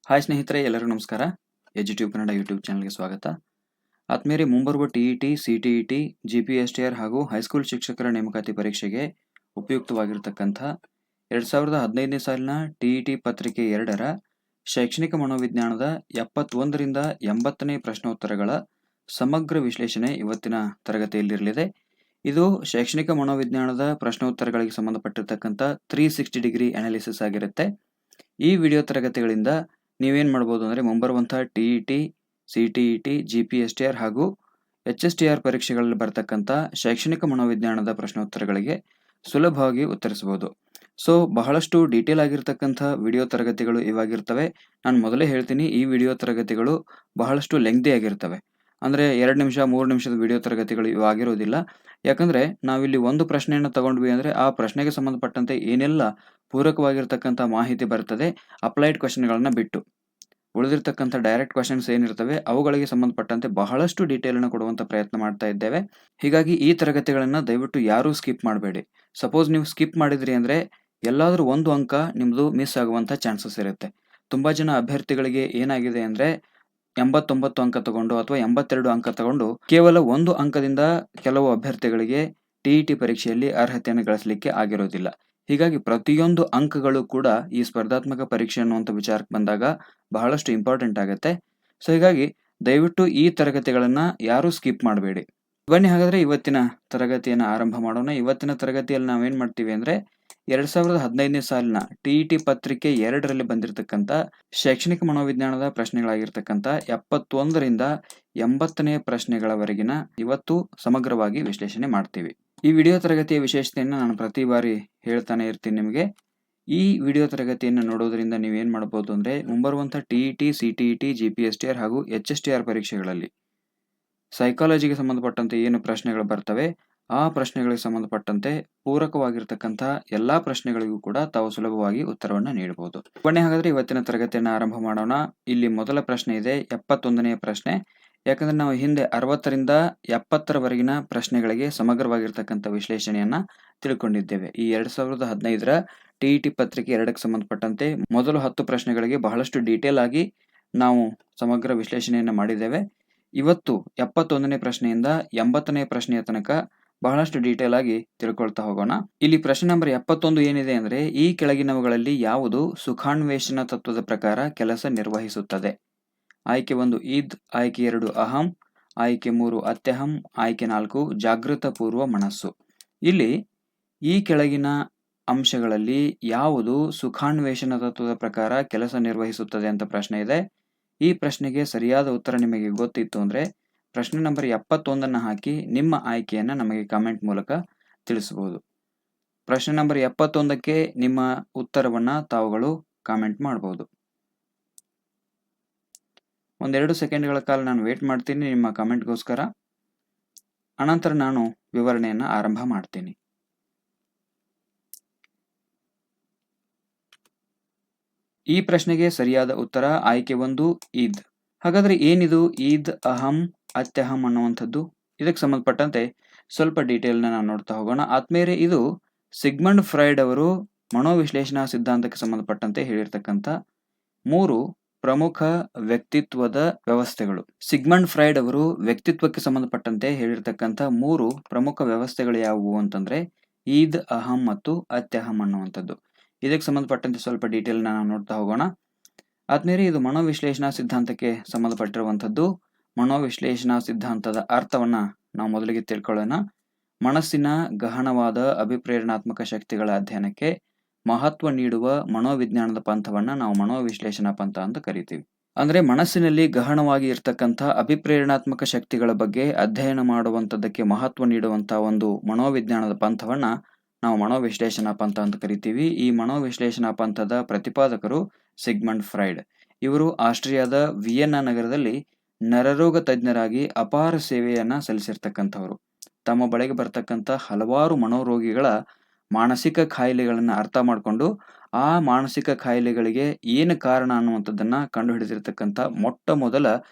Hi ಸ್ನೇಹಿತರೆ, ಎಲ್ಲರಿಗೂ ನಮಸ್ಕಾರ. ಎಜುಟ್ಯೂಬ್ ಕನ್ನಡ ಯೂಟ್ಯೂಬ್ ಚಾನಲ್ಗೆ ಸ್ವಾಗತ. ಆತ್ಮೀಯರೇ, ಮುಂಬರುವ ಟಿ.ಇ.ಟಿ, ಸಿ.ಟಿ.ಇ.ಟಿ, ಜಿ.ಪಿ.ಎಸ್.ಟಿ.ಆರ್ ಹಾಗೂ ಹೈಸ್ಕೂಲ್ ಶಿಕ್ಷಕರ ನೇಮಕಾತಿ ಪರೀಕ್ಷೆಗೆ ಉಪಯುಕ್ತವಾಗಿರತಕ್ಕಂಥ 2015ನೇ ಸಾಲಿನ ಟಿ.ಇ.ಟಿ ಪತ್ರಿಕೆ 2ರ ಶೈಕ್ಷಣಿಕ ಮನೋವಿಜ್ಞಾನದ 71ರಿಂದ 80ನೇ ಪ್ರಶ್ನೋತ್ತರಗಳ ಸಮಗ್ರ ವಿಶ್ಲೇಷಣೆ ಇವತ್ತಿನ ತರಗತಿಯಲ್ಲಿರಲಿದೆ. ಇದು ಶೈಕ್ಷಣಿಕ ಮನೋವಿಜ್ಞಾನದ ಪ್ರಶ್ನೋತ್ತರಗಳಿಗೆ ಸಂಬಂಧಪಟ್ಟಿರ್ತಕ್ಕಂಥ 360 ಡಿಗ್ರಿ ಅನಾಲಿಸಿಸ್ ಆಗಿರುತ್ತೆ. ಈ ವಿಡಿಯೋ ತರಗತಿಗಳಿಂದ ನೀವೇನು ಮಾಡ್ಬೋದು ಅಂದರೆ, ಮುಂಬರುವಂಥ ಟಿ.ಇ.ಟಿ, ಸಿ.ಟಿ.ಇ.ಟಿ, ಜಿ.ಪಿ.ಎಸ್.ಟಿ.ಆರ್ ಹಾಗೂ ಎಚ್.ಎಸ್.ಟಿ.ಆರ್ ಪರೀಕ್ಷೆಗಳಲ್ಲಿ ಬರ್ತಕ್ಕಂಥ ಶೈಕ್ಷಣಿಕ ಮನೋವಿಜ್ಞಾನದ ಪ್ರಶ್ನೋತ್ತರಗಳಿಗೆ ಸುಲಭವಾಗಿ ಉತ್ತರಿಸಬಹುದು. ಸೊ ಬಹಳಷ್ಟು ಡೀಟೇಲ್ ಆಗಿರ್ತಕ್ಕಂಥ ವಿಡಿಯೋ ತರಗತಿಗಳು ಇವಾಗಿರ್ತವೆ. ನಾನು ಮೊದಲೇ ಹೇಳ್ತೀನಿ, ಈ ವಿಡಿಯೋ ತರಗತಿಗಳು ಬಹಳಷ್ಟು ಲೆಂಗ್ದಿ ಆಗಿರ್ತವೆ. ಅಂದರೆ 2 ನಿಮಿಷ 3 ನಿಮಿಷದ ವಿಡಿಯೋ ತರಗತಿಗಳು ಇವಾಗಿರೋದಿಲ್ಲ. ಯಾಕಂದರೆ ನಾವಿಲ್ಲಿ ಒಂದು ಪ್ರಶ್ನೆಯನ್ನು ತಗೊಂಡ್ವಿ ಅಂದರೆ ಆ ಪ್ರಶ್ನೆಗೆ ಸಂಬಂಧಪಟ್ಟಂತೆ ಏನೆಲ್ಲ ಪೂರಕವಾಗಿರ್ತಕ್ಕಂಥ ಮಾಹಿತಿ ಬರ್ತದೆ ಅಪ್ಲೈಡ್ ಕ್ವಶನ್ಗಳನ್ನು ಬಿಟ್ಟು, ಉಳಿದಿರ್ತಕ್ಕಂಥ ಡೈರೆಕ್ಟ್ ಕ್ವಶನ್ಸ್ ಏನಿರ್ತವೆ ಅವುಗಳಿಗೆ ಸಂಬಂಧಪಟ್ಟಂತೆ ಬಹಳಷ್ಟು ಡೀಟೇಲನ್ನು ಕೊಡುವಂಥ ಪ್ರಯತ್ನ ಮಾಡ್ತಾ ಇದ್ದೇವೆ. ಹೀಗಾಗಿ ಈ ತರಗತಿಗಳನ್ನು ದಯವಿಟ್ಟು ಯಾರೂ ಸ್ಕಿಪ್ ಮಾಡಬೇಡಿ. ಸಪೋಸ್ ನೀವು ಸ್ಕಿಪ್ ಮಾಡಿದ್ರಿ ಅಂದರೆ ಎಲ್ಲಾದರೂ ಒಂದು ಅಂಕ ನಿಮ್ಮದು ಮಿಸ್ ಆಗುವಂಥ ಚಾನ್ಸಸ್ ಇರುತ್ತೆ. ತುಂಬ ಜನ ಅಭ್ಯರ್ಥಿಗಳಿಗೆ ಏನಾಗಿದೆ ಅಂದರೆ 89 ಅಂಕ ತಗೊಂಡು ಅಥವಾ 82 ಅಂಕ ತಗೊಂಡು ಕೇವಲ 1 ಅಂಕದಿಂದ ಕೆಲವು ಅಭ್ಯರ್ಥಿಗಳಿಗೆ ಟಿ.ಇ.ಟಿ ಪರೀಕ್ಷೆಯಲ್ಲಿ ಅರ್ಹತೆಯನ್ನು ಗಳಿಸಲಿಕ್ಕೆ ಆಗಿರೋದಿಲ್ಲ. ಹೀಗಾಗಿ ಪ್ರತಿಯೊಂದು ಅಂಕಗಳು ಕೂಡ ಈ ಸ್ಪರ್ಧಾತ್ಮಕ ಪರೀಕ್ಷೆ ಅನ್ನುವಂಥ ವಿಚಾರಕ್ಕೆ ಬಂದಾಗ ಬಹಳಷ್ಟು ಇಂಪಾರ್ಟೆಂಟ್ ಆಗುತ್ತೆ. ಸೊ ಹೀಗಾಗಿ ದಯವಿಟ್ಟು ಈ ತರಗತಿಗಳನ್ನು ಯಾರೂ ಸ್ಕಿಪ್ ಮಾಡಬೇಡಿ. ಬನ್ನಿ ಹಾಗಾದರೆ ಇವತ್ತಿನ ತರಗತಿಯನ್ನು ಆರಂಭ ಮಾಡೋಣ. ಇವತ್ತಿನ ತರಗತಿಯಲ್ಲಿ ನಾವೇನು ಮಾಡ್ತೀವಿ ಅಂದರೆ, 2015ನೇ ಸಾಲಿನ ಟಿ.ಇ.ಟಿ ಪತ್ರಿಕೆ 2ರಲ್ಲಿ ಬಂದಿರತಕ್ಕಂಥ ಶೈಕ್ಷಣಿಕ ಮನೋವಿಜ್ಞಾನದ ಪ್ರಶ್ನೆಗಳಾಗಿರ್ತಕ್ಕಂಥ 71ರಿಂದ 80ನೇ ಪ್ರಶ್ನೆಗಳವರೆಗಿನ ಇವತ್ತು ಸಮಗ್ರವಾಗಿ ವಿಶ್ಲೇಷಣೆ ಮಾಡ್ತೀವಿ. ಈ ವಿಡಿಯೋ ತರಗತಿಯ ವಿಶೇಷತೆಯನ್ನು ನಾನು ಪ್ರತಿ ಬಾರಿ ಹೇಳ್ತಾನೆ ಇರ್ತೀನಿ ನಿಮಗೆ. ಈ ವಿಡಿಯೋ ತರಗತಿಯನ್ನು ನೋಡೋದ್ರಿಂದ ನೀವೇನು ಮಾಡ್ಬೋದು ಅಂದರೆ, ಮುಂಬರುವಂಥ ಟಿ.ಇ.ಟಿ, ಸಿ.ಟಿ.ಇ.ಟಿ, ಜಿ.ಪಿ.ಎಸ್.ಟಿ.ಆರ್ ಹಾಗೂ ಎಚ್.ಎಸ್.ಟಿ.ಆರ್ ಪರೀಕ್ಷೆಗಳಲ್ಲಿ ಸೈಕಾಲಜಿಗೆ ಸಂಬಂಧಪಟ್ಟಂತೆ ಏನು ಪ್ರಶ್ನೆಗಳು ಬರ್ತವೆ ಆ ಪ್ರಶ್ನೆಗಳಿಗೆ ಸಂಬಂಧಪಟ್ಟಂತೆ ಪೂರಕವಾಗಿರ್ತಕ್ಕಂಥ ಎಲ್ಲಾ ಪ್ರಶ್ನೆಗಳಿಗೂ ಕೂಡ ತಾವು ಸುಲಭವಾಗಿ ಉತ್ತರವನ್ನು ನೀಡಬಹುದು. ಬನ್ನಿ ಹಾಗಾದ್ರೆ ಇವತ್ತಿನ ತರಗತಿಯನ್ನು ಆರಂಭ ಮಾಡೋಣ. ಇಲ್ಲಿ ಮೊದಲ ಪ್ರಶ್ನೆ ಇದೆ, 71ನೇ ಪ್ರಶ್ನೆ. ಯಾಕಂದ್ರೆ ನಾವು ಹಿಂದೆ 60ರಿಂದ 70ರವರೆಗಿನ ಪ್ರಶ್ನೆಗಳಿಗೆ ಸಮಗ್ರವಾಗಿರ್ತಕ್ಕಂಥ ವಿಶ್ಲೇಷಣೆಯನ್ನ ತಿಳ್ಕೊಂಡಿದ್ದೇವೆ. ಈ 2015ರ ಟಿ.ಇ.ಟಿ ಪತ್ರಿಕೆ 2ಕ್ಕೆ ಸಂಬಂಧಪಟ್ಟಂತೆ ಮೊದಲು 10 ಪ್ರಶ್ನೆಗಳಿಗೆ ಬಹಳಷ್ಟು ಡೀಟೇಲ್ ಆಗಿ ನಾವು ಸಮಗ್ರ ವಿಶ್ಲೇಷಣೆಯನ್ನು ಮಾಡಿದ್ದೇವೆ. ಇವತ್ತು 71ನೇ ಪ್ರಶ್ನೆಯಿಂದ 80ನೇ ಪ್ರಶ್ನೆಯ ತನಕ ಬಹಳಷ್ಟು ಡೀಟೇಲ್ ಆಗಿ ತಿಳ್ಕೊಳ್ತಾ ಹೋಗೋಣ. ಇಲ್ಲಿ ಪ್ರಶ್ನೆ ನಂಬರ್ 71 ಏನಿದೆ ಅಂದ್ರೆ, ಈ ಕೆಳಗಿನವುಗಳಲ್ಲಿ ಯಾವುದು ಸುಖಾನ್ವೇಷಣ ತತ್ವದ ಪ್ರಕಾರ ಕೆಲಸ ನಿರ್ವಹಿಸುತ್ತದೆ? ಆಯ್ಕೆ 1 ಈದ್, ಆಯ್ಕೆ 2 ಅಹಂ, ಆಯ್ಕೆ 3 ಅತ್ಯಹಂ, ಆಯ್ಕೆ 4 ಜಾಗೃತ ಪೂರ್ವ ಮನಸ್ಸು. ಇಲ್ಲಿ ಈ ಕೆಳಗಿನ ಅಂಶಗಳಲ್ಲಿ ಯಾವುದು ಸುಖಾನ್ವೇಷಣ ತತ್ವದ ಪ್ರಕಾರ ಕೆಲಸ ನಿರ್ವಹಿಸುತ್ತದೆ ಅಂತ ಪ್ರಶ್ನೆ ಇದೆ. ಈ ಪ್ರಶ್ನೆಗೆ ಸರಿಯಾದ ಉತ್ತರ ನಿಮಗೆ ಗೊತ್ತಿತ್ತು ಅಂದರೆ ಪ್ರಶ್ನೆ ನಂಬರ್ 71 ಹಾಕಿ ನಿಮ್ಮ ಆಯ್ಕೆಯನ್ನು ನಮಗೆ ಕಾಮೆಂಟ್ ಮೂಲಕ ತಿಳಿಸಬಹುದು. ಪ್ರಶ್ನೆ ನಂಬರ್ 71ಕ್ಕೆ ನಿಮ್ಮ ಉತ್ತರವನ್ನ ತಾವುಗಳು ಕಾಮೆಂಟ್ ಮಾಡಬಹುದು. ಒಂದೆರಡು ಸೆಕೆಂಡ್ಗಳ ಕಾಲ ನಾನು ವೇಟ್ ಮಾಡ್ತೀನಿ ನಿಮ್ಮ ಕಾಮೆಂಟ್ಗೋಸ್ಕರ. ಅನಂತರ ನಾನು ವಿವರಣೆಯನ್ನು ಆರಂಭ ಮಾಡ್ತೀನಿ. ಈ ಪ್ರಶ್ನೆಗೆ ಸರಿಯಾದ ಉತ್ತರ ಆಯ್ಕೆ 1 ಈದ್. ಹಾಗಾದ್ರೆ ಏನಿದು ಈದ್, ಅಹಂ, ಅತ್ಯಹಂ ಅನ್ನುವಂಥದ್ದು? ಇದಕ್ಕೆ ಸಂಬಂಧಪಟ್ಟಂತೆ ಸ್ವಲ್ಪ ಡೀಟೇಲ್ನ ನಾವು ನೋಡ್ತಾ ಹೋಗೋಣ. ಆದ್ಮೇಲೆ ಇದು ಸಿಗ್ಮಂಡ್ ಫ್ರಾಯ್ಡ್ ಅವರು ಮನೋವಿಶ್ಲೇಷಣಾ ಸಿದ್ಧಾಂತಕ್ಕೆ ಸಂಬಂಧಪಟ್ಟಂತೆ ಹೇಳಿರ್ತಕ್ಕಂಥ 3 ಪ್ರಮುಖ ವ್ಯಕ್ತಿತ್ವದ ವ್ಯವಸ್ಥೆಗಳು. ಸಿಗ್ಮಂಡ್ ಫ್ರಾಯ್ಡ್ ಅವರು ವ್ಯಕ್ತಿತ್ವಕ್ಕೆ ಸಂಬಂಧಪಟ್ಟಂತೆ ಹೇಳಿರ್ತಕ್ಕಂಥ 3 ಪ್ರಮುಖ ವ್ಯವಸ್ಥೆಗಳು ಯಾವುವು ಅಂತಂದ್ರೆ ಈದ್, ಅಹಂ ಮತ್ತು ಅತ್ಯಹಂ ಅನ್ನುವಂಥದ್ದು. ಇದಕ್ಕೆ ಸಂಬಂಧಪಟ್ಟಂತೆ ಸ್ವಲ್ಪ ಡೀಟೇಲ್ನ ನಾವು ನೋಡ್ತಾ ಹೋಗೋಣ. ಆದ್ಮೇಲೆ ಇದು ಮನೋವಿಶ್ಲೇಷಣಾ ಸಿದ್ಧಾಂತಕ್ಕೆ ಸಂಬಂಧಪಟ್ಟಿರುವಂಥದ್ದು. ಮನೋವಿಶ್ಲೇಷಣಾ ಸಿದ್ಧಾಂತದ ಅರ್ಥವನ್ನ ನಾವು ಮೊದಲಿಗೆ ತಿಳ್ಕೊಳ್ಳೋಣ. ಮನಸ್ಸಿನ ಗಹನವಾದ ಅಭಿಪ್ರೇರಣಾತ್ಮಕ ಶಕ್ತಿಗಳ ಅಧ್ಯಯನಕ್ಕೆ ಮಹತ್ವ ನೀಡುವ ಮನೋವಿಜ್ಞಾನದ ಪಂಥವನ್ನ ನಾವು ಮನೋವಿಶ್ಲೇಷಣಾ ಪಂಥ ಅಂತ ಕರಿತೀವಿ. ಅಂದ್ರೆ ಮನಸ್ಸಿನಲ್ಲಿ ಗಹನವಾಗಿ ಇರ್ತಕ್ಕಂಥ ಅಭಿಪ್ರೇರಣಾತ್ಮಕ ಶಕ್ತಿಗಳ ಬಗ್ಗೆ ಅಧ್ಯಯನ ಮಾಡುವಂಥದ್ದಕ್ಕೆ ಮಹತ್ವ ನೀಡುವಂತಹ ಒಂದು ಮನೋವಿಜ್ಞಾನದ ಪಂಥವನ್ನ ನಾವು ಮನೋವಿಶ್ಲೇಷಣಾ ಪಂಥ ಅಂತ ಕರಿತೀವಿ. ಈ ಮನೋವಿಶ್ಲೇಷಣಾ ಪಂಥದ ಪ್ರತಿಪಾದಕರು ಸಿಗ್ಮಂಡ್ ಫ್ರಾಯ್ಡ್. ಇವರು ಆಸ್ಟ್ರಿಯಾದ ವಿಯೆನ್ನಾ ನಗರದಲ್ಲಿ ನರರೋಗ ತಜ್ಞರಾಗಿ ಅಪಾರ ಸೇವೆಯನ್ನ ಸಲ್ಲಿಸಿರ್ತಕ್ಕಂಥವ್ರು. ತಮ್ಮ ಬಳಿಗೆ ಬರ್ತಕ್ಕಂಥ ಹಲವಾರು ಮನೋರೋಗಿಗಳ ಮಾನಸಿಕ ಕಾಯಿಲೆಗಳನ್ನ ಅರ್ಥ ಮಾಡಿಕೊಂಡು ಆ ಮಾನಸಿಕ ಕಾಯಿಲೆಗಳಿಗೆ ಏನು ಕಾರಣ ಅನ್ನುವಂಥದ್ದನ್ನ ಕಂಡು ಹಿಡಿದಿರ್ತಕ್ಕಂಥ ಮೊಟ್ಟ ಮೊದಲ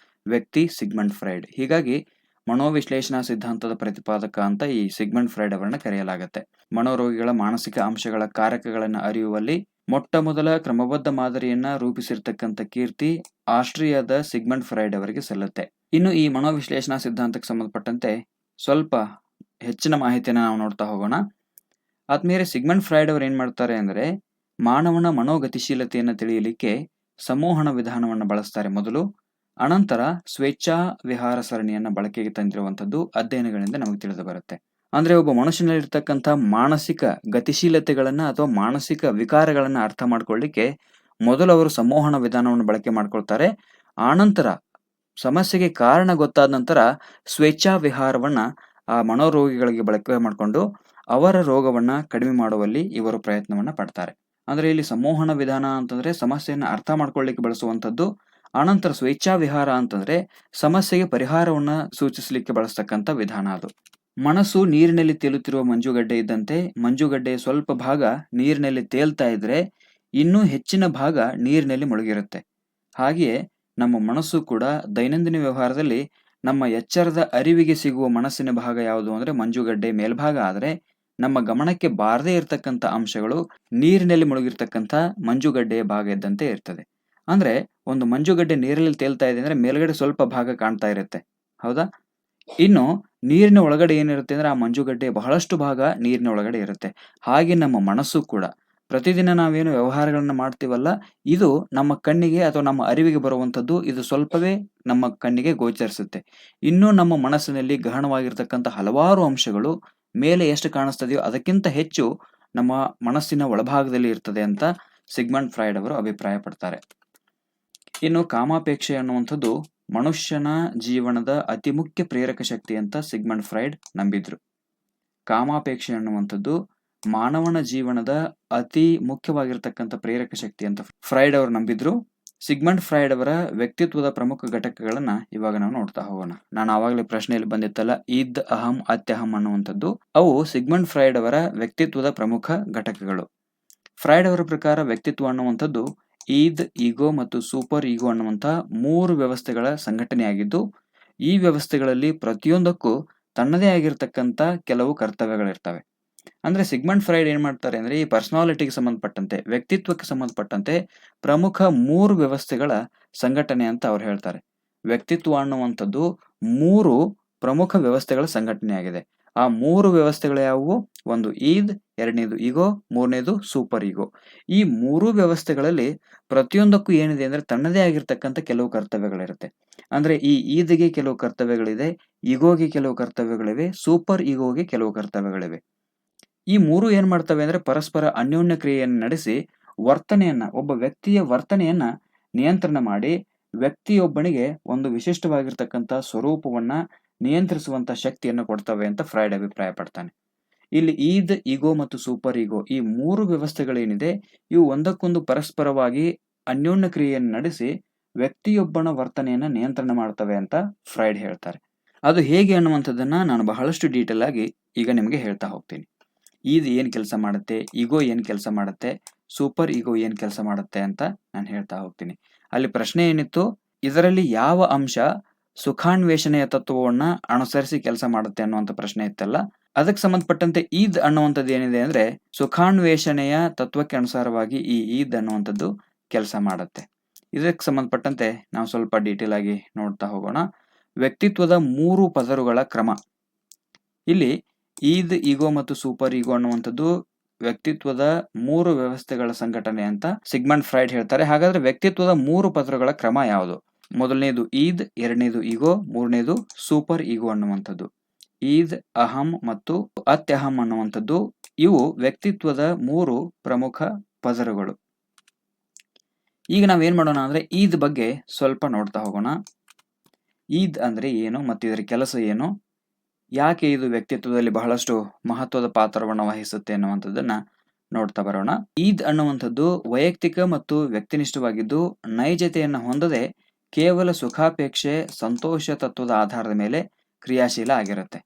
ವ್ಯಕ್ತಿ ಸಿಗ್ಮಂಡ್ ಫ್ರಾಯ್ಡ್. ಹೀಗಾಗಿ ಮನೋವಿಶ್ಲೇಷಣಾ ಸಿದ್ಧಾಂತದ ಪ್ರತಿಪಾದಕ ಅಂತ ಈ ಸಿಗ್ಮಂಡ್ ಫ್ರಾಯ್ಡ್ ಅವರನ್ನ ಕರೆಯಲಾಗುತ್ತೆ. ಮನೋರೋಗಿಗಳ ಮಾನಸಿಕ ಅಂಶಗಳ ಕಾರಕಗಳನ್ನು ಅರಿಯುವಲ್ಲಿ ಮೊಟ್ಟ ಮೊದಲ ಕ್ರಮಬದ್ಧ ಮಾದರಿಯನ್ನ ರೂಪಿಸಿರ್ತಕ್ಕಂಥ ಕೀರ್ತಿ ಆಸ್ಟ್ರಿಯಾದ ಸಿಗ್ಮಂಡ್ ಫ್ರೈಡ್ ಅವರಿಗೆ ಸಲ್ಲುತ್ತೆ. ಇನ್ನು ಈ ಮನೋವಿಶ್ಲೇಷಣಾ ಸಿದ್ಧಾಂತಕ್ಕೆ ಸಂಬಂಧಪಟ್ಟಂತೆ ಸ್ವಲ್ಪ ಹೆಚ್ಚಿನ ಮಾಹಿತಿಯನ್ನು ನಾವು ನೋಡ್ತಾ ಹೋಗೋಣ. ಆದ್ಮೇಲೆ ಸಿಗ್ಮಂಡ್ ಫ್ರೈಡ್ ಅವರು ಏನ್ ಮಾಡ್ತಾರೆ ಅಂದ್ರೆ, ಮಾನವನ ಮನೋಗತಿಶೀಲತೆಯನ್ನು ತಿಳಿಯಲಿಕ್ಕೆ ಸಂಮೋಹನ ವಿಧಾನವನ್ನು ಬಳಸ್ತಾರೆ ಮೊದಲು, ಅನಂತರ ಸ್ವೇಚ್ಛಾ ವಿಹಾರ ಸರಣಿಯನ್ನ ಬಳಕೆಗೆ ತಂದಿರುವಂತದ್ದು ಅಧ್ಯಯನಗಳಿಂದ ನಮಗೆ ತಿಳಿದು ಬರುತ್ತೆ. ಅಂದ್ರೆ ಒಬ್ಬ ಮನುಷ್ಯನಲ್ಲಿರ್ತಕ್ಕಂಥ ಮಾನಸಿಕ ಗತಿಶೀಲತೆಗಳನ್ನ ಅಥವಾ ಮಾನಸಿಕ ವಿಕಾರಗಳನ್ನ ಅರ್ಥ ಮಾಡ್ಕೊಳ್ಳಿಕ್ಕೆ ಮೊದಲು ಅವರು ಸಂಮೋಹನ ವಿಧಾನವನ್ನು ಬಳಕೆ ಮಾಡ್ಕೊಳ್ತಾರೆ. ಆನಂತರ ಸಮಸ್ಯೆಗೆ ಕಾರಣ ಗೊತ್ತಾದ ನಂತರ ಸ್ವೇಚ್ಛಾ ವಿಹಾರವನ್ನ ಆ ಮನೋರೋಗಿಗಳಿಗೆ ಬಳಕೆ ಮಾಡಿಕೊಂಡು ಅವರ ರೋಗವನ್ನ ಕಡಿಮೆ ಮಾಡುವಲ್ಲಿ ಇವರು ಪ್ರಯತ್ನವನ್ನ ಪಡ್ತಾರೆ. ಅಂದ್ರೆ ಇಲ್ಲಿ ಸಂಮೋಹನ ವಿಧಾನ ಅಂತಂದ್ರೆ ಸಮಸ್ಯೆಯನ್ನ ಅರ್ಥ ಮಾಡ್ಕೊಳ್ಳಿಕ್ಕೆ ಬಳಸುವಂತದ್ದು, ಆನಂತರ ಸ್ವೇಚ್ಛಾ ವಿಹಾರ ಅಂತಂದ್ರೆ ಸಮಸ್ಯೆಗೆ ಪರಿಹಾರವನ್ನ ಸೂಚಿಸಲಿಕ್ಕೆ ಬಳಸ್ತಕ್ಕಂಥ ವಿಧಾನ ಅದು. ಮನಸ್ಸು ನೀರಿನಲ್ಲಿ ತೇಲುತ್ತಿರುವ ಮಂಜುಗಡ್ಡೆ ಇದ್ದಂತೆ, ಮಂಜುಗಡ್ಡೆಯ ಸ್ವಲ್ಪ ಭಾಗ ನೀರಿನಲ್ಲಿ ತೇಲ್ತಾ ಇದ್ರೆ ಇನ್ನೂ ಹೆಚ್ಚಿನ ಭಾಗ ನೀರಿನಲ್ಲಿ ಮುಳುಗಿರುತ್ತೆ. ಹಾಗೆಯೇ ನಮ್ಮ ಮನಸ್ಸು ಕೂಡ ದೈನಂದಿನ ವ್ಯವಹಾರದಲ್ಲಿ ನಮ್ಮ ಎಚ್ಚರದ ಅರಿವಿಗೆ ಸಿಗುವ ಮನಸ್ಸಿನ ಭಾಗ ಯಾವುದು ಅಂದ್ರೆ ಮಂಜುಗಡ್ಡೆ ಮೇಲ್ಭಾಗ ಆದ್ರೆ, ನಮ್ಮ ಗಮನಕ್ಕೆ ಬಾರದೇ ಇರತಕ್ಕಂಥ ಅಂಶಗಳು ನೀರಿನಲ್ಲಿ ಮುಳುಗಿರ್ತಕ್ಕಂಥ ಮಂಜುಗಡ್ಡೆಯ ಭಾಗ ಇದ್ದಂತೆ ಇರ್ತದೆ. ಅಂದ್ರೆ ಒಂದು ಮಂಜುಗಡ್ಡೆ ನೀರಲ್ಲಿ ತೇಲ್ತಾ ಇದೆ ಅಂದ್ರೆ ಮೇಲ್ಗಡೆ ಸ್ವಲ್ಪ ಭಾಗ ಕಾಣ್ತಾ ಇರುತ್ತೆ, ಹೌದಾ? ಇನ್ನು ನೀರಿನ ಒಳಗಡೆ ಏನಿರುತ್ತೆ ಅಂದ್ರೆ ಆ ಮಂಜುಗಡ್ಡೆಯ ಬಹಳಷ್ಟು ಭಾಗ ನೀರಿನ ಒಳಗಡೆ ಇರುತ್ತೆ. ಹಾಗೆ ನಮ್ಮ ಮನಸ್ಸು ಕೂಡ ಪ್ರತಿದಿನ ನಾವೇನು ವ್ಯವಹಾರಗಳನ್ನ ಮಾಡ್ತೀವಲ್ಲ, ಇದು ನಮ್ಮ ಕಣ್ಣಿಗೆ ಅಥವಾ ನಮ್ಮ ಅರಿವಿಗೆ ಬರುವಂತದ್ದು, ಇದು ಸ್ವಲ್ಪವೇ ನಮ್ಮ ಕಣ್ಣಿಗೆ ಗೋಚರಿಸುತ್ತೆ. ಇನ್ನು ನಮ್ಮ ಮನಸ್ಸಿನಲ್ಲಿ ಗಹನವಾಗಿರ್ತಕ್ಕಂಥ ಹಲವಾರು ಅಂಶಗಳು ಮೇಲೆ ಎಷ್ಟು ಕಾಣಿಸ್ತದೆಯೋ ಅದಕ್ಕಿಂತ ಹೆಚ್ಚು ನಮ್ಮ ಮನಸ್ಸಿನ ಒಳಭಾಗದಲ್ಲಿ ಇರ್ತದೆ ಅಂತ ಸಿಗ್ಮಂಡ್ ಫ್ರಾಯ್ಡ್ ಅವರು ಅಭಿಪ್ರಾಯ ಪಡ್ತಾರೆ. ಇನ್ನು ಕಾಮಾಪೇಕ್ಷೆ ಅನ್ನುವಂಥದ್ದು ಮನುಷ್ಯನ ಜೀವನದ ಅತಿ ಮುಖ್ಯ ಪ್ರೇರಕ ಶಕ್ತಿ ಅಂತ ಸಿಗ್ಮಂಡ್ ಫ್ರೈಡ್ ನಂಬಿದ್ರು. ಕಾಮಾಪೇಕ್ಷೆ ಅನ್ನುವಂಥದ್ದು ಮಾನವನ ಜೀವನದ ಅತಿ ಮುಖ್ಯವಾಗಿರ್ತಕ್ಕಂಥ ಪ್ರೇರಕ ಶಕ್ತಿ ಅಂತ ಫ್ರೈಡ್ ಅವರು ನಂಬಿದ್ರು. ಸಿಗ್ಮಂಡ್ ಫ್ರೈಡ್ ಅವರ ವ್ಯಕ್ತಿತ್ವದ ಪ್ರಮುಖ ಘಟಕಗಳನ್ನ ಇವಾಗ ನಾವು ನೋಡ್ತಾ ಹೋಗೋಣ. ನಾನು ಆವಾಗಲೇ ಪ್ರಶ್ನೆಯಲ್ಲಿ ಬಂದಿತ್ತಲ್ಲ, ಈದ್, ಅಹಂ, ಅತ್ಯಹಂ ಅನ್ನುವಂಥದ್ದು, ಅವು ಸಿಗ್ಮಂಡ್ ಫ್ರೈಡ್ ಅವರ ವ್ಯಕ್ತಿತ್ವದ ಪ್ರಮುಖ ಘಟಕಗಳು. ಫ್ರೈಡ್ ಅವರ ಪ್ರಕಾರ ವ್ಯಕ್ತಿತ್ವ ಅನ್ನುವಂಥದ್ದು ಈದ್, ಈಗೋ ಮತ್ತು ಸೂಪರ್ ಈಗೋ ಅನ್ನುವಂಥ 3 ವ್ಯವಸ್ಥೆಗಳ ಸಂಘಟನೆಯಾಗಿದ್ದು, ಈ ವ್ಯವಸ್ಥೆಗಳಲ್ಲಿ ಪ್ರತಿಯೊಂದಕ್ಕೂ ತನ್ನದೇ ಆಗಿರ್ತಕ್ಕಂಥ ಕೆಲವು ಕರ್ತವ್ಯಗಳಿರ್ತವೆ. ಅಂದ್ರೆ ಸಿಗ್ಮಂಡ್ ಫ್ರೈಡ್ ಏನ್ ಮಾಡ್ತಾರೆ ಅಂದ್ರೆ, ಈ ಪರ್ಸನಾಲಿಟಿಗೆ ಸಂಬಂಧಪಟ್ಟಂತೆ, ವ್ಯಕ್ತಿತ್ವಕ್ಕೆ ಸಂಬಂಧಪಟ್ಟಂತೆ ಪ್ರಮುಖ 3 ವ್ಯವಸ್ಥೆಗಳ ಸಂಘಟನೆ ಅಂತ ಅವ್ರು ಹೇಳ್ತಾರೆ. ವ್ಯಕ್ತಿತ್ವ ಅನ್ನುವಂಥದ್ದು 3 ಪ್ರಮುಖ ವ್ಯವಸ್ಥೆಗಳ ಸಂಘಟನೆಯಾಗಿದೆ. ಆ 3 ವ್ಯವಸ್ಥೆಗಳು ಯಾವುವು? ಒಂದು ಈದ್, ಎರಡನೇದು ಈಗೋ, ಮೂರನೇದು ಸೂಪರ್ ಈಗೋ. ಈ 3 ವ್ಯವಸ್ಥೆಗಳಲ್ಲಿ ಪ್ರತಿಯೊಂದಕ್ಕೂ ಏನಿದೆ ಅಂದ್ರೆ ತನ್ನದೇ ಆಗಿರ್ತಕ್ಕಂಥ ಕೆಲವು ಕರ್ತವ್ಯಗಳಿರುತ್ತೆ. ಅಂದ್ರೆ ಈ ಈದ್ಗೆ ಕೆಲವು ಕರ್ತವ್ಯಗಳಿದೆ, ಈಗೋಗೆ ಕೆಲವು ಕರ್ತವ್ಯಗಳಿವೆ, ಸೂಪರ್ ಈಗೋಗೆ ಕೆಲವು ಕರ್ತವ್ಯಗಳಿವೆ. ಈ 3 ಏನ್ ಮಾಡ್ತವೆ ಅಂದ್ರೆ ಪರಸ್ಪರ ಅನ್ಯೋನ್ಯ ಕ್ರಿಯೆಯನ್ನು ನಡೆಸಿ ವರ್ತನೆಯನ್ನ, ಒಬ್ಬ ವ್ಯಕ್ತಿಯ ವರ್ತನೆಯನ್ನ ನಿಯಂತ್ರಣ ಮಾಡಿ ವ್ಯಕ್ತಿಯೊಬ್ಬನಿಗೆ ಒಂದು ವಿಶಿಷ್ಟವಾಗಿರ್ತಕ್ಕಂಥ ಸ್ವರೂಪವನ್ನ ನಿಯಂತ್ರಿಸುವಂತ ಶಕ್ತಿಯನ್ನು ಕೊಡ್ತವೆ ಅಂತ ಫ್ರೈಡ್ ಅಭಿಪ್ರಾಯ ಪಡ್ತಾನೆ. ಇಲ್ಲಿ ಈದ್, ಈಗೋ ಮತ್ತು ಸೂಪರ್ ಈಗೋ ಈ 3 ವ್ಯವಸ್ಥೆಗಳೇನಿದೆ ಇವು ಒಂದಕ್ಕೊಂದು ಪರಸ್ಪರವಾಗಿ ಅನ್ಯೋನ್ಯ ಕ್ರಿಯೆಯನ್ನು ನಡೆಸಿ ವ್ಯಕ್ತಿಯೊಬ್ಬನ ವರ್ತನೆಯನ್ನ ನಿಯಂತ್ರಣ ಮಾಡ್ತವೆ ಅಂತ ಫ್ರೈಡ್ ಹೇಳ್ತಾರೆ. ಅದು ಹೇಗೆ ಅನ್ನುವಂಥದ್ದನ್ನ ನಾನು ಬಹಳಷ್ಟು ಡೀಟೇಲ್ ಆಗಿ ಈಗ ನಿಮಗೆ ಹೇಳ್ತಾ ಹೋಗ್ತೀನಿ. ಈದ್ ಏನ್ ಕೆಲಸ ಮಾಡುತ್ತೆ, ಈಗೋ ಏನ್ ಕೆಲಸ ಮಾಡುತ್ತೆ, ಸೂಪರ್ ಈಗೋ ಏನ್ ಕೆಲಸ ಮಾಡುತ್ತೆ ಅಂತ ನಾನು ಹೇಳ್ತಾ ಹೋಗ್ತೀನಿ. ಅಲ್ಲಿ ಪ್ರಶ್ನೆ ಏನಿತ್ತು, ಇದರಲ್ಲಿ ಯಾವ ಅಂಶ ಸುಖಾನ್ವೇಷಣೆಯ ತತ್ವವನ್ನ ಅನುಸರಿಸಿ ಕೆಲಸ ಮಾಡುತ್ತೆ ಅನ್ನುವಂಥ ಪ್ರಶ್ನೆ ಇತ್ತಲ್ಲ, ಅದಕ್ಕೆ ಸಂಬಂಧಪಟ್ಟಂತೆ ಈದ್ ಅನ್ನುವಂಥದ್ದು ಏನಿದೆ ಅಂದ್ರೆ ಸುಖಾನ್ವೇಷಣೆಯ ತತ್ವಕ್ಕೆ ಅನುಸಾರವಾಗಿ ಈ ಈದ್ ಅನ್ನುವಂಥದ್ದು ಕೆಲಸ ಮಾಡುತ್ತೆ. ಇದಕ್ಕೆ ಸಂಬಂಧಪಟ್ಟಂತೆ ನಾವು ಸ್ವಲ್ಪ ಡೀಟೇಲ್ ಆಗಿ ನೋಡ್ತಾ ಹೋಗೋಣ. ವ್ಯಕ್ತಿತ್ವದ 3 ಪದರುಗಳ ಕ್ರಮ. ಇಲ್ಲಿ ಈದ್, ಈಗೋ ಮತ್ತು ಸೂಪರ್ ಈಗೋ ಅನ್ನುವಂಥದ್ದು ವ್ಯಕ್ತಿತ್ವದ 3 ವ್ಯವಸ್ಥೆಗಳ ಸಂಘಟನೆ ಅಂತ ಸಿಗ್ಮಂಡ್ ಫ್ರೈಡ್ ಹೇಳ್ತಾರೆ. ಹಾಗಾದ್ರೆ ವ್ಯಕ್ತಿತ್ವದ 3 ಪದರುಗಳ ಕ್ರಮ ಯಾವುದು? ಮೊದಲನೇದು ಈದ್, ಎರಡನೇದು ಈಗೋ, ಮೂರನೇದು ಸೂಪರ್ ಈಗೋ ಅನ್ನುವಂಥದ್ದು. ಈದ್, ಅಹಂ ಮತ್ತು ಅತ್ಯಹಂ ಅನ್ನುವಂಥದ್ದು ಇವು ವ್ಯಕ್ತಿತ್ವದ 3 ಪ್ರಮುಖ ಪದರುಗಳು. ಈಗ ನಾವೇನ್ ಮಾಡೋಣ ಅಂದ್ರೆ ಈದ್ ಬಗ್ಗೆ ಸ್ವಲ್ಪ ನೋಡ್ತಾ ಹೋಗೋಣ. ಈದ್ ಅಂದ್ರೆ ಏನು ಮತ್ತು ಇದರ ಕೆಲಸ ಏನು, ಯಾಕೆ ಇದು ವ್ಯಕ್ತಿತ್ವದಲ್ಲಿ ಬಹಳಷ್ಟು ಮಹತ್ವದ ಪಾತ್ರವನ್ನು ವಹಿಸುತ್ತೆ ಅನ್ನುವಂಥದ್ದನ್ನ ನೋಡ್ತಾ ಬರೋಣ. ಈದ್ ಅನ್ನುವಂಥದ್ದು ವೈಯಕ್ತಿಕ ಮತ್ತು ವ್ಯಕ್ತಿನಿಷ್ಠವಾಗಿದ್ದು ನೈಜತೆಯನ್ನು ಹೊಂದದೆ ಕೇವಲ ಸುಖಾಪೇಕ್ಷೆ, ಸಂತೋಷ ತತ್ವದ ಆಧಾರದ ಮೇಲೆ ಕ್ರಿಯಾಶೀಲ ಆಗಿರುತ್ತೆ.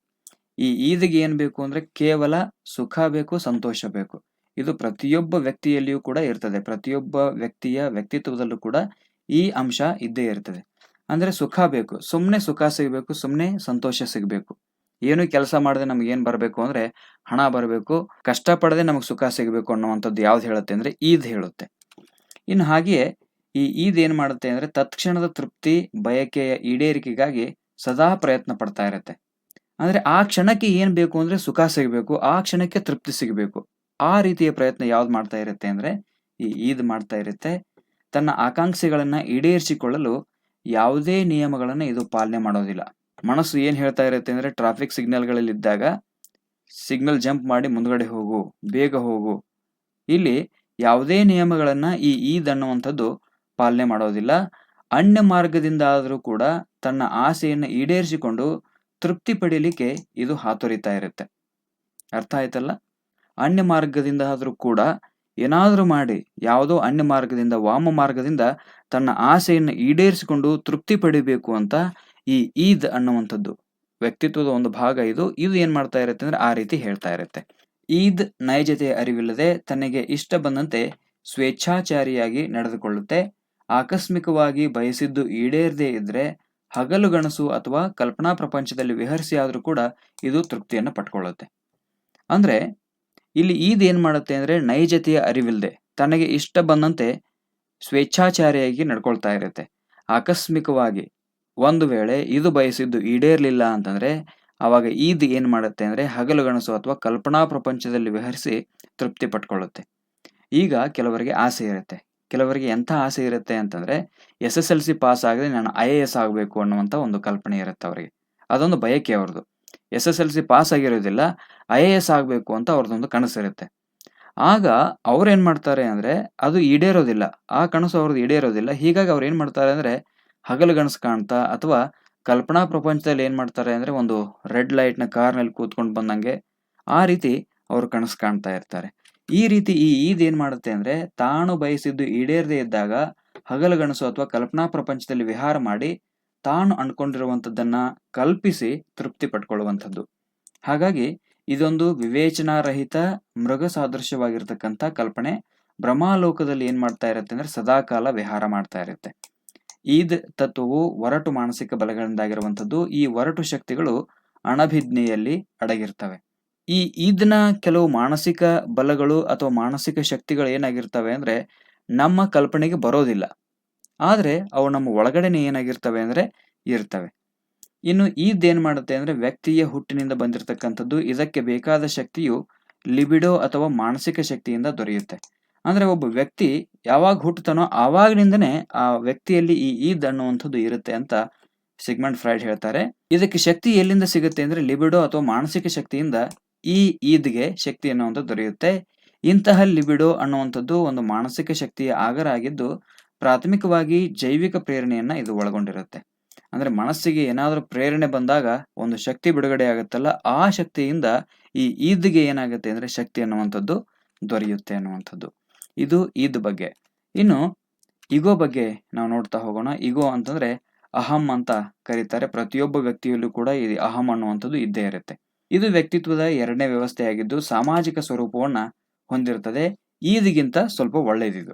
ಈ ಈದ್ಗೆ ಏನ್ ಬೇಕು ಅಂದ್ರೆ ಕೇವಲ ಸುಖ ಬೇಕು, ಸಂತೋಷ ಬೇಕು. ಇದು ಪ್ರತಿಯೊಬ್ಬ ವ್ಯಕ್ತಿಯಲ್ಲಿಯೂ ಕೂಡ ಇರ್ತದೆ. ಪ್ರತಿಯೊಬ್ಬ ವ್ಯಕ್ತಿಯ ವ್ಯಕ್ತಿತ್ವದಲ್ಲೂ ಕೂಡ ಈ ಅಂಶ ಇದ್ದೇ ಇರ್ತದೆ. ಅಂದ್ರೆ ಸುಖ ಬೇಕು, ಸುಮ್ಮನೆ ಸುಖ ಸಿಗಬೇಕು, ಸುಮ್ಮನೆ ಸಂತೋಷ ಸಿಗಬೇಕು. ಏನು ಕೆಲಸ ಮಾಡದೆ ನಮ್ಗೆ ಏನ್ ಬರಬೇಕು ಅಂದ್ರೆ ಹಣ ಬರಬೇಕು, ಕಷ್ಟಪಡದೆ ನಮಗೆ ಸುಖ ಸಿಗಬೇಕು ಅನ್ನುವಂಥದ್ದು ಯಾವ್ದು ಹೇಳುತ್ತೆ ಅಂದ್ರೆ ಈದ್ ಹೇಳುತ್ತೆ. ಇನ್ನು ಹಾಗೆಯೇ ಈ ಈದ್ ಏನ್ ಮಾಡುತ್ತೆ ಅಂದ್ರೆ ತತ್ಕ್ಷಣದ ತೃಪ್ತಿ, ಬಯಕೆಯ ಈಡೇರಿಕೆಗಾಗಿ ಸದಾ ಪ್ರಯತ್ನ ಪಡ್ತಾ ಇರುತ್ತೆ. ಅಂದ್ರೆ ಆ ಕ್ಷಣಕ್ಕೆ ಏನ್ ಬೇಕು ಅಂದ್ರೆ ಸುಖ ಸಿಗಬೇಕು, ಆ ಕ್ಷಣಕ್ಕೆ ತೃಪ್ತಿ ಸಿಗಬೇಕು. ಆ ರೀತಿಯ ಪ್ರಯತ್ನ ಯಾವ್ದು ಮಾಡ್ತಾ ಇರುತ್ತೆ ಅಂದ್ರೆ ಈ ಈದ್ ಮಾಡ್ತಾ ಇರುತ್ತೆ. ತನ್ನ ಆಕಾಂಕ್ಷೆಗಳನ್ನ ಈಡೇರಿಸಿಕೊಳ್ಳಲು ಯಾವುದೇ ನಿಯಮಗಳನ್ನ ಇದು ಪಾಲನೆ ಮಾಡೋದಿಲ್ಲ. ಮನಸ್ಸು ಏನ್ ಹೇಳ್ತಾ ಇರುತ್ತೆ ಅಂದ್ರೆ ಟ್ರಾಫಿಕ್ ಸಿಗ್ನಲ್ಗಳಲ್ಲಿ ಇದ್ದಾಗ ಸಿಗ್ನಲ್ ಜಂಪ್ ಮಾಡಿ ಮುಂದ್ಗಡೆ ಹೋಗು, ಬೇಗ ಹೋಗು. ಇಲ್ಲಿ ಯಾವುದೇ ನಿಯಮಗಳನ್ನ ಈ ಈದ್ ಅನ್ನುವಂಥದ್ದು ಪಾಲನೆ ಮಾಡೋದಿಲ್ಲ. ಅನ್ಯ ಮಾರ್ಗದಿಂದ ಆದರೂ ಕೂಡ ತನ್ನ ಆಸೆಯನ್ನು ಈಡೇರಿಸಿಕೊಂಡು ತೃಪ್ತಿ ಪಡೀಲಿಕ್ಕೆ ಇದು ಹಾತೊರಿತಾ ಇರುತ್ತೆ. ಅರ್ಥ ಆಯ್ತಲ್ಲ? ಅನ್ಯ ಮಾರ್ಗದಿಂದ ಆದರೂ ಕೂಡ ಏನಾದರೂ ಮಾಡಿ ಯಾವುದೋ ಅನ್ಯ ಮಾರ್ಗದಿಂದ, ವಾಮ ಮಾರ್ಗದಿಂದ ತನ್ನ ಆಸೆಯನ್ನು ಈಡೇರಿಸಿಕೊಂಡು ತೃಪ್ತಿ ಪಡಿಬೇಕು ಅಂತ ಈ ಈದ್ ಅನ್ನುವಂಥದ್ದು ವ್ಯಕ್ತಿತ್ವದ ಒಂದು ಭಾಗ ಇದು. ಇದು ಏನ್ ಮಾಡ್ತಾ ಇರುತ್ತೆ ಅಂದ್ರೆ ಆ ರೀತಿ ಹೇಳ್ತಾ ಇರುತ್ತೆ. ಈದ್ ನೈಜತೆಯ ಅರಿವಿಲ್ಲದೆ ತನಗೆ ಇಷ್ಟ ಬಂದಂತೆ ಸ್ವೇಚ್ಛಾಚಾರಿಯಾಗಿ ನಡೆದುಕೊಳ್ಳುತ್ತೆ. ಆಕಸ್ಮಿಕವಾಗಿ ಬಯಸಿದ್ದು ಈಡೇರದೇ ಇದ್ರೆ ಹಗಲುಗನಸು ಅಥವಾ ಕಲ್ಪನಾ ಪ್ರಪಂಚದಲ್ಲಿ ವಿಹರಿಸಿ ಆದ್ರೂ ಕೂಡ ಇದು ತೃಪ್ತಿಯನ್ನು ಪಡ್ಕೊಳ್ಳುತ್ತೆ. ಅಂದ್ರೆ ಇಲ್ಲಿ ಈದ್ ಏನ್ ಮಾಡುತ್ತೆ ಅಂದ್ರೆ ನೈಜತೆಯ ಅರಿವಿಲ್ಲದೆ ತನಗೆ ಇಷ್ಟ ಬಂದಂತೆ ಸ್ವೇಚ್ಛಾಚಾರಿಯಾಗಿ ನಡ್ಕೊಳ್ತಾ ಇರುತ್ತೆ. ಆಕಸ್ಮಿಕವಾಗಿ ಒಂದು ವೇಳೆ ಇದು ಬಯಸಿದ್ದು ಈಡೇರ್ಲಿಲ್ಲ ಅಂತಂದ್ರೆ ಅವಾಗ ಈದ್ ಏನ್ ಮಾಡುತ್ತೆ ಅಂದ್ರೆ ಹಗಲುಗನಸು ಅಥವಾ ಕಲ್ಪನಾ ಪ್ರಪಂಚದಲ್ಲಿ ವಿಹರಿಸಿ ತೃಪ್ತಿ ಪಟ್ಕೊಳ್ಳುತ್ತೆ. ಈಗ ಕೆಲವರಿಗೆ ಆಸೆ ಇರುತ್ತೆ. ಕೆಲವರಿಗೆ ಎಂಥ ಆಸೆ ಇರುತ್ತೆ ಅಂತಂದ್ರೆ SSLC ಪಾಸ್ ಆಗದೆ ನಾನು IAS ಆಗಬೇಕು ಅನ್ನುವಂಥ ಒಂದು ಕಲ್ಪನೆ ಇರುತ್ತೆ ಅವರಿಗೆ. ಅದೊಂದು ಬಯಕೆ ಅವ್ರದ್ದು. SSLC ಪಾಸ್ ಆಗಿರೋದಿಲ್ಲ, IAS ಆಗಬೇಕು ಅಂತ ಅವ್ರದ್ದೊಂದು ಕನಸಿರುತ್ತೆ. ಆಗ ಅವ್ರೇನ್ ಮಾಡ್ತಾರೆ ಅಂದ್ರೆ ಅದು ಈಡೇರೋದಿಲ್ಲ, ಆ ಕನಸು ಅವ್ರದ್ದು ಈಡೇರೋದಿಲ್ಲ. ಹೀಗಾಗಿ ಅವ್ರು ಏನ್ ಮಾಡ್ತಾರೆ ಅಂದ್ರೆ ಹಗಲುಗನಸು ಕಾಣ್ತಾ ಅಥವಾ ಕಲ್ಪನಾ ಪ್ರಪಂಚದಲ್ಲಿ ಏನ್ ಮಾಡ್ತಾರೆ ಅಂದ್ರೆ ಒಂದು ರೆಡ್ ಲೈಟ್ ನ ಕಾರ್ನಲ್ಲಿ ಕೂತ್ಕೊಂಡು ಬಂದಂಗೆ ಆ ರೀತಿ ಅವ್ರು ಕನಸು ಕಾಣ್ತಾ ಇರ್ತಾರೆ. ಈ ರೀತಿ ಈ ಈದ್ ಏನ್ ಮಾಡುತ್ತೆ ಅಂದ್ರೆ ತಾನು ಬಯಸಿದ್ದು ಈಡೇರದೇ ಇದ್ದಾಗ ಹಗಲುಗನಸು ಅಥವಾ ಕಲ್ಪನಾ ಪ್ರಪಂಚದಲ್ಲಿ ವಿಹಾರ ಮಾಡಿ ತಾನು ಅನ್ಕೊಂಡಿರುವಂಥದ್ದನ್ನ ಕಲ್ಪಿಸಿ ತೃಪ್ತಿ ಪಡ್ಕೊಳ್ಳುವಂಥದ್ದು. ಹಾಗಾಗಿ ಇದೊಂದು ವಿವೇಚನಾರಹಿತ ಮೃಗ ಸಾದೃಶ್ಯವಾಗಿರ್ತಕ್ಕಂಥ ಕಲ್ಪನೆ ಭ್ರಮಾಲೋಕದಲ್ಲಿ ಏನ್ ಮಾಡ್ತಾ ಇರುತ್ತೆ ಅಂದ್ರೆ ಸದಾಕಾಲ ವಿಹಾರ ಮಾಡ್ತಾ ಇರುತ್ತೆ. ಈದ್ ತತ್ವವು ಒರಟು ಮಾನಸಿಕ ಬಲಗಳಿಂದಾಗಿರುವಂಥದ್ದು. ಈ ಒರಟು ಶಕ್ತಿಗಳು ಅಣಭಿಜ್ಞೆಯಲ್ಲಿ ಅಡಗಿರ್ತವೆ. ಈ ಈದ್ನ ಕೆಲವು ಮಾನಸಿಕ ಬಲಗಳು ಅಥವಾ ಮಾನಸಿಕ ಶಕ್ತಿಗಳು ಏನಾಗಿರ್ತವೆ ಅಂದ್ರೆ ನಮ್ಮ ಕಲ್ಪನೆಗೆ ಬರೋದಿಲ್ಲ, ಆದ್ರೆ ಅವು ನಮ್ಮ ಒಳಗಡೆನೆ ಏನಾಗಿರ್ತವೆ ಅಂದ್ರೆ ಇರ್ತವೆ. ಇನ್ನು ಈದ್ ಏನ್ ಮಾಡುತ್ತೆ ಅಂದ್ರೆ ವ್ಯಕ್ತಿಯ ಹುಟ್ಟಿನಿಂದ ಬಂದಿರತಕ್ಕಂಥದ್ದು. ಇದಕ್ಕೆ ಬೇಕಾದ ಶಕ್ತಿಯು ಲಿಬಿಡೋ ಅಥವಾ ಮಾನಸಿಕ ಶಕ್ತಿಯಿಂದ ದೊರೆಯುತ್ತೆ. ಅಂದ್ರೆ ಒಬ್ಬ ವ್ಯಕ್ತಿ ಯಾವಾಗ ಹುಟ್ಟುತ್ತಾನೋ ಆವಾಗಿನಿಂದನೇ ಆ ವ್ಯಕ್ತಿಯಲ್ಲಿ ಈ ಈದ್ ಅನ್ನುವಂಥದ್ದು ಇರುತ್ತೆ ಅಂತ ಸಿಗ್ಮಂಡ್ ಫ್ರಾಯ್ಡ್ ಹೇಳ್ತಾರೆ. ಇದಕ್ಕೆ ಶಕ್ತಿ ಎಲ್ಲಿಂದ ಸಿಗುತ್ತೆ ಅಂದ್ರೆ ಲಿಬಿಡೋ ಅಥವಾ ಮಾನಸಿಕ ಶಕ್ತಿಯಿಂದ ಈ ಈದ್ಗೆ ಶಕ್ತಿ ಅನ್ನುವಂಥದ್ದು ದೊರೆಯುತ್ತೆ. ಇಂತಹ ಲಿಬಿಡೋ ಅನ್ನುವಂಥದ್ದು ಒಂದು ಮಾನಸಿಕ ಶಕ್ತಿಯ ಆಗರ ಆಗಿದ್ದು ಪ್ರಾಥಮಿಕವಾಗಿ ಜೈವಿಕ ಪ್ರೇರಣೆಯನ್ನ ಇದು ಒಳಗೊಂಡಿರುತ್ತೆ. ಅಂದ್ರೆ ಮನಸ್ಸಿಗೆ ಏನಾದ್ರೂ ಪ್ರೇರಣೆ ಬಂದಾಗ ಒಂದು ಶಕ್ತಿ ಬಿಡುಗಡೆ ಆಗುತ್ತಲ್ಲ, ಆ ಶಕ್ತಿಯಿಂದ ಈ ಈದ್ಗೆ ಏನಾಗುತ್ತೆ ಅಂದ್ರೆ ಶಕ್ತಿ ಅನ್ನುವಂಥದ್ದು ದೊರೆಯುತ್ತೆ ಅನ್ನುವಂಥದ್ದು. ಇದು ಈದ್ ಬಗ್ಗೆ. ಇನ್ನು ಈಗೋ ಬಗ್ಗೆ ನಾವು ನೋಡ್ತಾ ಹೋಗೋಣ. ಈಗೋ ಅಂತಂದ್ರೆ ಅಹಂ ಅಂತ ಕರೀತಾರೆ. ಪ್ರತಿಯೊಬ್ಬ ವ್ಯಕ್ತಿಯಲ್ಲೂ ಕೂಡ ಈ ಅಹಂ ಅನ್ನುವಂಥದ್ದು ಇದ್ದೇ ಇರುತ್ತೆ. ಇದು ವ್ಯಕ್ತಿತ್ವದ ಎರಡನೇ ವ್ಯವಸ್ಥೆಯಾಗಿದ್ದು ಸಾಮಾಜಿಕ ಸ್ವರೂಪವನ್ನ ಹೊಂದಿರುತ್ತದೆ. ಈದ್ಗಿಂತ ಸ್ವಲ್ಪ ಒಳ್ಳೆಯದಿದು.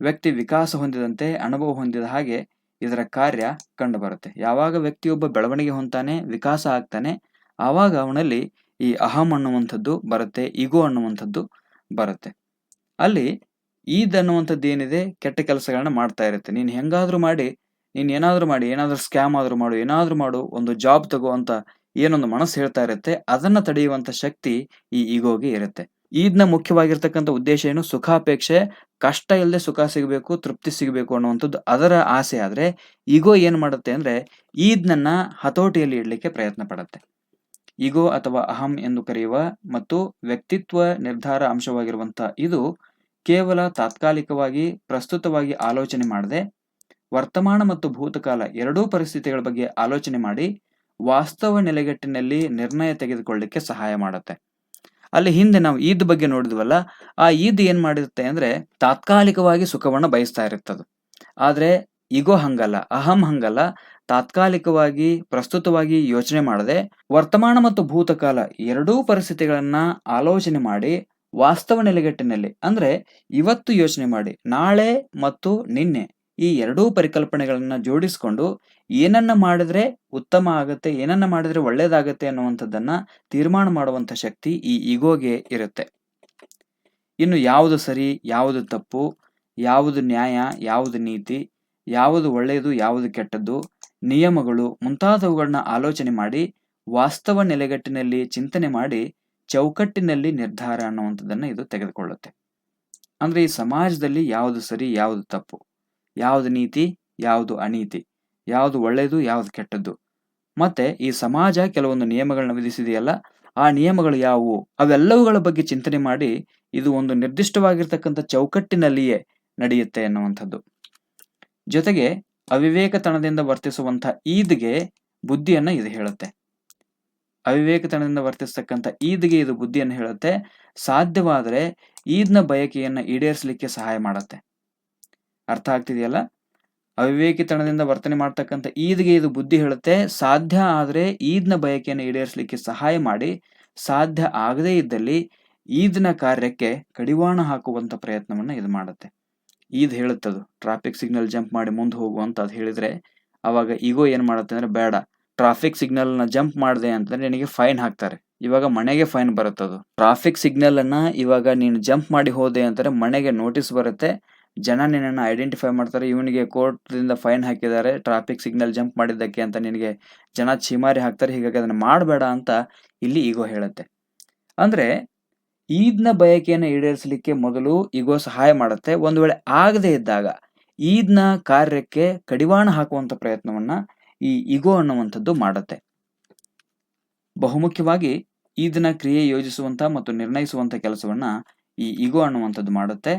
ವ್ಯಕ್ತಿ ವಿಕಾಸ ಹೊಂದಿದಂತೆ ಅನುಭವ ಹೊಂದಿದ ಹಾಗೆ ಇದರ ಕಾರ್ಯ ಕಂಡು ಬರುತ್ತೆ. ಯಾವಾಗ ವ್ಯಕ್ತಿಯೊಬ್ಬ ಬೆಳವಣಿಗೆ ಹೊಂತಾನೆ, ವಿಕಾಸ ಆಗ್ತಾನೆ, ಆವಾಗ ಅವನಲ್ಲಿ ಈ ಅಹಂ ಅನ್ನುವಂಥದ್ದು ಬರುತ್ತೆ, ಈಗೋ ಅನ್ನುವಂಥದ್ದು ಬರುತ್ತೆ. ಅಲ್ಲಿ ಈದ್ ಅನ್ನುವಂಥದ್ದು ಏನಿದೆ ಕೆಟ್ಟ ಕೆಲಸಗಳನ್ನ ಮಾಡ್ತಾ ಇರುತ್ತೆ. ನೀನ್ ಹೆಂಗಾದ್ರೂ ಮಾಡಿ, ನೀನ್ ಏನಾದ್ರೂ ಮಾಡಿ, ಏನಾದ್ರೂ ಸ್ಕ್ಯಾಮ್ ಆದ್ರೂ ಮಾಡು, ಏನಾದ್ರೂ ಮಾಡು, ಒಂದು ಜಾಬ್ ತಗೋ ಅಂತ ಏನೊಂದು ಮನಸ್ಸು ಹೇಳ್ತಾ ಇರುತ್ತೆ, ಅದನ್ನ ತಡೆಯುವಂತ ಶಕ್ತಿ ಈ ಈಗೋಗೆ ಇರುತ್ತೆ. ಈದ್ನ ಮುಖ್ಯವಾಗಿರ್ತಕ್ಕಂಥ ಉದ್ದೇಶ ಏನು? ಸುಖಾಪೇಕ್ಷೆ, ಕಷ್ಟ ಇಲ್ಲದೆ ಸುಖ ಸಿಗಬೇಕು, ತೃಪ್ತಿ ಸಿಗಬೇಕು ಅನ್ನುವಂಥದ್ದು ಅದರ ಆಸೆ. ಆದ್ರೆ ಈಗೋ ಏನ್ ಮಾಡುತ್ತೆ ಅಂದ್ರೆ ಈದ್ನನ್ನ ಹತೋಟಿಯಲ್ಲಿ ಇಡ್ಲಿಕ್ಕೆ ಪ್ರಯತ್ನ ಪಡುತ್ತೆ. ಈಗೋ ಅಥವಾ ಅಹಂ ಎಂದು ಕರೆಯುವ ಮತ್ತು ವ್ಯಕ್ತಿತ್ವ ನಿರ್ಧಾರ ಅಂಶವಾಗಿರುವಂತ ಇದು ಕೇವಲ ತಾತ್ಕಾಲಿಕವಾಗಿ ಪ್ರಸ್ತುತವಾಗಿ ಆಲೋಚನೆ ಮಾಡದೆ ವರ್ತಮಾನ ಮತ್ತು ಭೂತಕಾಲ ಎರಡೂ ಪರಿಸ್ಥಿತಿಗಳ ಬಗ್ಗೆ ಆಲೋಚನೆ ಮಾಡಿ ವಾಸ್ತವ ನೆಲೆಗಟ್ಟಿನಲ್ಲಿ ನಿರ್ಣಯ ತೆಗೆದುಕೊಳ್ಳಿಕ್ಕೆ ಸಹಾಯ ಮಾಡುತ್ತೆ. ಅಲ್ಲಿ ಹಿಂದೆ ನಾವು ಈದ್ ಬಗ್ಗೆ ನೋಡಿದ್ವಲ್ಲ, ಆ ಈದ್ ಏನ್ ಮಾಡಿರುತ್ತೆ ಅಂದ್ರೆ ತಾತ್ಕಾಲಿಕವಾಗಿ ಸುಖವನ್ನ ಬಯಸ್ತಾ ಇರುತ್ತದು. ಆದ್ರೆ ಈಗೋ ಹಂಗಲ್ಲ, ಅಹಂ ಹಂಗಲ್ಲ. ತಾತ್ಕಾಲಿಕವಾಗಿ ಪ್ರಸ್ತುತವಾಗಿ ಯೋಚನೆ ಮಾಡದೆ ವರ್ತಮಾನ ಮತ್ತು ಭೂತಕಾಲ ಎರಡೂ ಪರಿಸ್ಥಿತಿಗಳನ್ನ ಆಲೋಚನೆ ಮಾಡಿ ವಾಸ್ತವ ನೆಲೆಗಟ್ಟಿನಲ್ಲಿ ಅಂದ್ರೆ ಇವತ್ತು ಯೋಚನೆ ಮಾಡಿ ನಾಳೆ ಮತ್ತು ನಿನ್ನೆ ಈ ಎರಡೂ ಪರಿಕಲ್ಪನೆಗಳನ್ನ ಜೋಡಿಸ್ಕೊಂಡು ಏನನ್ನ ಮಾಡಿದ್ರೆ ಉತ್ತಮ ಆಗತ್ತೆ, ಏನನ್ನ ಮಾಡಿದ್ರೆ ಒಳ್ಳೇದಾಗತ್ತೆ ಅನ್ನುವಂಥದ್ದನ್ನ ತೀರ್ಮಾನ ಮಾಡುವಂಥ ಶಕ್ತಿ ಈ ಈಗೋಗೆ ಇರುತ್ತೆ. ಇನ್ನು ಯಾವುದು ಸರಿ, ಯಾವುದು ತಪ್ಪು, ಯಾವುದು ನ್ಯಾಯ, ಯಾವುದು ನೀತಿ, ಯಾವುದು ಒಳ್ಳೆಯದು, ಯಾವುದು ಕೆಟ್ಟದ್ದು, ನಿಯಮಗಳು ಮುಂತಾದವುಗಳನ್ನ ಆಲೋಚನೆ ಮಾಡಿ ವಾಸ್ತವ ನೆಲೆಗಟ್ಟಿನಲ್ಲಿ ಚಿಂತನೆ ಮಾಡಿ ಚೌಕಟ್ಟಿನಲ್ಲಿ ನಿರ್ಧಾರ ಅನ್ನುವಂಥದ್ದನ್ನ ಇದು ತೆಗೆದುಕೊಳ್ಳುತ್ತೆ. ಅಂದ್ರೆ ಈ ಸಮಾಜದಲ್ಲಿ ಯಾವುದು ಸರಿ, ಯಾವುದು ತಪ್ಪು, ಯಾವುದು ನೀತಿ, ಯಾವುದು ಅನೀತಿ, ಯಾವುದು ಒಳ್ಳೆಯದು, ಯಾವುದು ಕೆಟ್ಟದ್ದು, ಮತ್ತೆ ಈ ಸಮಾಜ ಕೆಲವೊಂದು ನಿಯಮಗಳನ್ನ ವಿಧಿಸಿದೆಯಲ್ಲ, ಆ ನಿಯಮಗಳು ಯಾವುವು, ಅವೆಲ್ಲವುಗಳ ಬಗ್ಗೆ ಚಿಂತನೆ ಮಾಡಿ ಇದು ಒಂದು ನಿರ್ದಿಷ್ಟವಾಗಿರ್ತಕ್ಕಂಥ ಚೌಕಟ್ಟಿನಲ್ಲಿಯೇ ನಡೆಯುತ್ತೆ ಅನ್ನುವಂಥದ್ದು. ಜೊತೆಗೆ ಅವಿವೇಕತನದಿಂದ ವರ್ತಿಸುವಂಥ ಈದ್ಗೆ ಬುದ್ಧಿಯನ್ನ ಇದು ಹೇಳುತ್ತೆ. ಅವಿವೇಕತನದಿಂದ ವರ್ತಿಸ್ತಕ್ಕಂಥ ಈದ್ಗೆ ಇದು ಬುದ್ಧಿಯನ್ನು ಹೇಳುತ್ತೆ. ಸಾಧ್ಯವಾದರೆ ಈದ್ನ ಬಯಕೆಯನ್ನ ಈಡೇರಿಸಲಿಕ್ಕೆ ಸಹಾಯ ಮಾಡುತ್ತೆ. ಅರ್ಥ ಆಗ್ತಿದೆಯಲ್ಲ? ಅವಿವೇಕಿತನದಿಂದ ವರ್ತನೆ ಮಾಡ್ತಕ್ಕಂಥ ಈದ್ಗೆ ಇದು ಬುದ್ಧಿ ಹೇಳುತ್ತೆ. ಸಾಧ್ಯ ಆದರೆ ಈದ್ನ ಬಯಕೆಯನ್ನು ಈಡೇರಿಸಲಿಕ್ಕೆ ಸಹಾಯ ಮಾಡಿ, ಸಾಧ್ಯ ಆಗದೇ ಇದ್ದಲ್ಲಿ ಈದ್ನ ಕಾರ್ಯಕ್ಕೆ ಕಡಿವಾಣ ಹಾಕುವಂತ ಪ್ರಯತ್ನವನ್ನ ಇದು ಮಾಡುತ್ತೆ. ಈದ್ ಹೇಳುತ್ತದು ಟ್ರಾಫಿಕ್ ಸಿಗ್ನಲ್ ಜಂಪ್ ಮಾಡಿ ಮುಂದೆ ಹೋಗು ಅಂತ ಅದು ಹೇಳಿದ್ರೆ, ಅವಾಗ ಈಗೋ ಏನ್ ಮಾಡುತ್ತೆ ಅಂದ್ರೆ, ಬೇಡ, ಟ್ರಾಫಿಕ್ ಸಿಗ್ನಲ್ ನ ಜಂಪ್ ಮಾಡಿದೆ ಅಂತಂದ್ರೆ ನಿನಗೆ ಫೈನ್ ಹಾಕ್ತಾರೆ. ಇವಾಗ ಮನೆಗೆ ಫೈನ್ ಬರುತ್ತದು. ಟ್ರಾಫಿಕ್ ಸಿಗ್ನಲ್ ಅನ್ನ ಇವಾಗ ನೀನು ಜಂಪ್ ಮಾಡಿ ಹೋದೆ ಅಂತಾರೆ, ಮನೆಗೆ ನೋಟಿಸ್ ಬರುತ್ತೆ. ಜನ ನಿನ್ನನ್ನು ಐಡೆಂಟಿಫೈ ಮಾಡ್ತಾರೆ, ಇವನಿಗೆ ಕೋರ್ಟ್ದಿಂದ ಫೈನ್ ಹಾಕಿದ್ದಾರೆ ಟ್ರಾಫಿಕ್ ಸಿಗ್ನಲ್ ಜಂಪ್ ಮಾಡಿದ್ದಕ್ಕೆ ಅಂತ ನಿನಗೆ ಜನ ಛೀಮಾರಿ ಹಾಕ್ತಾರೆ. ಹೀಗಾಗಿ ಅದನ್ನ ಮಾಡಬೇಡ ಅಂತ ಇಲ್ಲಿ ಈಗೋ ಹೇಳುತ್ತೆ. ಅಂದ್ರೆ ಈದ್ನ ಬಯಕೆಯನ್ನು ಈಡೇರಿಸಲಿಕ್ಕೆ ಮೊದಲು ಈಗೋ ಸಹಾಯ ಮಾಡುತ್ತೆ. ಒಂದು ವೇಳೆ ಆಗದೆ ಇದ್ದಾಗ ಈದ್ನ ಕಾರ್ಯಕ್ಕೆ ಕಡಿವಾಣ ಹಾಕುವಂತ ಪ್ರಯತ್ನವನ್ನ ಈ ಈಗೋ ಅನ್ನುವಂಥದ್ದು ಮಾಡುತ್ತೆ. ಬಹುಮುಖ್ಯವಾಗಿ ಈದ್ನ ಕ್ರಿಯೆ ಯೋಜಿಸುವಂತ ಮತ್ತು ನಿರ್ಣಯಿಸುವಂತ ಕೆಲಸವನ್ನ ಈ ಈಗೋ ಅನ್ನುವಂಥದ್ದು ಮಾಡುತ್ತೆ.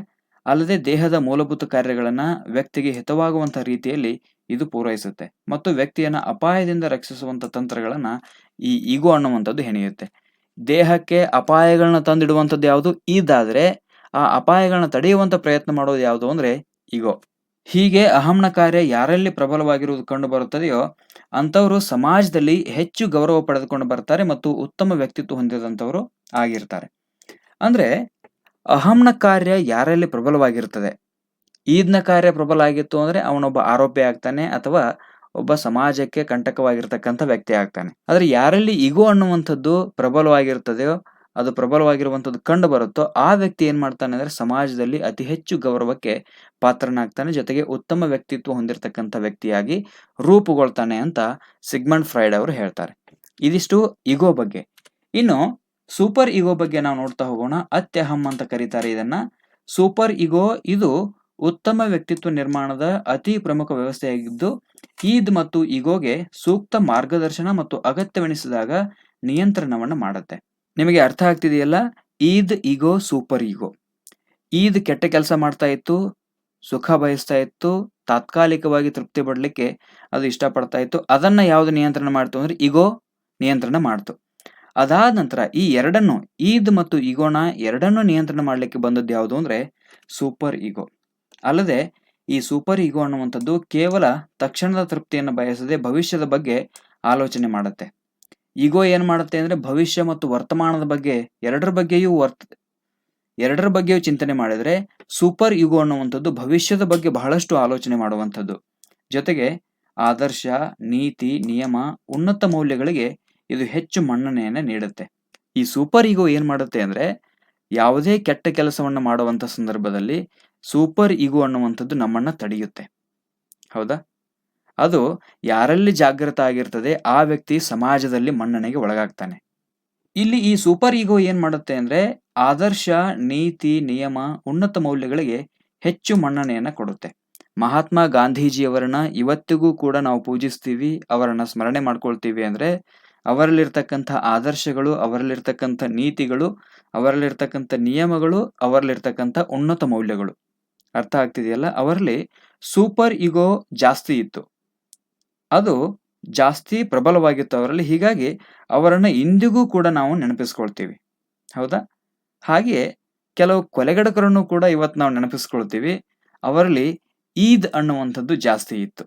ಅಲ್ಲದೆ ದೇಹದ ಮೂಲಭೂತ ಕಾರ್ಯಗಳನ್ನ ವ್ಯಕ್ತಿಗೆ ಹಿತವಾಗುವಂತ ರೀತಿಯಲ್ಲಿ ಇದು ಪೂರೈಸುತ್ತೆ ಮತ್ತು ವ್ಯಕ್ತಿಯನ್ನ ಅಪಾಯದಿಂದ ರಕ್ಷಿಸುವಂತ ತಂತ್ರಗಳನ್ನ ಈ ಈಗೋ ಅನ್ನುವಂಥದ್ದು ಹೆಣೆಯುತ್ತೆ. ದೇಹಕ್ಕೆ ಅಪಾಯಗಳನ್ನ ತಂದಿಡುವಂಥದ್ದು ಯಾವುದು? ಇದಾದ್ರೆ ಆ ಅಪಾಯಗಳನ್ನ ತಡೆಯುವಂತ ಪ್ರಯತ್ನ ಮಾಡೋದು ಯಾವುದು ಅಂದ್ರೆ ಈಗೋ. ಹೀಗೆ ಅಹಂನ ಕಾರ್ಯ ಯಾರಲ್ಲಿ ಪ್ರಬಲವಾಗಿರುವುದು ಕಂಡು ಬರುತ್ತದೆಯೋ ಅಂತವರು ಸಮಾಜದಲ್ಲಿ ಹೆಚ್ಚು ಗೌರವ ಪಡೆದುಕೊಂಡು ಬರ್ತಾರೆ ಮತ್ತು ಉತ್ತಮ ವ್ಯಕ್ತಿತ್ವ ಹೊಂದಿದಂತವರು ಆಗಿರ್ತಾರೆ. ಅಂದ್ರೆ ಅಹಂನ ಕಾರ್ಯ ಯಾರಲ್ಲಿ ಪ್ರಬಲವಾಗಿರ್ತದೆ, ಈದ್ನ ಕಾರ್ಯ ಪ್ರಬಲ ಆಗಿತ್ತು ಅಂದ್ರೆ ಅವನೊಬ್ಬ ಆರೋಪಿ ಆಗ್ತಾನೆ ಅಥವಾ ಒಬ್ಬ ಸಮಾಜಕ್ಕೆ ಕಂಟಕವಾಗಿರ್ತಕ್ಕಂಥ ವ್ಯಕ್ತಿ ಆಗ್ತಾನೆ. ಆದ್ರೆ ಯಾರಲ್ಲಿ ಈಗೋ ಅನ್ನುವಂಥದ್ದು ಪ್ರಬಲವಾಗಿರ್ತದೆಯೋ, ಅದು ಪ್ರಬಲವಾಗಿರುವಂಥದ್ದು ಕಂಡು ಬರುತ್ತೋ ಆ ವ್ಯಕ್ತಿ ಏನ್ ಮಾಡ್ತಾನೆ ಅಂದ್ರೆ ಸಮಾಜದಲ್ಲಿ ಅತಿ ಹೆಚ್ಚು ಗೌರವಕ್ಕೆ ಪಾತ್ರನಾಗ್ತಾನೆ, ಜೊತೆಗೆ ಉತ್ತಮ ವ್ಯಕ್ತಿತ್ವ ಹೊಂದಿರತಕ್ಕಂಥ ವ್ಯಕ್ತಿಯಾಗಿ ರೂಪುಗೊಳ್ತಾನೆ ಅಂತ ಸಿಗ್ಮಂಡ್ ಫ್ರಾಯ್ಡ್ ಅವರು ಹೇಳ್ತಾರೆ. ಇದಿಷ್ಟು ಈಗೋ ಬಗ್ಗೆ. ಇನ್ನು ಸೂಪರ್ ಈಗೋ ಬಗ್ಗೆ ನಾವು ನೋಡ್ತಾ ಹೋಗೋಣ. ಅತ್ಯಹಂ ಅಂತ ಕರೀತಾರೆ ಇದನ್ನ. ಸೂಪರ್ ಈಗೋ ಇದು ಉತ್ತಮ ವ್ಯಕ್ತಿತ್ವ ನಿರ್ಮಾಣದ ಅತಿ ಪ್ರಮುಖ ವ್ಯವಸ್ಥೆಯಾಗಿದ್ದು, ಈದ್ ಮತ್ತು ಈಗೋಗೆ ಸೂಕ್ತ ಮಾರ್ಗದರ್ಶನ ಮತ್ತು ಅಗತ್ಯವೆನಿಸಿದಾಗ ನಿಯಂತ್ರಣವನ್ನ ಮಾಡುತ್ತೆ. ನಿಮಗೆ ಅರ್ಥ ಆಗ್ತಿದೆಯಲ್ಲ? ಈದ್, ಈಗೋ, ಸೂಪರ್ ಈಗೋ. ಈದ್ ಕೆಟ್ಟ ಕೆಲಸ ಮಾಡ್ತಾ ಇತ್ತು, ಸುಖ ಬಯಸ್ತಾ ಇತ್ತು, ತಾತ್ಕಾಲಿಕವಾಗಿ ತೃಪ್ತಿ ಪಡ್ಲಿಕ್ಕೆ ಅದು ಇಷ್ಟಪಡ್ತಾ ಇತ್ತು. ಅದನ್ನ ಯಾವ್ದು ನಿಯಂತ್ರಣ ಮಾಡ್ತು ಅಂದ್ರೆ ಈಗೋ ನಿಯಂತ್ರಣ ಮಾಡ್ತು. ಅದಾದ ನಂತರ ಈ ಎರಡನ್ನು, ಈದ್ ಮತ್ತು ಈಗೋನ ಎರಡನ್ನು ನಿಯಂತ್ರಣ ಮಾಡ್ಲಿಕ್ಕೆ ಬಂದದ್ದು ಯಾವುದು ಅಂದ್ರೆ ಸೂಪರ್ ಈಗೋ. ಅಲ್ಲದೆ ಈ ಸೂಪರ್ ಈಗೋ ಅನ್ನುವಂಥದ್ದು ಕೇವಲ ತಕ್ಷಣದ ತೃಪ್ತಿಯನ್ನು ಬಯಸದೆ ಭವಿಷ್ಯದ ಬಗ್ಗೆ ಆಲೋಚನೆ ಮಾಡುತ್ತೆ. ಈಗೋ ಏನ್ ಮಾಡುತ್ತೆ ಅಂದ್ರೆ ಭವಿಷ್ಯ ಮತ್ತು ವರ್ತಮಾನದ ಬಗ್ಗೆ ಎರಡರ ಬಗ್ಗೆಯೂ ಚಿಂತನೆ ಮಾಡಿದ್ರೆ, ಸೂಪರ್ ಈಗೋ ಅನ್ನುವಂಥದ್ದು ಭವಿಷ್ಯದ ಬಗ್ಗೆ ಬಹಳಷ್ಟು ಆಲೋಚನೆ ಮಾಡುವಂಥದ್ದು. ಜೊತೆಗೆ ಆದರ್ಶ, ನೀತಿ, ನಿಯಮ, ಉನ್ನತ ಮೌಲ್ಯಗಳಿಗೆ ಇದು ಹೆಚ್ಚು ಮನ್ನಣೆಯನ್ನ ನೀಡುತ್ತೆ. ಈ ಸೂಪರ್ ಈಗೋ ಏನ್ ಮಾಡುತ್ತೆ ಅಂದ್ರೆ ಯಾವುದೇ ಕೆಟ್ಟ ಕೆಲಸವನ್ನ ಮಾಡುವಂತ ಸಂದರ್ಭದಲ್ಲಿ ಸೂಪರ್ ಈಗೋ ಅನ್ನುವಂಥದ್ದು ನಮ್ಮನ್ನ ತಡೆಯುತ್ತೆ. ಹೌದಾ? ಅದು ಯಾರಲ್ಲಿ ಜಾಗೃತ ಆಗಿರ್ತದೆ ಆ ವ್ಯಕ್ತಿ ಸಮಾಜದಲ್ಲಿ ಮನ್ನಣೆಗೆ ಒಳಗಾಗ್ತಾನೆ. ಇಲ್ಲಿ ಈ ಸೂಪರ್ ಈಗೋ ಏನ್ ಮಾಡುತ್ತೆ ಅಂದ್ರೆ ಆದರ್ಶ, ನೀತಿ, ನಿಯಮ, ಉನ್ನತ ಮೌಲ್ಯಗಳಿಗೆ ಹೆಚ್ಚು ಮನ್ನಣೆಯನ್ನ ಕೊಡುತ್ತೆ. ಮಹಾತ್ಮ ಗಾಂಧೀಜಿಯವರನ್ನ ಇವತ್ತಿಗೂ ಕೂಡ ನಾವು ಪೂಜಿಸ್ತೀವಿ, ಅವರನ್ನ ಸ್ಮರಣೆ ಮಾಡ್ಕೊಳ್ತೀವಿ ಅಂದ್ರೆ ಅವರಲ್ಲಿರ್ತಕ್ಕಂಥ ಆದರ್ಶಗಳು, ಅವರಲ್ಲಿರ್ತಕ್ಕಂಥ ನೀತಿಗಳು, ಅವರಲ್ಲಿರ್ತಕ್ಕಂಥ ನಿಯಮಗಳು, ಅವರಲ್ಲಿರ್ತಕ್ಕಂಥ ಉನ್ನತ ಮೌಲ್ಯಗಳು. ಅರ್ಥ ಆಗ್ತಿದೆಯಲ್ಲ? ಅವರಲ್ಲಿ ಸೂಪರ್ ಈಗೋ ಜಾಸ್ತಿ ಇತ್ತು, ಅದು ಜಾಸ್ತಿ ಪ್ರಬಲವಾಗಿತ್ತು ಅವರಲ್ಲಿ. ಹೀಗಾಗಿ ಅವರನ್ನ ಇಂದಿಗೂ ಕೂಡ ನಾವು ನೆನಪಿಸ್ಕೊಳ್ತೀವಿ. ಹೌದಾ? ಹಾಗೆಯೇ ಕೆಲವು ಕೊಲೆಗಡಕರನ್ನು ಕೂಡ ಇವತ್ತು ನಾವು ನೆನಪಿಸ್ಕೊಳ್ತೀವಿ. ಅವರಲ್ಲಿ ಈದ್ ಅನ್ನುವಂಥದ್ದು ಜಾಸ್ತಿ ಇತ್ತು.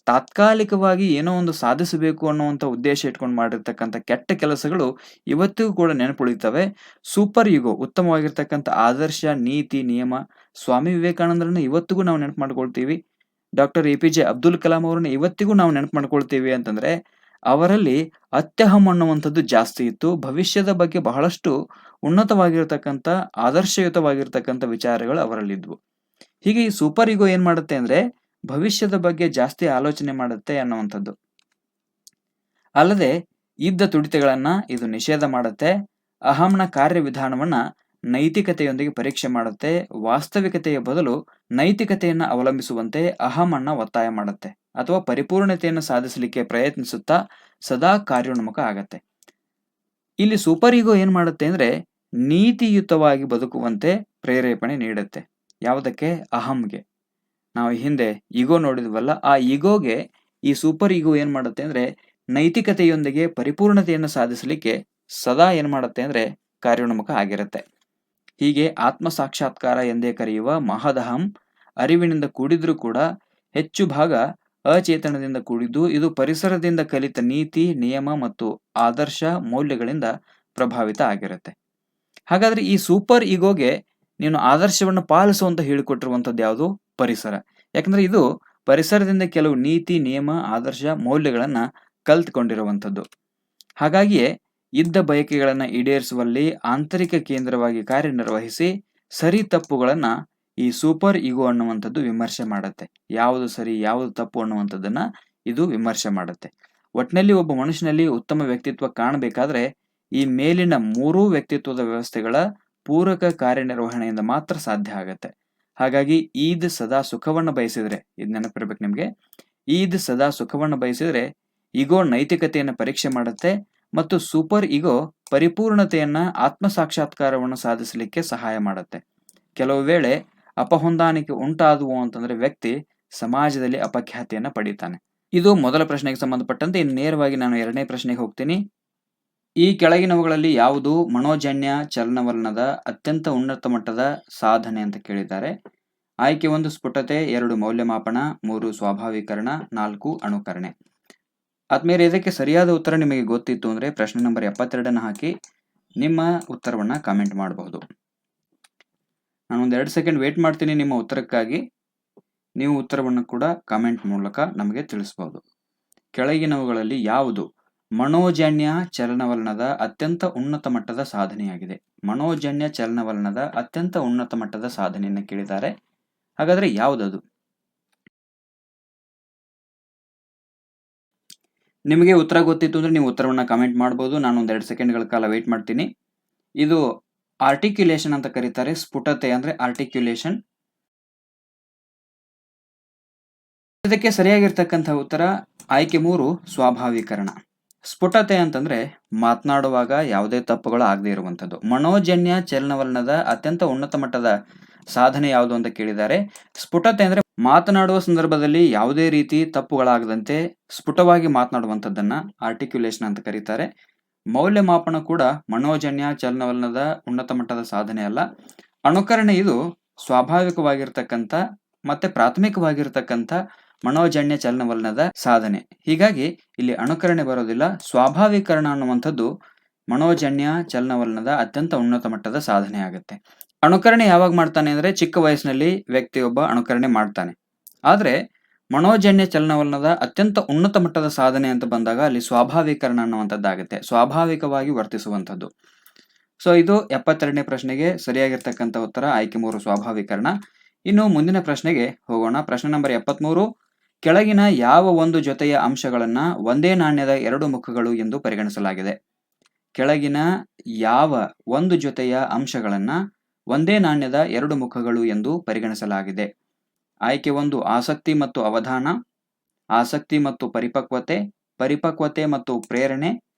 ತಾತ್ಕಾಲಿಕವಾಗಿ ಏನೋ ಒಂದು ಸಾಧಿಸಬೇಕು ಅನ್ನುವಂಥ ಉದ್ದೇಶ ಇಟ್ಕೊಂಡು ಮಾಡಿರ್ತಕ್ಕಂಥ ಕೆಟ್ಟ ಕೆಲಸಗಳು ಇವತ್ತಿಗೂ ಕೂಡ ನೆನಪುಳಿತವೆ. ಸೂಪರ್ ಈಗೋ, ಉತ್ತಮವಾಗಿರ್ತಕ್ಕಂಥ ಆದರ್ಶ, ನೀತಿ, ನಿಯಮ, ಸ್ವಾಮಿ ವಿವೇಕಾನಂದರನ್ನ ಇವತ್ತಿಗೂ ನಾವು ನೆನಪು ಮಾಡ್ಕೊಳ್ತೀವಿ. ಡಾಕ್ಟರ್ APJ ಅಬ್ದುಲ್ ಕಲಾಂ ಅವರನ್ನ ಇವತ್ತಿಗೂ ನಾವು ನೆನಪು ಮಾಡ್ಕೊಳ್ತೀವಿ ಅಂತಂದ್ರೆ ಅವರಲ್ಲಿ ಅತ್ಯಹಂ ಅನ್ನುವಂಥದ್ದು ಜಾಸ್ತಿ ಇತ್ತು. ಭವಿಷ್ಯದ ಬಗ್ಗೆ ಬಹಳಷ್ಟು ಉನ್ನತವಾಗಿರ್ತಕ್ಕಂಥ ಆದರ್ಶಯುತವಾಗಿರ್ತಕ್ಕಂಥ ವಿಚಾರಗಳು ಅವರಲ್ಲಿದ್ವು. ಹೀಗೆ ಈ ಸೂಪರ್ ಈಗೋ ಏನ್ ಮಾಡುತ್ತೆ ಅಂದ್ರೆ ಭವಿಷ್ಯದ ಬಗ್ಗೆ ಜಾಸ್ತಿ ಆಲೋಚನೆ ಮಾಡುತ್ತೆ ಅನ್ನುವಂಥದ್ದು. ಅಲ್ಲದೆ ಇದ್ದ ತುಡಿತಗಳನ್ನ ಇದು ನಿಷೇಧ ಮಾಡುತ್ತೆ. ಅಹಂನ ಕಾರ್ಯವಿಧಾನವನ್ನ ನೈತಿಕತೆಯೊಂದಿಗೆ ಪರೀಕ್ಷೆ ಮಾಡುತ್ತೆ. ವಾಸ್ತವಿಕತೆಯ ಬದಲು ನೈತಿಕತೆಯನ್ನ ಅವಲಂಬಿಸುವಂತೆ ಅಹಮನ್ನ ಒತ್ತಾಯ ಮಾಡುತ್ತೆ ಅಥವಾ ಪರಿಪೂರ್ಣತೆಯನ್ನು ಸಾಧಿಸಲಿಕ್ಕೆ ಪ್ರಯತ್ನಿಸುತ್ತಾ ಸದಾ ಕಾರ್ಯೋನ್ಮುಖ ಆಗತ್ತೆ. ಇಲ್ಲಿ ಸೂಪರ್ ಈಗೋ ಏನ್ ಮಾಡುತ್ತೆ ಅಂದ್ರೆ ನೀತಿಯುತವಾಗಿ ಬದುಕುವಂತೆ ಪ್ರೇರೇಪಣೆ ನೀಡುತ್ತೆ. ಯಾವುದಕ್ಕೆ? ಅಹಂಗೆ. ನಾವು ಹಿಂದೆ ಈಗೋ ನೋಡಿದ್ವಲ್ಲ, ಆ ಈಗೋಗೆ ಈ ಸೂಪರ್ ಈಗೋ ಏನ್ ಮಾಡುತ್ತೆ ಅಂದ್ರೆ ನೈತಿಕತೆಯೊಂದಿಗೆ ಪರಿಪೂರ್ಣತೆಯನ್ನು ಸಾಧಿಸಲಿಕ್ಕೆ ಸದಾ ಏನ್ ಮಾಡುತ್ತೆ ಅಂದ್ರೆ ಕಾರ್ಯೋನ್ಮುಖ ಆಗಿರುತ್ತೆ. ಹೀಗೆ ಆತ್ಮ ಸಾಕ್ಷಾತ್ಕಾರ ಎಂದೇ ಕರೆಯುವ ಮಹದಹಂ ಅರಿವಿನಿಂದ ಕೂಡಿದ್ರೂ ಕೂಡ ಹೆಚ್ಚು ಭಾಗ ಅಚೇತನದಿಂದ ಕೂಡಿದ್ದು ಇದು ಪರಿಸರದಿಂದ ಕಲಿತ ನೀತಿ, ನಿಯಮ ಮತ್ತು ಆದರ್ಶ ಮೌಲ್ಯಗಳಿಂದ ಪ್ರಭಾವಿತ ಆಗಿರುತ್ತೆ. ಹಾಗಾದ್ರೆ ಈ ಸೂಪರ್ ಈಗೋಗೆ ನೀನು ಆದರ್ಶವನ್ನು ಪಾಲಿಸು ಅಂತ ಹೇಳಿಕೊಟ್ಟಿರುವಂಥದ್ದು ಯಾವುದು? ಪರಿಸರ. ಯಾಕಂದ್ರೆ ಇದು ಪರಿಸರದಿಂದ ಕೆಲವು ನೀತಿ, ನಿಯಮ, ಆದರ್ಶ ಮೌಲ್ಯಗಳನ್ನ ಕಲ್ತ್ಕೊಂಡಿರುವಂಥದ್ದು. ಹಾಗಾಗಿಯೇ ಇದ್ದ ಬಯಕೆಗಳನ್ನ ಈಡೇರಿಸುವಲ್ಲಿ ಆಂತರಿಕ ಕೇಂದ್ರವಾಗಿ ಕಾರ್ಯನಿರ್ವಹಿಸಿ ಸರಿ ತಪ್ಪುಗಳನ್ನ ಈ ಸೂಪರ್ ಈಗೋ ಅನ್ನುವಂಥದ್ದು ವಿಮರ್ಶೆ ಮಾಡುತ್ತೆ. ಯಾವುದು ಸರಿ, ಯಾವುದು ತಪ್ಪು ಅನ್ನುವಂಥದ್ದನ್ನ ಇದು ವಿಮರ್ಶೆ ಮಾಡುತ್ತೆ. ಒಟ್ಟಿನಲ್ಲಿ ಒಬ್ಬ ಮನುಷ್ಯನಲ್ಲಿ ಉತ್ತಮ ವ್ಯಕ್ತಿತ್ವ ಕಾಣಬೇಕಾದ್ರೆ ಈ ಮೇಲಿನ ಮೂರೂ ವ್ಯಕ್ತಿತ್ವದ ವ್ಯವಸ್ಥೆಗಳ ಪೂರಕ ಕಾರ್ಯನಿರ್ವಹಣೆಯಿಂದ ಮಾತ್ರ ಸಾಧ್ಯ ಆಗತ್ತೆ. ಹಾಗಾಗಿ ಈದ್ ಸದಾ ಸುಖವನ್ನ ಬಯಸಿದ್ರೆ, ಇದು ನೆನಪಿರ್ಬೇಕು ನಿಮ್ಗೆ, ಈದ್ ಸದಾ ಸುಖವನ್ನ ಬಯಸಿದ್ರೆ ಈಗೋ ನೈತಿಕತೆಯನ್ನು ಪರೀಕ್ಷೆ ಮಾಡುತ್ತೆ ಮತ್ತು ಸೂಪರ್ ಈಗೋ ಪರಿಪೂರ್ಣತೆಯನ್ನ ಆತ್ಮ ಸಾಕ್ಷಾತ್ಕಾರವನ್ನು ಸಾಧಿಸಲಿಕ್ಕೆ ಸಹಾಯ ಮಾಡುತ್ತೆ. ಕೆಲವು ವೇಳೆ ಅಪಹೊಂದಾಣಿಕೆ ಉಂಟಾದವು ಅಂತಂದ್ರೆ ವ್ಯಕ್ತಿ ಸಮಾಜದಲ್ಲಿ ಅಪಖ್ಯಾತಿಯನ್ನ ಪಡೀತಾನೆ. ಇದು ಮೊದಲ ಪ್ರಶ್ನೆಗೆ ಸಂಬಂಧಪಟ್ಟಂತೆ. ಇನ್ನು ನೇರವಾಗಿ ನಾನು ಎರಡನೇ ಪ್ರಶ್ನೆಗೆ ಹೋಗ್ತೀನಿ. ಈ ಕೆಳಗಿನವುಗಳಲ್ಲಿ ಯಾವುದು ಮನೋಜನ್ಯ ಚಲನವಲನದ ಅತ್ಯಂತ ಉನ್ನತ ಮಟ್ಟದ ಸಾಧನೆ ಅಂತ ಕೇಳಿದ್ದಾರೆ. ಆಯ್ಕೆ 1 ಸ್ಫುಟತೆ, 2 ಮೌಲ್ಯಮಾಪನ, 3 ಸ್ವಾಭಾವೀಕರಣ, 4 ಅನುಕರಣೆ. ಆದ್ಮೇಲೆ ಇದಕ್ಕೆ ಸರಿಯಾದ ಉತ್ತರ ನಿಮಗೆ ಗೊತ್ತಿತ್ತು ಅಂದ್ರೆ ಪ್ರಶ್ನೆ ನಂಬರ್ 72 ಹಾಕಿ ನಿಮ್ಮ ಉತ್ತರವನ್ನ ಕಾಮೆಂಟ್ ಮಾಡಬಹುದು. ನಾನು ಒಂದು 2 ಸೆಕೆಂಡ್ ವೇಟ್ ಮಾಡ್ತೀನಿ ನಿಮ್ಮ ಉತ್ತರಕ್ಕಾಗಿ. ನೀವು ಉತ್ತರವನ್ನು ಕೂಡ ಕಾಮೆಂಟ್ ಮೂಲಕ ನಮಗೆ ತಿಳಿಸಬಹುದು. ಕೆಳಗಿನವುಗಳಲ್ಲಿ ಯಾವುದು ಮನೋಜನ್ಯ ಚಲನವಲನದ ಅತ್ಯಂತ ಉನ್ನತ ಮಟ್ಟದ ಸಾಧನೆಯಾಗಿದೆ? ಮನೋಜನ್ಯ ಚಲನವಲನದ ಅತ್ಯಂತ ಉನ್ನತ ಮಟ್ಟದ ಸಾಧನೆಯನ್ನು ಕೇಳಿದ್ದಾರೆ. ಹಾಗಾದ್ರೆ ಯಾವುದದು? ನಿಮಗೆ ಉತ್ತರ ಗೊತ್ತಿತ್ತು ಅಂದ್ರೆ ನೀವು ಉತ್ತರವನ್ನ ಕಾಮೆಂಟ್ ಮಾಡಬಹುದು. ನಾನು ಒಂದು 2 ಸೆಕೆಂಡ್ಗಳ ಕಾಲ ವೇಟ್ ಮಾಡ್ತೀನಿ. ಇದು ಆರ್ಟಿಕ್ಯುಲೇಷನ್ ಅಂತ ಕರೀತಾರೆ. ಸ್ಫುಟತೆ ಅಂದ್ರೆ ಆರ್ಟಿಕ್ಯುಲೇಷನ್. ಇದಕ್ಕೆ ಸರಿಯಾಗಿರ್ತಕ್ಕಂಥ ಉತ್ತರ ಆಯ್ಕೆ 3 ಸ್ವಾಭಾವೀಕರಣ. ಸ್ಫುಟತೆ ಅಂತಂದ್ರೆ ಮಾತನಾಡುವಾಗ ಯಾವುದೇ ತಪ್ಪುಗಳು ಆಗದೆ ಇರುವಂಥದ್ದು. ಮನೋಜನ್ಯ ಚಲನವಲನದ ಅತ್ಯಂತ ಉನ್ನತ ಮಟ್ಟದ ಸಾಧನೆ ಯಾವುದು ಅಂತ ಕೇಳಿದ್ದಾರೆ. ಸ್ಫುಟತೆ ಅಂದ್ರೆ ಮಾತನಾಡುವ ಸಂದರ್ಭದಲ್ಲಿ ಯಾವುದೇ ರೀತಿ ತಪ್ಪುಗಳಾಗದಂತೆ ಸ್ಫುಟವಾಗಿ ಮಾತನಾಡುವಂಥದ್ದನ್ನ ಆರ್ಟಿಕ್ಯುಲೇಷನ್ ಅಂತ ಕರೀತಾರೆ. ಮೌಲ್ಯಮಾಪನ ಕೂಡ ಮನೋಜನ್ಯ ಚಲನವಲನದ ಉನ್ನತ ಮಟ್ಟದ ಸಾಧನೆ ಅಲ್ಲ. ಅನುಕರಣೆ ಇದು ಸ್ವಾಭಾವಿಕವಾಗಿರ್ತಕ್ಕಂಥ ಮತ್ತೆ ಪ್ರಾಥಮಿಕವಾಗಿರ್ತಕ್ಕಂಥ ಮನೋಜನ್ಯ ಚಲನವಲನದ ಸಾಧನೆ. ಹೀಗಾಗಿ ಇಲ್ಲಿ ಅನುಕರಣೆ ಬರೋದಿಲ್ಲ. ಸ್ವಾಭಾವೀಕರಣ ಅನ್ನುವಂಥದ್ದು ಮನೋಜನ್ಯ ಚಲನವಲನದ ಅತ್ಯಂತ ಉನ್ನತ ಮಟ್ಟದ ಸಾಧನೆ ಆಗುತ್ತೆ. ಅನುಕರಣೆ ಯಾವಾಗ ಮಾಡ್ತಾನೆ ಅಂದ್ರೆ ಚಿಕ್ಕ ವಯಸ್ಸಿನಲ್ಲಿ ವ್ಯಕ್ತಿಯೊಬ್ಬ ಅನುಕರಣೆ ಮಾಡ್ತಾನೆ. ಆದ್ರೆ ಮನೋಜನ್ಯ ಚಲನವಲನದ ಅತ್ಯಂತ ಉನ್ನತ ಮಟ್ಟದ ಸಾಧನೆ ಅಂತ ಬಂದಾಗ ಅಲ್ಲಿ ಸ್ವಾಭಾವೀಕರಣ ಅನ್ನುವಂಥದ್ದಾಗುತ್ತೆ. ಸ್ವಾಭಾವಿಕವಾಗಿ ವರ್ತಿಸುವಂಥದ್ದು. ಸೊ ಇದು 72ನೇ ಪ್ರಶ್ನೆಗೆ ಸರಿಯಾಗಿರ್ತಕ್ಕಂಥ ಉತ್ತರ ಆಯ್ಕೆ 3 ಸ್ವಾಭಾವೀಕರಣ. ಇನ್ನು ಮುಂದಿನ ಪ್ರಶ್ನೆಗೆ ಹೋಗೋಣ. ಪ್ರಶ್ನೆ ನಂಬರ್ 73. ಕೆಳಗಿನ ಯಾವ ಒಂದು ಜೊತೆಯ ಅಂಶಗಳನ್ನ ಒಂದೇ ನಾಣ್ಯದ 2 ಮುಖಗಳು ಎಂದು ಪರಿಗಣಿಸಲಾಗಿದೆ? ಕೆಳಗಿನ ಯಾವ ಒಂದು ಜೊತೆಯ ಅಂಶಗಳನ್ನ ಒಂದೇ ನಾಣ್ಯದ 2 ಮುಖಗಳು ಎಂದು ಪರಿಗಣಿಸಲಾಗಿದೆ? ಆಯ್ಕೆ 1 ಆಸಕ್ತಿ ಮತ್ತು ಅವಧಾನ, ಆಸಕ್ತಿ ಮತ್ತು ಪರಿಪಕ್ವತೆ, ಪರಿಪಕ್ವತೆ ಮತ್ತು ಪ್ರೇರಣೆ,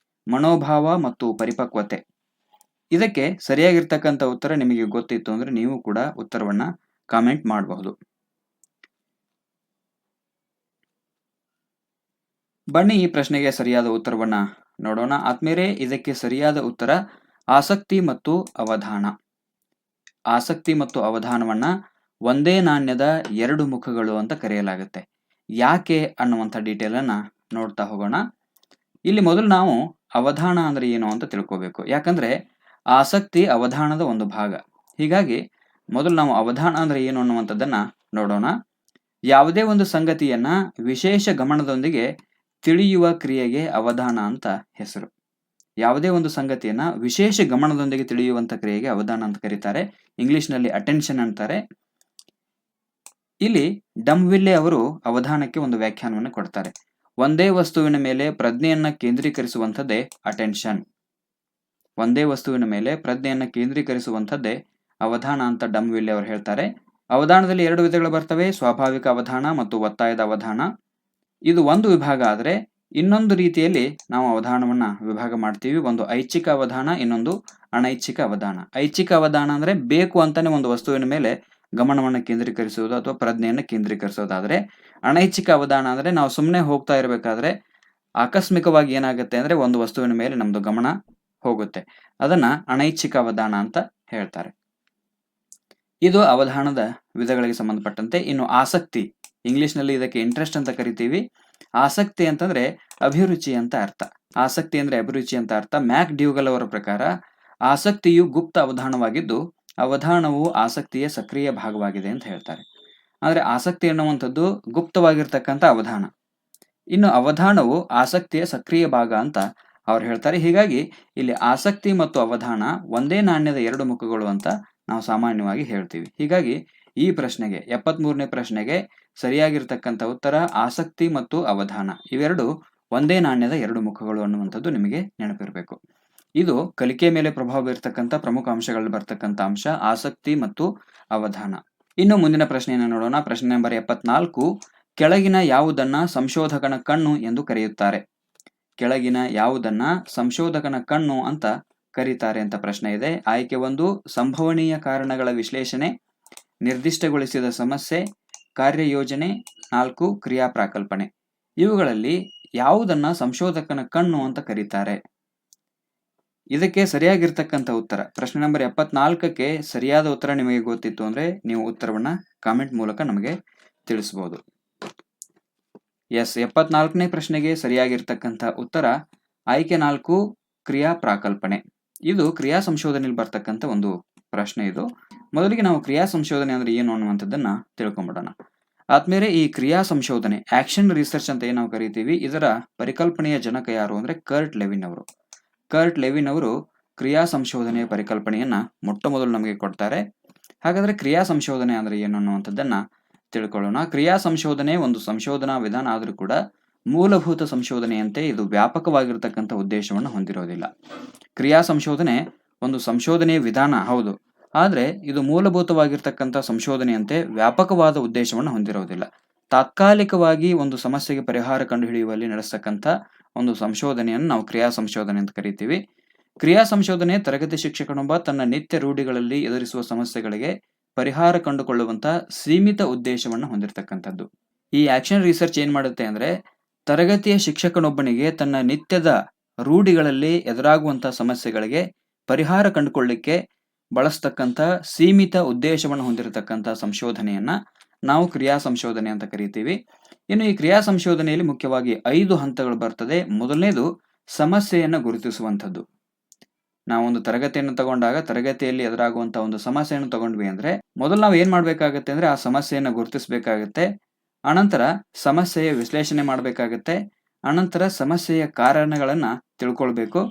ಮನೋಭಾವ ಮತ್ತು ಪರಿಪಕ್ವತೆ. ಇದಕ್ಕೆ ಸರಿಯಾಗಿರ್ತಕ್ಕಂಥ ಉತ್ತರ ನಿಮಗೆ ಗೊತ್ತಿತ್ತು ಅಂದ್ರೆ ನೀವು ಕೂಡ ಉತ್ತರವನ್ನ ಕಾಮೆಂಟ್ ಮಾಡಬಹುದು. ಬನ್ನಿ ಈ ಪ್ರಶ್ನೆಗೆ ಸರಿಯಾದ ಉತ್ತರವನ್ನ ನೋಡೋಣ. ಆದ್ಮೇಲೆ ಇದಕ್ಕೆ ಸರಿಯಾದ ಉತ್ತರ ಆಸಕ್ತಿ ಮತ್ತು ಅವಧಾನ. ಆಸಕ್ತಿ ಮತ್ತು ಅವಧಾನವನ್ನ ಒಂದೇ ನಾಣ್ಯದ 2 ಮುಖಗಳು ಅಂತ ಕರೆಯಲಾಗುತ್ತೆ. ಯಾಕೆ ಅನ್ನುವಂಥ ಡೀಟೇಲ್ ಅನ್ನ ನೋಡ್ತಾ ಹೋಗೋಣ. ಇಲ್ಲಿ ಮೊದಲು ನಾವು ಅವಧಾನ ಅಂದ್ರೆ ಏನು ಅಂತ ತಿಳ್ಕೋಬೇಕು. ಯಾಕಂದ್ರೆ ಆಸಕ್ತಿ ಅವಧಾನದ ಒಂದು ಭಾಗ. ಹೀಗಾಗಿ ಮೊದಲು ನಾವು ಅವಧಾನ ಅಂದ್ರೆ ಏನು ಅನ್ನುವಂಥದ್ದನ್ನ ನೋಡೋಣ. ಯಾವುದೇ ಒಂದು ಸಂಗತಿಯನ್ನ ವಿಶೇಷ ಗಮನದೊಂದಿಗೆ ತಿಳಿಯುವ ಕ್ರಿಯೆಗೆ ಅವಧಾನ ಅಂತ ಹೆಸರು. ಯಾವುದೇ ಒಂದು ಸಂಗತಿಯನ್ನ ವಿಶೇಷ ಗಮನದೊಂದಿಗೆ ತಿಳಿಯುವಂತ ಕ್ರಿಯೆಗೆ ಅವಧಾನ ಅಂತ ಕರೀತಾರೆ. ಇಂಗ್ಲಿಷ್ನಲ್ಲಿ ಅಟೆನ್ಷನ್ ಅಂತಾರೆ. ಇಲ್ಲಿ ಡಮ್ವಿಲ್ಲೆ ಅವರು ಅವಧಾನಕ್ಕೆ ಒಂದು ವ್ಯಾಖ್ಯಾನವನ್ನು ಕೊಡ್ತಾರೆ. ಒಂದೇ ವಸ್ತುವಿನ ಮೇಲೆ ಪ್ರಜ್ಞೆಯನ್ನ ಕೇಂದ್ರೀಕರಿಸುವಂಥದ್ದೇ ಅಟೆನ್ಷನ್. ಒಂದೇ ವಸ್ತುವಿನ ಮೇಲೆ ಪ್ರಜ್ಞೆಯನ್ನ ಕೇಂದ್ರೀಕರಿಸುವಂಥದ್ದೇ ಅವಧಾನ ಅಂತ ಡಮ್ವಿಲ್ಲೆ ಅವರು ಹೇಳ್ತಾರೆ. ಅವಧಾನದಲ್ಲಿ 2 ವಿಧಗಳು ಬರ್ತವೆ, ಸ್ವಾಭಾವಿಕ ಅವಧಾನ ಮತ್ತು ಒತ್ತಾಯದ ಅವಧಾನ. ಇದು ಒಂದು ವಿಭಾಗ ಆದರೆ ಇನ್ನೊಂದು ರೀತಿಯಲ್ಲಿ ನಾವು ಅವಧಾನವನ್ನ ವಿಭಾಗ ಮಾಡ್ತೀವಿ. ಒಂದು ಐಚ್ಛಿಕ ಅವಧಾನ, ಇನ್ನೊಂದು ಅನೈಚ್ಛಿಕ ಅವಧಾನ. ಐಚ್ಛಿಕ ಅವಧಾನ ಅಂದ್ರೆ ಬೇಕು ಅಂತಾನೆ ಒಂದು ವಸ್ತುವಿನ ಮೇಲೆ ಗಮನವನ್ನು ಕೇಂದ್ರೀಕರಿಸುವುದು ಅಥವಾ ಪ್ರಜ್ಞೆಯನ್ನು ಕೇಂದ್ರೀಕರಿಸೋದಾದ್ರೆ, ಅನೈಚ್ಛಿಕ ಅವಧಾನ ಅಂದ್ರೆ ನಾವು ಸುಮ್ಮನೆ ಹೋಗ್ತಾ ಇರಬೇಕಾದ್ರೆ ಆಕಸ್ಮಿಕವಾಗಿ ಏನಾಗುತ್ತೆ ಅಂದ್ರೆ ಒಂದು ವಸ್ತುವಿನ ಮೇಲೆ ನಮ್ದು ಗಮನ ಹೋಗುತ್ತೆ. ಅದನ್ನ ಅನೈಚ್ಛಿಕ ಅವಧಾನ ಅಂತ ಹೇಳ್ತಾರೆ. ಇದು ಅವಧಾನದ ವಿಧಗಳಿಗೆ ಸಂಬಂಧಪಟ್ಟಂತೆ. ಇನ್ನು ಆಸಕ್ತಿ, ಇಂಗ್ಲಿಷ್ನಲ್ಲಿ ಇದಕ್ಕೆ ಇಂಟ್ರೆಸ್ಟ್ ಅಂತ ಕರಿತೀವಿ. ಆಸಕ್ತಿ ಅಂತಂದ್ರೆ ಅಭಿರುಚಿ ಅಂತ ಅರ್ಥ. ಆಸಕ್ತಿ ಅಂದ್ರೆ ಅಭಿರುಚಿ ಅಂತ ಅರ್ಥ. ಮ್ಯಾಕ್ ಡ್ಯೂಗಲ್ ಅವರ ಪ್ರಕಾರ ಆಸಕ್ತಿಯು ಗುಪ್ತ ಅವಧಾನವಾಗಿದ್ದು ಅವಧಾನವು ಆಸಕ್ತಿಯ ಸಕ್ರಿಯ ಭಾಗವಾಗಿದೆ ಅಂತ ಹೇಳ್ತಾರೆ. ಅಂದ್ರೆ ಆಸಕ್ತಿ ಎನ್ನುವಂಥದ್ದು ಗುಪ್ತವಾಗಿರ್ತಕ್ಕಂಥ ಅವಧಾನ, ಇನ್ನು ಅವಧಾನವು ಆಸಕ್ತಿಯ ಸಕ್ರಿಯ ಭಾಗ ಅಂತ ಅವ್ರು ಹೇಳ್ತಾರೆ. ಹೀಗಾಗಿ ಇಲ್ಲಿ ಆಸಕ್ತಿ ಮತ್ತು ಅವಧಾನ ಒಂದೇ ನಾಣ್ಯದ 2 ಮುಖಗಳು ಅಂತ ನಾವು ಸಾಮಾನ್ಯವಾಗಿ ಹೇಳ್ತೀವಿ. ಹೀಗಾಗಿ ಈ ಪ್ರಶ್ನೆಗೆ 73ನೇ ಪ್ರಶ್ನೆಗೆ ಸರಿಯಾಗಿರ್ತಕ್ಕಂಥ ಉತ್ತರ ಆಸಕ್ತಿ ಮತ್ತು ಅವಧಾನ ಇವೆರಡು ಒಂದೇ ನಾಣ್ಯದ 2 ಮುಖಗಳು ಅನ್ನುವಂಥದ್ದು ನಿಮಗೆ ನೆನಪಿರಬೇಕು. ಇದು ಕಲಿಕೆ ಮೇಲೆ ಪ್ರಭಾವ ಬೀರ್ತಕ್ಕಂಥ ಪ್ರಮುಖ ಅಂಶಗಳಲ್ಲಿ ಬರ್ತಕ್ಕಂಥ ಅಂಶ ಆಸಕ್ತಿ ಮತ್ತು ಅವಧಾನ. ಇನ್ನು ಮುಂದಿನ ಪ್ರಶ್ನೆಯನ್ನು ನೋಡೋಣ. ಪ್ರಶ್ನೆ ನಂಬರ್ 74. ಕೆಳಗಿನ ಯಾವುದನ್ನ ಸಂಶೋಧಕನ ಕಣ್ಣು ಎಂದು ಕರೆಯುತ್ತಾರೆ? ಕೆಳಗಿನ ಯಾವುದನ್ನ ಸಂಶೋಧಕನ ಕಣ್ಣು ಅಂತ ಕರೀತಾರೆ ಅಂತ ಪ್ರಶ್ನೆ ಇದೆ. ಆಯ್ಕೆ 1 ಸಂಭವನೀಯ ಕಾರಣಗಳ ವಿಶ್ಲೇಷಣೆ, ನಿರ್ದಿಷ್ಟಗೊಳಿಸಿದ ಸಮಸ್ಯೆ, ಕಾರ್ಯಯೋಜನೆ, 4 ಕ್ರಿಯಾ ಪ್ರಾಕಲ್ಪನೆ. ಇವುಗಳಲ್ಲಿ ಯಾವುದನ್ನ ಸಂಶೋಧಕನ ಕಣ್ಣು ಅಂತ ಕರೀತಾರೆ? ಇದಕ್ಕೆ ಸರಿಯಾಗಿರ್ತಕ್ಕಂಥ ಉತ್ತರ ಪ್ರಶ್ನೆ ನಂಬರ್ 74ಕ್ಕೆ ಸರಿಯಾದ ಉತ್ತರ ನಿಮಗೆ ಗೊತ್ತಿತ್ತು ಅಂದ್ರೆ ನೀವು ಉತ್ತರವನ್ನ ಕಾಮೆಂಟ್ ಮೂಲಕ ನಮಗೆ ತಿಳಿಸಬಹುದು. ಎಸ್, 74ನೇ ಪ್ರಶ್ನೆಗೆ ಸರಿಯಾಗಿರ್ತಕ್ಕಂಥ ಉತ್ತರ ಆಯ್ಕೆ 4 ಕ್ರಿಯಾ ಪ್ರಾಕಲ್ಪನೆ. ಇದು ಕ್ರಿಯಾ ಸಂಶೋಧನೆಯಲ್ಲಿ ಬರ್ತಕ್ಕಂಥ ಒಂದು ಪ್ರಶ್ನೆ. ಇದು ಮೊದಲಿಗೆ ನಾವು ಕ್ರಿಯಾ ಸಂಶೋಧನೆ ಅಂದ್ರೆ ಏನು ಅನ್ನುವಂಥದ್ದನ್ನ ತಿಳ್ಕೊಂಡ್ಬಿಡೋಣ. ಆದ್ಮೇಲೆ ಈ ಕ್ರಿಯಾ ಸಂಶೋಧನೆ ಆಕ್ಷನ್ ರಿಸರ್ಚ್ ಅಂತ ಏನು ನಾವು ಕರಿತೀವಿ, ಇದರ ಪರಿಕಲ್ಪನೆಯ ಜನಕ ಯಾರು ಅಂದ್ರೆ ಕರ್ಟ್ ಲೆವಿನ್ ಅವರು. ಕರ್ಟ್ ಲೆವಿನ್ ಅವರು ಕ್ರಿಯಾ ಸಂಶೋಧನೆಯ ಪರಿಕಲ್ಪನೆಯನ್ನ ಮೊಟ್ಟ ಮೊದಲು ನಮಗೆ ಕೊಡ್ತಾರೆ. ಹಾಗಾದ್ರೆ ಕ್ರಿಯಾ ಸಂಶೋಧನೆ ಅಂದ್ರೆ ಏನು ಅನ್ನುವಂಥದ್ದನ್ನ ತಿಳ್ಕೊಳ್ಳೋಣ. ಕ್ರಿಯಾ ಸಂಶೋಧನೆ ಒಂದು ಸಂಶೋಧನಾ ವಿಧಾನ ಆದ್ರೂ ಕೂಡ ಮೂಲಭೂತ ಸಂಶೋಧನೆಯಂತೆ ಇದು ವ್ಯಾಪಕವಾಗಿರ್ತಕ್ಕಂಥ ಉದ್ದೇಶವನ್ನು ಹೊಂದಿರೋದಿಲ್ಲ. ಕ್ರಿಯಾ ಸಂಶೋಧನೆ ಒಂದು ಸಂಶೋಧನೆಯ ವಿಧಾನ ಹೌದು, ಆದ್ರೆ ಇದು ಮೂಲಭೂತವಾಗಿರ್ತಕ್ಕಂಥ ಸಂಶೋಧನೆಯಂತೆ ವ್ಯಾಪಕವಾದ ಉದ್ದೇಶವನ್ನು ಹೊಂದಿರೋದಿಲ್ಲ. ತಾತ್ಕಾಲಿಕವಾಗಿ ಒಂದು ಸಮಸ್ಯೆಗೆ ಪರಿಹಾರ ಕಂಡುಹಿಡಿಯುವಲ್ಲಿ ನಡೆಸ್ತಕ್ಕಂಥ ಒಂದು ಸಂಶೋಧನೆಯನ್ನು ನಾವು ಕ್ರಿಯಾ ಸಂಶೋಧನೆ ಅಂತ ಕರಿತೀವಿ. ಕ್ರಿಯಾ ಸಂಶೋಧನೆ ತರಗತಿ ಶಿಕ್ಷಕನೊಬ್ಬ ತನ್ನ ನಿತ್ಯ ರೂಢಿಗಳಲ್ಲಿ ಎದುರಿಸುವ ಸಮಸ್ಯೆಗಳಿಗೆ ಪರಿಹಾರ ಕಂಡುಕೊಳ್ಳುವಂತ ಸೀಮಿತ ಉದ್ದೇಶವನ್ನು ಹೊಂದಿರತಕ್ಕಂಥದ್ದು. ಈ ಆಕ್ಷನ್ ರಿಸರ್ಚ್ ಏನ್ ಮಾಡುತ್ತೆ ಅಂದ್ರೆ ತರಗತಿಯ ಶಿಕ್ಷಕನೊಬ್ಬನಿಗೆ ತನ್ನ ನಿತ್ಯದ ರೂಢಿಗಳಲ್ಲಿ ಎದುರಾಗುವಂತಹ ಸಮಸ್ಯೆಗಳಿಗೆ ಪರಿಹಾರ ಕಂಡುಕೊಳ್ಳಿಕ್ಕೆ ಬಳಸ್ತಕ್ಕಂಥ ಸೀಮಿತ ಉದ್ದೇಶವನ್ನು ಹೊಂದಿರತಕ್ಕಂಥ ಸಂಶೋಧನೆಯನ್ನ ನಾವು ಕ್ರಿಯಾ ಸಂಶೋಧನೆ ಅಂತ ಕರಿತೀವಿ. ಇನ್ನು ಈ ಕ್ರಿಯಾ ಸಂಶೋಧನೆಯಲ್ಲಿ ಮುಖ್ಯವಾಗಿ 5 ಹಂತಗಳು ಬರ್ತದೆ. ಮೊದಲನೇದು ಸಮಸ್ಯೆಯನ್ನು ಗುರುತಿಸುವಂಥದ್ದು. ನಾವೊಂದು ತರಗತಿಯನ್ನು ತಗೊಂಡಾಗ ತರಗತಿಯಲ್ಲಿ ಎದುರಾಗುವಂತಹ ಒಂದು ಸಮಸ್ಯೆಯನ್ನು ತಗೊಂಡ್ವಿ ಅಂದ್ರೆ ಮೊದಲು ನಾವು ಏನ್ ಮಾಡ್ಬೇಕಾಗತ್ತೆ ಅಂದ್ರೆ ಆ ಸಮಸ್ಯೆಯನ್ನು ಗುರುತಿಸಬೇಕಾಗತ್ತೆ. ಅನಂತರ ಸಮಸ್ಯೆಯ ವಿಶ್ಲೇಷಣೆ ಮಾಡಬೇಕಾಗತ್ತೆ. ಅನಂತರ ಸಮಸ್ಯೆಯ ಕಾರಣಗಳನ್ನ ತಿಳ್ಕೊಳ್ಬೇಕು.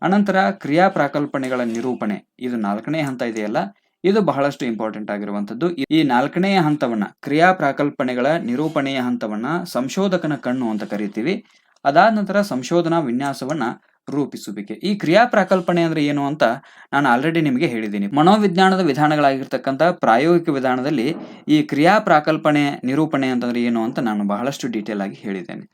ಅನಂತರ ಕ್ರಿಯಾ ಪ್ರಾಕಲ್ಪನೆಗಳ ನಿರೂಪಣೆ, ಇದು 4ನೇ ಹಂತ ಇದೆಯಲ್ಲ, ಇದು ಬಹಳಷ್ಟು ಇಂಪಾರ್ಟೆಂಟ್ ಆಗಿರುವಂತದ್ದು. ಈ 4ನೇ ಹಂತವನ್ನ ಕ್ರಿಯಾ ಪ್ರಾಕಲ್ಪನೆಗಳ ನಿರೂಪಣೆಯ ಹಂತವನ್ನ ಸಂಶೋಧಕನ ಕಣ್ಣು ಅಂತ ಕರಿತೀವಿ. ಅದಾದ ನಂತರ ಸಂಶೋಧನಾ ವಿನ್ಯಾಸವನ್ನ ರೂಪಿಸುವಿಕೆ. ಈ ಕ್ರಿಯಾ ಪ್ರಾಕಲ್ಪನೆ ಅಂದ್ರೆ ಏನು ಅಂತ ನಾನು ಆಲ್ರೆಡಿ ನಿಮಗೆ ಹೇಳಿದ್ದೀನಿ. ಮನೋವಿಜ್ಞಾನದ ವಿಧಾನಗಳಾಗಿರ್ತಕ್ಕಂಥ ಪ್ರಾಯೋಗಿಕ ವಿಧಾನದಲ್ಲಿ ಈ ಕ್ರಿಯಾ ಪ್ರಾಕಲ್ಪನೆ ನಿರೂಪಣೆ ಅಂತಂದ್ರೆ ಏನು ಅಂತ ನಾನು ಬಹಳಷ್ಟು ಡೀಟೇಲ್ ಆಗಿ ಹೇಳಿದ್ದೇನೆ.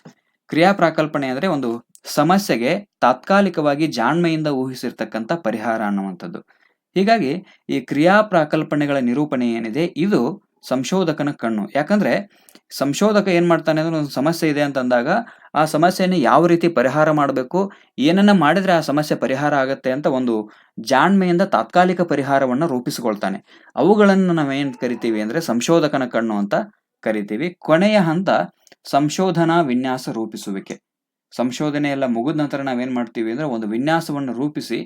ಕ್ರಿಯಾ ಪ್ರಾಕಲ್ಪನೆ ಅಂದ್ರೆ ಒಂದು ಸಮಸ್ಯೆಗೆ ತಾತ್ಕಾಲಿಕವಾಗಿ ಜಾಣ್ಮೆಯಿಂದ ಊಹಿಸಿರ್ತಕ್ಕಂಥ ಪರಿಹಾರ ಅನ್ನುವಂಥದ್ದು. ಹೀಗಾಗಿ ಈ ಕ್ರಿಯಾ ಪ್ರಾಕಲ್ಪನೆಗಳ ನಿರೂಪಣೆ ಏನಿದೆ ಇದು ಸಂಶೋಧಕನ ಕಣ್ಣು. ಯಾಕಂದ್ರೆ ಸಂಶೋಧಕ ಏನ್ ಮಾಡ್ತಾನೆ ಅಂದ್ರೆ ಒಂದು ಸಮಸ್ಯೆ ಇದೆ ಅಂತ ಅಂದಾಗ ಆ ಸಮಸ್ಯೆಯನ್ನು ಯಾವ ರೀತಿ ಪರಿಹಾರ ಮಾಡಬೇಕು, ಏನನ್ನ ಮಾಡಿದ್ರೆ ಆ ಸಮಸ್ಯೆ ಪರಿಹಾರ ಆಗತ್ತೆ ಅಂತ ಒಂದು ಜಾಣ್ಮೆಯಿಂದ ತಾತ್ಕಾಲಿಕ ಪರಿಹಾರವನ್ನ ರೂಪಿಸಿಕೊಳ್ತಾನೆ. ಅವುಗಳನ್ನು ನಾವೇನ್ ಕರಿತೀವಿ ಅಂದ್ರೆ ಸಂಶೋಧಕನ ಕಣ್ಣು ಅಂತ ಕರಿತೀವಿ. ಕೊನೆಯ ಹಂತ ಸಂಶೋಧನಾ ವಿನ್ಯಾಸ ರೂಪಿಸುವಿಕೆ. ಸಂಶೋಧನೆ ಎಲ್ಲ ಮುಗಿದ ನಂತರ ನಾವೇನ್ ಮಾಡ್ತೀವಿ ಅಂದ್ರೆ ಒಂದು ವಿನ್ಯಾಸವನ್ನು ರೂಪಿಸಿ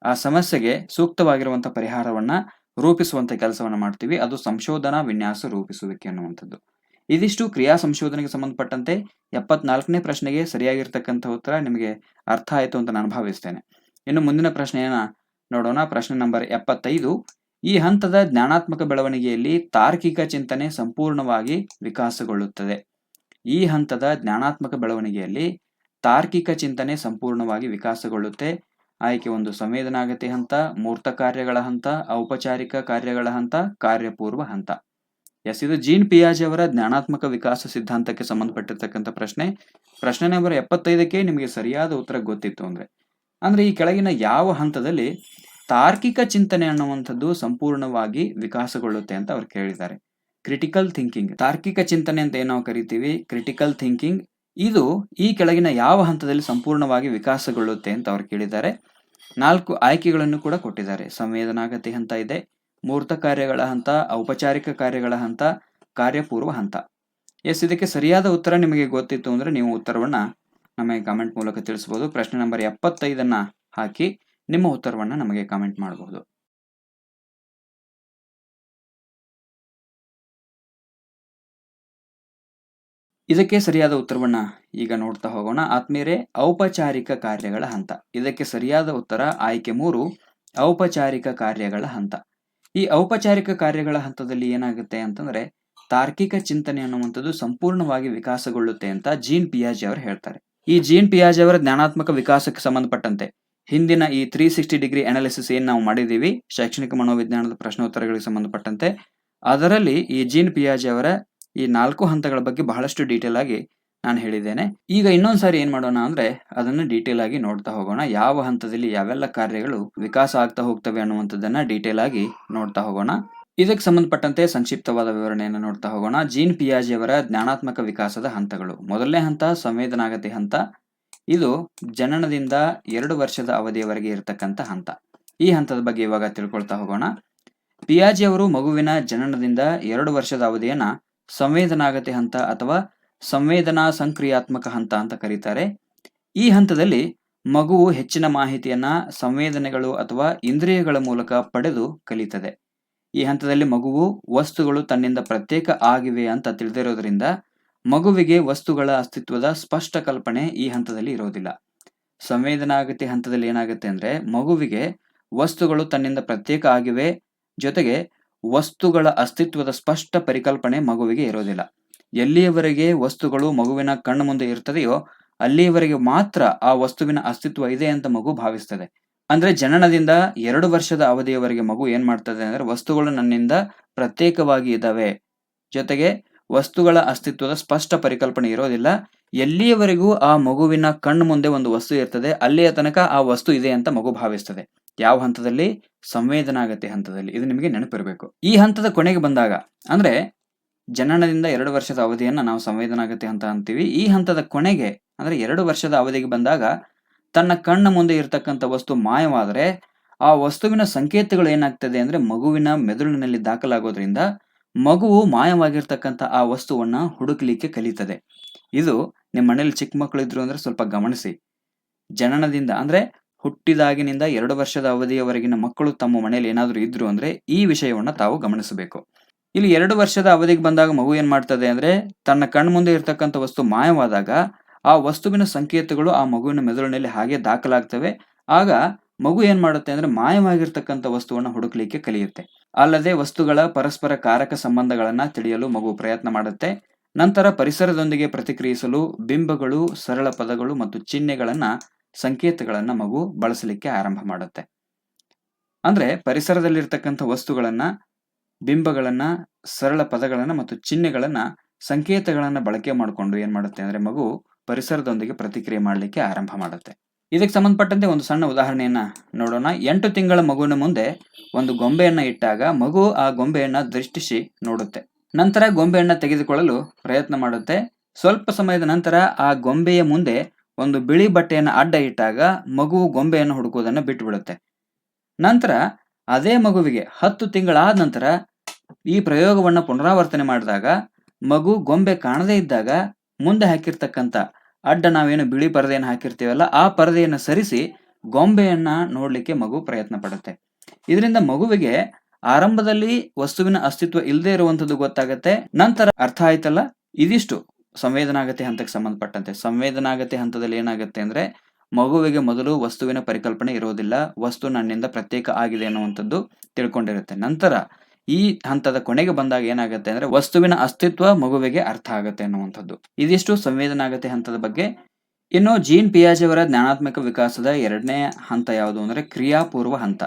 ಆ ಸಮಸ್ಯೆಗೆ ಸೂಕ್ತವಾಗಿರುವಂತ ಪರಿಹಾರವನ್ನ ರೂಪಿಸುವಂತ ಕೆಲಸವನ್ನ ಮಾಡ್ತೀವಿ. ಅದು ಸಂಶೋಧನಾ ವಿನ್ಯಾಸ ರೂಪಿಸುವಿಕೆ ಅನ್ನುವಂಥದ್ದು. ಇದಿಷ್ಟು ಕ್ರಿಯಾ ಸಂಶೋಧನೆಗೆ ಸಂಬಂಧಪಟ್ಟಂತೆ 74ನೇ ಪ್ರಶ್ನೆಗೆ ಸರಿಯಾಗಿರ್ತಕ್ಕಂಥ ಉತ್ತರ ನಿಮಗೆ ಅರ್ಥ ಆಯಿತು ಅಂತ ನಾನು ಭಾವಿಸ್ತೇನೆ. ಇನ್ನು ಮುಂದಿನ ಪ್ರಶ್ನೆಯನ್ನ ನೋಡೋಣ. ಪ್ರಶ್ನೆ ನಂಬರ್ 75. ಈ ಹಂತದ ಜ್ಞಾನಾತ್ಮಕ ಬೆಳವಣಿಗೆಯಲ್ಲಿ ತಾರ್ಕಿಕ ಚಿಂತನೆ ಸಂಪೂರ್ಣವಾಗಿ ವಿಕಾಸಗೊಳ್ಳುತ್ತದೆ. ಈ ಹಂತದ ಜ್ಞಾನಾತ್ಮಕ ಬೆಳವಣಿಗೆಯಲ್ಲಿ ತಾರ್ಕಿಕ ಚಿಂತನೆ ಸಂಪೂರ್ಣವಾಗಿ ವಿಕಾಸಗೊಳ್ಳುತ್ತೆ. ಆಯ್ಕೆ 1 ಸಂವೇದನಾಗತಿ ಹಂತ, ಮೂರ್ತ ಕಾರ್ಯಗಳ ಹಂತ, ಔಪಚಾರಿಕ ಕಾರ್ಯಗಳ ಹಂತ, ಕಾರ್ಯಪೂರ್ವ ಹಂತ. ಇದು ಜೀನ್ ಪಿಯಾಜೆ ಅವರ ಜ್ಞಾನಾತ್ಮಕ ವಿಕಾಸ ಸಿದ್ಧಾಂತಕ್ಕೆ ಸಂಬಂಧಪಟ್ಟಿರ್ತಕ್ಕಂಥ ಪ್ರಶ್ನೆ. ಪ್ರಶ್ನೆ ನಂಬರ್ 75ಕ್ಕೆ ನಿಮಗೆ ಸರಿಯಾದ ಉತ್ತರ ಗೊತ್ತಿತ್ತು ಅಂದ್ರೆ ಈ ಕೆಳಗಿನ ಯಾವ ಹಂತದಲ್ಲಿ ತಾರ್ಕಿಕ ಚಿಂತನೆ ಅನ್ನುವಂಥದ್ದು ಸಂಪೂರ್ಣವಾಗಿ ವಿಕಾಸಗೊಳ್ಳುತ್ತೆ ಅಂತ ಅವ್ರು ಕೇಳಿದ್ದಾರೆ. ಕ್ರಿಟಿಕಲ್ ಥಿಂಕಿಂಗ್, ತಾರ್ಕಿಕ ಚಿಂತನೆ ಅಂತ ಏನು ನಾವು ಕರಿತೀವಿ, ಕ್ರಿಟಿಕಲ್ ಥಿಂಕಿಂಗ್, ಇದು ಈ ಕೆಳಗಿನ ಯಾವ ಹಂತದಲ್ಲಿ ಸಂಪೂರ್ಣವಾಗಿ ವಿಕಾಸಗೊಳ್ಳುತ್ತೆ ಅಂತ ಅವ್ರು ಕೇಳಿದ್ದಾರೆ. 4 ಆಯ್ಕೆಗಳನ್ನು ಕೂಡ ಕೊಟ್ಟಿದ್ದಾರೆ. ಸಂವೇದನಾಗತಿ ಹಂತ ಇದೆ, ಮೂರ್ತ ಕಾರ್ಯಗಳ ಹಂತ, ಔಪಚಾರಿಕ ಕಾರ್ಯಗಳ ಹಂತ, ಕಾರ್ಯಪೂರ್ವ ಹಂತ. ಇದಕ್ಕೆ ಸರಿಯಾದ ಉತ್ತರ ನಿಮಗೆ ಗೊತ್ತಿತ್ತು ಅಂದ್ರೆ ನೀವು ಉತ್ತರವನ್ನ ನಮಗೆ ಕಾಮೆಂಟ್ ಮೂಲಕ ತಿಳಿಸಬಹುದು. ಪ್ರಶ್ನೆ ನಂಬರ್ 75 ಹಾಕಿ ನಿಮ್ಮ ಉತ್ತರವನ್ನ ನಮಗೆ ಕಾಮೆಂಟ್ ಮಾಡಬಹುದು. ಇದಕ್ಕೆ ಸರಿಯಾದ ಉತ್ತರವನ್ನ ಈಗ ನೋಡ್ತಾ ಹೋಗೋಣ. ಆತ್ಮೀಯರೇ, ಔಪಚಾರಿಕ ಕಾರ್ಯಗಳ ಹಂತ. ಇದಕ್ಕೆ ಸರಿಯಾದ ಉತ್ತರ ಆಯ್ಕೆ 3, ಔಪಚಾರಿಕ ಕಾರ್ಯಗಳ ಹಂತ. ಈ ಔಪಚಾರಿಕ ಕಾರ್ಯಗಳ ಹಂತದಲ್ಲಿ ಏನಾಗುತ್ತೆ ಅಂತಂದ್ರೆ ತಾರ್ಕಿಕ ಚಿಂತನೆ ಅನ್ನುವಂಥದ್ದು ಸಂಪೂರ್ಣವಾಗಿ ವಿಕಾಸಗೊಳ್ಳುತ್ತೆ ಅಂತ ಜೀನ್ ಪಿಯಾಜೆ ಅವರು ಹೇಳ್ತಾರೆ. ಈ ಜೀನ್ ಪಿಯಾಜೆ ಅವರ ಜ್ಞಾನಾತ್ಮಕ ವಿಕಾಸಕ್ಕೆ ಸಂಬಂಧಪಟ್ಟಂತೆ ಹಿಂದಿನ ಈ 360 ಡಿಗ್ರಿ ಅನಾಲಿಸಿಸ್ ಏನ್ ನಾವು ಮಾಡಿದೀವಿ ಶೈಕ್ಷಣಿಕ ಮನೋವಿಜ್ಞಾನದ ಪ್ರಶ್ನೋತ್ತರಗಳಿಗೆ ಸಂಬಂಧಪಟ್ಟಂತೆ, ಅದರಲ್ಲಿ ಈ ಜೀನ್ ಪಿಯಾಜೆ ಅವರ ಈ 4 ಹಂತಗಳ ಬಗ್ಗೆ ಬಹಳಷ್ಟು ಡೀಟೇಲ್ ಆಗಿ ನಾನು ಹೇಳಿದ್ದೇನೆ. ಈಗ ಇನ್ನೊಂದ್ಸಾರಿ ಏನ್ ಮಾಡೋಣ ಅಂದ್ರೆ ಅದನ್ನ ಡೀಟೇಲ್ ಆಗಿ ನೋಡ್ತಾ ಹೋಗೋಣ. ಯಾವ ಹಂತದಲ್ಲಿ ಯಾವೆಲ್ಲ ಕಾರ್ಯಗಳು ವಿಕಾಸ ಆಗ್ತಾ ಹೋಗ್ತವೆ ಅನ್ನುವಂಥದ್ದನ್ನ ಡೀಟೇಲ್ ಆಗಿ ನೋಡ್ತಾ ಹೋಗೋಣ. ಇದಕ್ಕೆ ಸಂಬಂಧಪಟ್ಟಂತೆ ಸಂಕ್ಷಿಪ್ತವಾದ ವಿವರಣೆಯನ್ನು ನೋಡ್ತಾ ಹೋಗೋಣ. ಜೀನ್ ಪಿಯಾಜೆ ಅವರ ಜ್ಞಾನಾತ್ಮಕ ವಿಕಾಸದ ಹಂತಗಳು. ಮೊದಲನೇ ಹಂತ ಸಂವೇದನಾಗತಿ ಹಂತ. ಇದು ಜನನದಿಂದ 2 ವರ್ಷದ ಅವಧಿಯವರೆಗೆ ಇರತಕ್ಕಂತ ಹಂತ. ಈ ಹಂತದ ಬಗ್ಗೆ ಇವಾಗ ತಿಳ್ಕೊಳ್ತಾ ಹೋಗೋಣ. ಪಿಯಾಜೆ ಅವರು ಮಗುವಿನ ಜನನದಿಂದ 2 ವರ್ಷದ ಅವಧಿಯನ್ನ ಸಂವೇದನಾಗತಿ ಹಂತ ಅಥವಾ ಸಂವೇದನಾ ಸಂಕ್ರಿಯಾತ್ಮಕ ಹಂತ ಅಂತ ಕರೀತಾರೆ. ಈ ಹಂತದಲ್ಲಿ ಮಗುವು ಹೆಚ್ಚಿನ ಮಾಹಿತಿಯನ್ನ ಸಂವೇದನೆಗಳು ಅಥವಾ ಇಂದ್ರಿಯಗಳ ಮೂಲಕ ಪಡೆದು ಕಲಿತದೆ. ಈ ಹಂತದಲ್ಲಿ ಮಗುವು ವಸ್ತುಗಳು ತನ್ನಿಂದ ಪ್ರತ್ಯೇಕ ಆಗಿವೆ ಅಂತ ತಿಳಿದಿರೋದ್ರಿಂದ ಮಗುವಿಗೆ ವಸ್ತುಗಳ ಅಸ್ತಿತ್ವದ ಸ್ಪಷ್ಟ ಕಲ್ಪನೆ ಈ ಹಂತದಲ್ಲಿ ಇರೋದಿಲ್ಲ. ಸಂವೇದನಾಗತಿ ಹಂತದಲ್ಲಿ ಏನಾಗುತ್ತೆ ಅಂದ್ರೆ ಮಗುವಿಗೆ ವಸ್ತುಗಳು ತನ್ನಿಂದ ಪ್ರತ್ಯೇಕ ಆಗಿವೆ, ಜೊತೆಗೆ ವಸ್ತುಗಳ ಅಸ್ತಿತ್ವದ ಸ್ಪಷ್ಟ ಪರಿಕಲ್ಪನೆ ಮಗುವಿಗೆ ಇರೋದಿಲ್ಲ. ಎಲ್ಲಿಯವರೆಗೆ ವಸ್ತುಗಳು ಮಗುವಿನ ಕಣ್ಣು ಮುಂದೆ ಇರ್ತದೆಯೋ ಅಲ್ಲಿಯವರೆಗೆ ಮಾತ್ರ ಆ ವಸ್ತುವಿನ ಅಸ್ತಿತ್ವ ಇದೆ ಅಂತ ಮಗು ಭಾವಿಸ್ತದೆ. ಅಂದ್ರೆ ಜನನದಿಂದ 2 ವರ್ಷದ ಅವಧಿಯವರೆಗೆ ಮಗು ಏನ್ ಮಾಡ್ತದೆ ಅಂದ್ರೆ ವಸ್ತುಗಳು ನನ್ನಿಂದ ಪ್ರತ್ಯೇಕವಾಗಿ ಇದ್ದಾವೆ, ಜೊತೆಗೆ ವಸ್ತುಗಳ ಅಸ್ತಿತ್ವದ ಸ್ಪಷ್ಟ ಪರಿಕಲ್ಪನೆ ಇರೋದಿಲ್ಲ. ಎಲ್ಲಿಯವರೆಗೂ ಆ ಮಗುವಿನ ಕಣ್ಣು ಮುಂದೆ ಒಂದು ವಸ್ತು ಇರ್ತದೆ ಅಲ್ಲಿಯ ತನಕ ಆ ವಸ್ತು ಇದೆ ಅಂತ ಮಗು ಭಾವಿಸ್ತದೆ. ಯಾವ ಹಂತದಲ್ಲಿ? ಸಂವೇದನಾಗತಿ ಹಂತದಲ್ಲಿ. ಇದು ನಿಮಗೆ ನೆನಪಿರಬೇಕು. ಈ ಹಂತದ ಕೊನೆಗೆ ಬಂದಾಗ ಅಂದ್ರೆ ಜನನದಿಂದ 2 ವರ್ಷದ ಅವಧಿಯನ್ನ ನಾವು ಸಂವೇದನಾಗತಿ ಹಂತ ಅಂತೀವಿ. ಈ ಹಂತದ ಕೊನೆಗೆ ಅಂದ್ರೆ 2 ವರ್ಷದ ಅವಧಿಗೆ ಬಂದಾಗ ತನ್ನ ಕಣ್ಣ ಮುಂದೆ ಇರತಕ್ಕಂಥ ವಸ್ತು ಮಾಯವಾದರೆ ಆ ವಸ್ತುವಿನ ಸಂಕೇತಗಳು ಏನಾಗ್ತದೆ ಅಂದ್ರೆ ಮಗುವಿನ ಮೆದುಳಿನಲ್ಲಿ ದಾಖಲಾಗೋದ್ರಿಂದ ಮಗುವು ಮಾಯವಾಗಿರ್ತಕ್ಕಂಥ ಆ ವಸ್ತುವನ್ನ ಹುಡುಕ್ಲಿಕ್ಕೆ ಕಲಿತದೆ. ಇದು ನಿಮ್ಮ ಮನೇಲಿ ಚಿಕ್ಕ ಮಕ್ಕಳು ಇದ್ರು ಅಂದ್ರೆ ಸ್ವಲ್ಪ ಗಮನಿಸಿ. ಜನನದಿಂದ ಅಂದ್ರೆ ಹುಟ್ಟಿದಾಗಿನಿಂದ 2 ವರ್ಷದ ಅವಧಿಯವರೆಗಿನ ಮಕ್ಕಳು ತಮ್ಮ ಮನೆಯಲ್ಲಿ ಏನಾದರೂ ಇದ್ರು ಅಂದ್ರೆ ಈ ವಿಷಯವನ್ನ ತಾವು ಗಮನಿಸಬೇಕು. ಇಲ್ಲಿ 2 ವರ್ಷದ ಅವಧಿಗೆ ಬಂದಾಗ ಮಗು ಏನ್ ಮಾಡ್ತದೆ ಅಂದ್ರೆ ತನ್ನ ಕಣ್ಣು ಮುಂದೆ ಇರ್ತಕ್ಕಂಥ ವಸ್ತು ಮಾಯವಾದಾಗ ಆ ವಸ್ತುವಿನ ಸಂಕೇತಗಳು ಆ ಮಗುವಿನ ಮೆದುಳಿನಲ್ಲಿ ಹಾಗೆ ದಾಖಲಾಗ್ತವೆ. ಆಗ ಮಗು ಏನ್ ಮಾಡುತ್ತೆ ಅಂದ್ರೆ ಮಾಯವಾಗಿರ್ತಕ್ಕಂಥ ವಸ್ತುವನ್ನ ಹುಡುಕ್ಲಿಕ್ಕೆ ಕಲಿಯುತ್ತೆ. ಅಲ್ಲದೆ ವಸ್ತುಗಳ ಪರಸ್ಪರ ಕಾರಕ ಸಂಬಂಧಗಳನ್ನ ತಿಳಿಯಲು ಮಗು ಪ್ರಯತ್ನ ಮಾಡುತ್ತೆ. ನಂತರ ಪರಿಸರದೊಂದಿಗೆ ಪ್ರತಿಕ್ರಿಯಿಸಲು ಬಿಂಬಗಳು, ಸರಳ ಪದಗಳು ಮತ್ತು ಚಿಹ್ನೆಗಳನ್ನ, ಸಂಕೇತಗಳನ್ನ ಮಗು ಬಳಸಲಿಕ್ಕೆ ಆರಂಭ ಮಾಡುತ್ತೆ. ಅಂದ್ರೆ ಪರಿಸರದಲ್ಲಿರ್ತಕ್ಕಂಥ ವಸ್ತುಗಳನ್ನ, ಬಿಂಬಗಳನ್ನ, ಸರಳ ಪದಗಳನ್ನ ಮತ್ತು ಚಿಹ್ನೆಗಳನ್ನ, ಸಂಕೇತಗಳನ್ನ ಬಳಕೆ ಮಾಡಿಕೊಂಡು ಏನ್ ಮಾಡುತ್ತೆ ಅಂದ್ರೆ ಮಗು ಪರಿಸರದೊಂದಿಗೆ ಪ್ರತಿಕ್ರಿಯೆ ಮಾಡಲಿಕ್ಕೆ ಆರಂಭ ಮಾಡುತ್ತೆ. ಇದಕ್ಕೆ ಸಂಬಂಧಪಟ್ಟಂತೆ ಒಂದು ಸಣ್ಣ ಉದಾಹರಣೆಯನ್ನ ನೋಡೋಣ. 8 ತಿಂಗಳ ಮಗುವಿನ ಮುಂದೆ ಒಂದು ಗೊಂಬೆಯನ್ನ ಇಟ್ಟಾಗ ಮಗು ಆ ಗೊಂಬೆಯನ್ನ ದೃಷ್ಟಿಸಿ ನೋಡುತ್ತೆ. ನಂತರ ಗೊಂಬೆಯನ್ನ ತೆಗೆದುಕೊಳ್ಳಲು ಪ್ರಯತ್ನ ಮಾಡುತ್ತೆ. ಸ್ವಲ್ಪ ಸಮಯದ ನಂತರ ಆ ಗೊಂಬೆಯ ಮುಂದೆ ಒಂದು ಬಿಳಿ ಬಟ್ಟೆಯನ್ನ ಅಡ್ಡ ಇಟ್ಟಾಗ ಮಗುವು ಗೊಂಬೆಯನ್ನು ಹುಡುಕುವುದನ್ನು ಬಿಟ್ಟು ಬಿಡುತ್ತೆ. ನಂತರ ಅದೇ ಮಗುವಿಗೆ 10 ತಿಂಗಳಾದ ನಂತರ ಈ ಪ್ರಯೋಗವನ್ನ ಪುನರಾವರ್ತನೆ ಮಾಡಿದಾಗ ಮಗು ಗೊಂಬೆ ಕಾಣದೇ ಇದ್ದಾಗ ಮುಂದೆ ಹಾಕಿರ್ತಕ್ಕಂಥ ಅಡ್ಡ ನಾವೇನು ಬಿಳಿ ಪರದೆಯನ್ನು ಹಾಕಿರ್ತೀವಲ್ಲ ಆ ಪರದೆಯನ್ನು ಸರಿಸಿ ಗೊಂಬೆಯನ್ನ ನೋಡ್ಲಿಕ್ಕೆ ಮಗು ಪ್ರಯತ್ನ ಪಡುತ್ತೆ. ಇದರಿಂದ ಮಗುವಿಗೆ ಆರಂಭದಲ್ಲಿ ವಸ್ತುವಿನ ಅಸ್ತಿತ್ವ ಇಲ್ಲದೆ ಇರುವಂತದ್ದು ಗೊತ್ತಾಗತ್ತೆ. ನಂತರ ಅರ್ಥ ಆಯ್ತಲ್ಲ ಇದಿಷ್ಟು ಸಂವೇದನಾಗತಿ ಹಂತಕ್ಕೆ ಸಂಬಂಧಪಟ್ಟಂತೆ. ಸಂವೇದನಾಗತಿ ಹಂತದಲ್ಲಿ ಏನಾಗುತ್ತೆ ಅಂದ್ರೆ ಮಗುವಿಗೆ ಮೊದಲು ವಸ್ತುವಿನ ಪರಿಕಲ್ಪನೆ ಇರೋದಿಲ್ಲ, ವಸ್ತು ನನ್ನಿಂದ ಪ್ರತ್ಯೇಕ ಆಗಿದೆ ಅನ್ನುವಂಥದ್ದು ತಿಳ್ಕೊಂಡಿರುತ್ತೆ. ನಂತರ ಈ ಹಂತದ ಕೊನೆಗೆ ಬಂದಾಗ ಏನಾಗುತ್ತೆ ಅಂದ್ರೆ ವಸ್ತುವಿನ ಅಸ್ತಿತ್ವ ಮಗುವಿಗೆ ಅರ್ಥ ಆಗುತ್ತೆ ಅನ್ನುವಂಥದ್ದು. ಇದಿಷ್ಟು ಸಂವೇದನಾಗತಿ ಹಂತದ ಬಗ್ಗೆ. ಇನ್ನು ಜೀನ್ ಪಿಯಾಜೆ ಅವರ ಜ್ಞಾನಾತ್ಮಕ ವಿಕಾಸದ 2ನೇ ಹಂತ ಯಾವುದು ಅಂದ್ರೆ ಕ್ರಿಯಾಪೂರ್ವ ಹಂತ.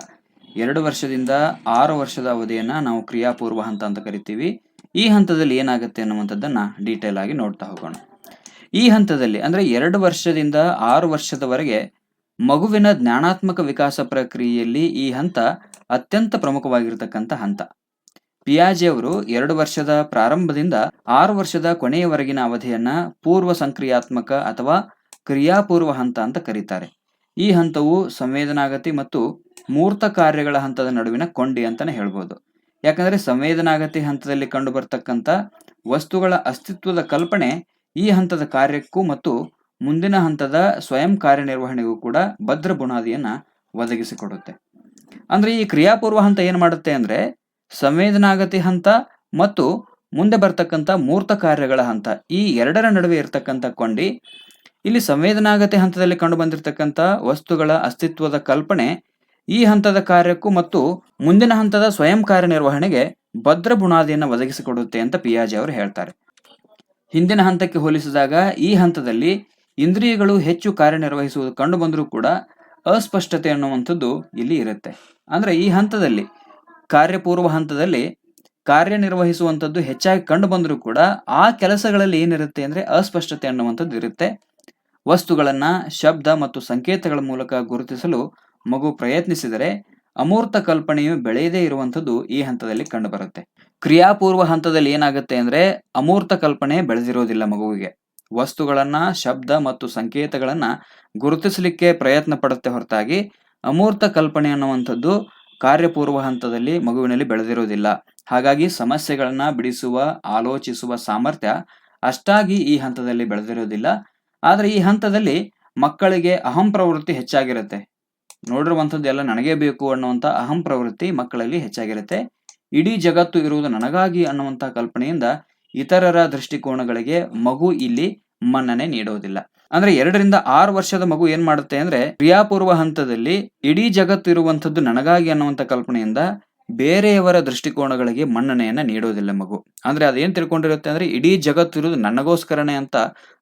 2 ವರ್ಷದಿಂದ 6 ವರ್ಷದ ಅವಧಿಯನ್ನ ನಾವು ಕ್ರಿಯಾಪೂರ್ವ ಹಂತ ಅಂತ ಕರಿತೀವಿ. ಈ ಹಂತದಲ್ಲಿ ಏನಾಗುತ್ತೆ ಅನ್ನುವಂಥದ್ದನ್ನ ಡೀಟೇಲ್ ಆಗಿ ನೋಡ್ತಾ ಹೋಗೋಣ. ಈ ಹಂತದಲ್ಲಿ ಅಂದ್ರೆ 2 ವರ್ಷದಿಂದ 6 ವರ್ಷದವರೆಗೆ ಮಗುವಿನ ಜ್ಞಾನಾತ್ಮಕ ವಿಕಾಸ ಪ್ರಕ್ರಿಯೆಯಲ್ಲಿ ಈ ಹಂತ ಅತ್ಯಂತ ಪ್ರಮುಖವಾಗಿರತಕ್ಕಂಥ ಹಂತ. ಪಿಯಾಜೆ ಅವರು 2 ವರ್ಷದ ಪ್ರಾರಂಭದಿಂದ 6 ವರ್ಷದ ಕೊನೆಯವರೆಗಿನ ಅವಧಿಯನ್ನ ಪೂರ್ವ ಸಂಕ್ರಿಯಾತ್ಮಕ ಅಥವಾ ಕ್ರಿಯಾಪೂರ್ವ ಹಂತ ಅಂತ ಕರೀತಾರೆ. ಈ ಹಂತವು ಸಂವೇದನಾಗತಿ ಮತ್ತು ಮೂರ್ತ ಕಾರ್ಯಗಳ ಹಂತದ ನಡುವಿನ ಕೊಂಡಿ ಅಂತಾನೆ ಹೇಳ್ಬೋದು. ಯಾಕಂದ್ರೆ ಸಂವೇದನಾಗತಿ ಹಂತದಲ್ಲಿ ಕಂಡು ಬರ್ತಕ್ಕಂಥ ವಸ್ತುಗಳ ಅಸ್ತಿತ್ವದ ಕಲ್ಪನೆ ಈ ಹಂತದ ಕಾರ್ಯಕ್ಕೂ ಮತ್ತು ಮುಂದಿನ ಹಂತದ ಸ್ವಯಂ ಕಾರ್ಯನಿರ್ವಹಣೆಗೂ ಕೂಡ ಭದ್ರ ಬುನಾದಿಯನ್ನ ಒದಗಿಸಿಕೊಡುತ್ತೆ. ಅಂದ್ರೆ ಈ ಕ್ರಿಯಾಪೂರ್ವ ಹಂತ ಏನ್ ಮಾಡುತ್ತೆ ಅಂದ್ರೆ ಸಂವೇದನಾಗತಿ ಹಂತ ಮತ್ತು ಮುಂದೆ ಬರ್ತಕ್ಕಂಥ ಮೂರ್ತ ಕಾರ್ಯಗಳ ಹಂತ, ಈ ಎರಡರ ನಡುವೆ ಇರತಕ್ಕಂಥ ಕೊಂಡಿ. ಇಲ್ಲಿ ಸಂವೇದನಾಗತಿ ಹಂತದಲ್ಲಿ ಕಂಡು ಬಂದಿರತಕ್ಕಂಥ ವಸ್ತುಗಳ ಅಸ್ತಿತ್ವದ ಕಲ್ಪನೆ ಈ ಹಂತದ ಕಾರ್ಯಕ್ಕೂ ಮತ್ತು ಮುಂದಿನ ಹಂತದ ಸ್ವಯಂ ಕಾರ್ಯನಿರ್ವಹಣೆಗೆ ಭದ್ರ ಬುನಾದಿಯನ್ನು ಒದಗಿಸಿಕೊಡುತ್ತೆ ಅಂತ ಪಿಯಾಜೆ ಅವರು ಹೇಳ್ತಾರೆ. ಹಿಂದಿನ ಹಂತಕ್ಕೆ ಹೋಲಿಸಿದಾಗ ಈ ಹಂತದಲ್ಲಿ ಇಂದ್ರಿಯಗಳು ಹೆಚ್ಚು ಕಾರ್ಯನಿರ್ವಹಿಸುವುದು ಕಂಡು ಬಂದರೂ ಕೂಡ ಅಸ್ಪಷ್ಟತೆ ಅನ್ನುವಂಥದ್ದು ಇಲ್ಲಿ ಇರುತ್ತೆ. ಅಂದ್ರೆ ಈ ಹಂತದಲ್ಲಿ ಕಾರ್ಯಪೂರ್ವ ಹಂತದಲ್ಲಿ ಕಾರ್ಯನಿರ್ವಹಿಸುವಂಥದ್ದು ಹೆಚ್ಚಾಗಿ ಕಂಡು ಬಂದರೂ ಕೂಡ ಆ ಕೆಲಸಗಳಲ್ಲಿ ಏನಿರುತ್ತೆ ಅಂದ್ರೆ ಅಸ್ಪಷ್ಟತೆ ಅನ್ನುವಂಥದ್ದು ಇರುತ್ತೆ. ವಸ್ತುಗಳನ್ನ ಶಬ್ದ ಮತ್ತು ಸಂಕೇತಗಳ ಮೂಲಕ ಗುರುತಿಸಲು ಮಗು ಪ್ರಯತ್ನಿಸಿದರೆ ಅಮೂರ್ತ ಕಲ್ಪನೆಯು ಬೆಳೆಯದೇ ಇರುವಂಥದ್ದು ಈ ಹಂತದಲ್ಲಿ ಕಂಡುಬರುತ್ತೆ. ಕ್ರಿಯಾಪೂರ್ವ ಹಂತದಲ್ಲಿ ಏನಾಗುತ್ತೆ ಅಂದ್ರೆ ಅಮೂರ್ತ ಕಲ್ಪನೆ ಬೆಳೆದಿರೋದಿಲ್ಲ ಮಗುವಿಗೆ. ವಸ್ತುಗಳನ್ನ ಶಬ್ದ ಮತ್ತು ಸಂಕೇತಗಳನ್ನ ಗುರುತಿಸಲಿಕ್ಕೆ ಪ್ರಯತ್ನ ಪಡುತ್ತೆ ಹೊರತಾಗಿ ಅಮೂರ್ತ ಕಲ್ಪನೆ ಅನ್ನುವಂಥದ್ದು ಕಾರ್ಯಪೂರ್ವ ಹಂತದಲ್ಲಿ ಮಗುವಿನಲ್ಲಿ ಬೆಳೆದಿರೋದಿಲ್ಲ. ಹಾಗಾಗಿ ಸಮಸ್ಯೆಗಳನ್ನ ಬಿಡಿಸುವ ಆಲೋಚಿಸುವ ಸಾಮರ್ಥ್ಯ ಅಷ್ಟಾಗಿ ಈ ಹಂತದಲ್ಲಿ ಬೆಳೆದಿರೋದಿಲ್ಲ. ಆದ್ರೆ ಈ ಹಂತದಲ್ಲಿ ಮಕ್ಕಳಿಗೆ ಅಹಂ ಪ್ರವೃತ್ತಿ ಹೆಚ್ಚಾಗಿರುತ್ತೆ. ನೋಡಿರುವಂಥದ್ದು ಎಲ್ಲ ನನಗೇ ಬೇಕು ಅನ್ನುವಂಥ ಅಹಂ ಪ್ರವೃತ್ತಿ ಮಕ್ಕಳಲ್ಲಿ ಹೆಚ್ಚಾಗಿರುತ್ತೆ. ಇಡೀ ಜಗತ್ತು ಇರುವುದು ನನಗಾಗಿ ಅನ್ನುವಂಥ ಕಲ್ಪನೆಯಿಂದ ಇತರರ ದೃಷ್ಟಿಕೋನಗಳಿಗೆ ಮಗು ಇಲ್ಲಿ ಮನ್ನಣೆ ನೀಡೋದಿಲ್ಲ. ಅಂದ್ರೆ 2 ರಿಂದ 6 ವರ್ಷದ ಮಗು ಏನ್ ಮಾಡುತ್ತೆ ಅಂದ್ರೆ ಕ್ರಿಯಾಪೂರ್ವ ಹಂತದಲ್ಲಿ ಇಡೀ ಜಗತ್ತು ಇರುವಂಥದ್ದು ನನಗಾಗಿ ಅನ್ನುವಂಥ ಕಲ್ಪನೆಯಿಂದ ಬೇರೆಯವರ ದೃಷ್ಟಿಕೋನಗಳಿಗೆ ಮನ್ನಣೆಯನ್ನ ನೀಡೋದಿಲ್ಲ ಮಗು. ಅಂದ್ರೆ ಅದೇನ್ ತಿಳ್ಕೊಂಡಿರುತ್ತೆ ಅಂದ್ರೆ ಇಡೀ ಜಗತ್ತು ಇರುವುದು ನನಗೋಸ್ಕರನೇ ಅಂತ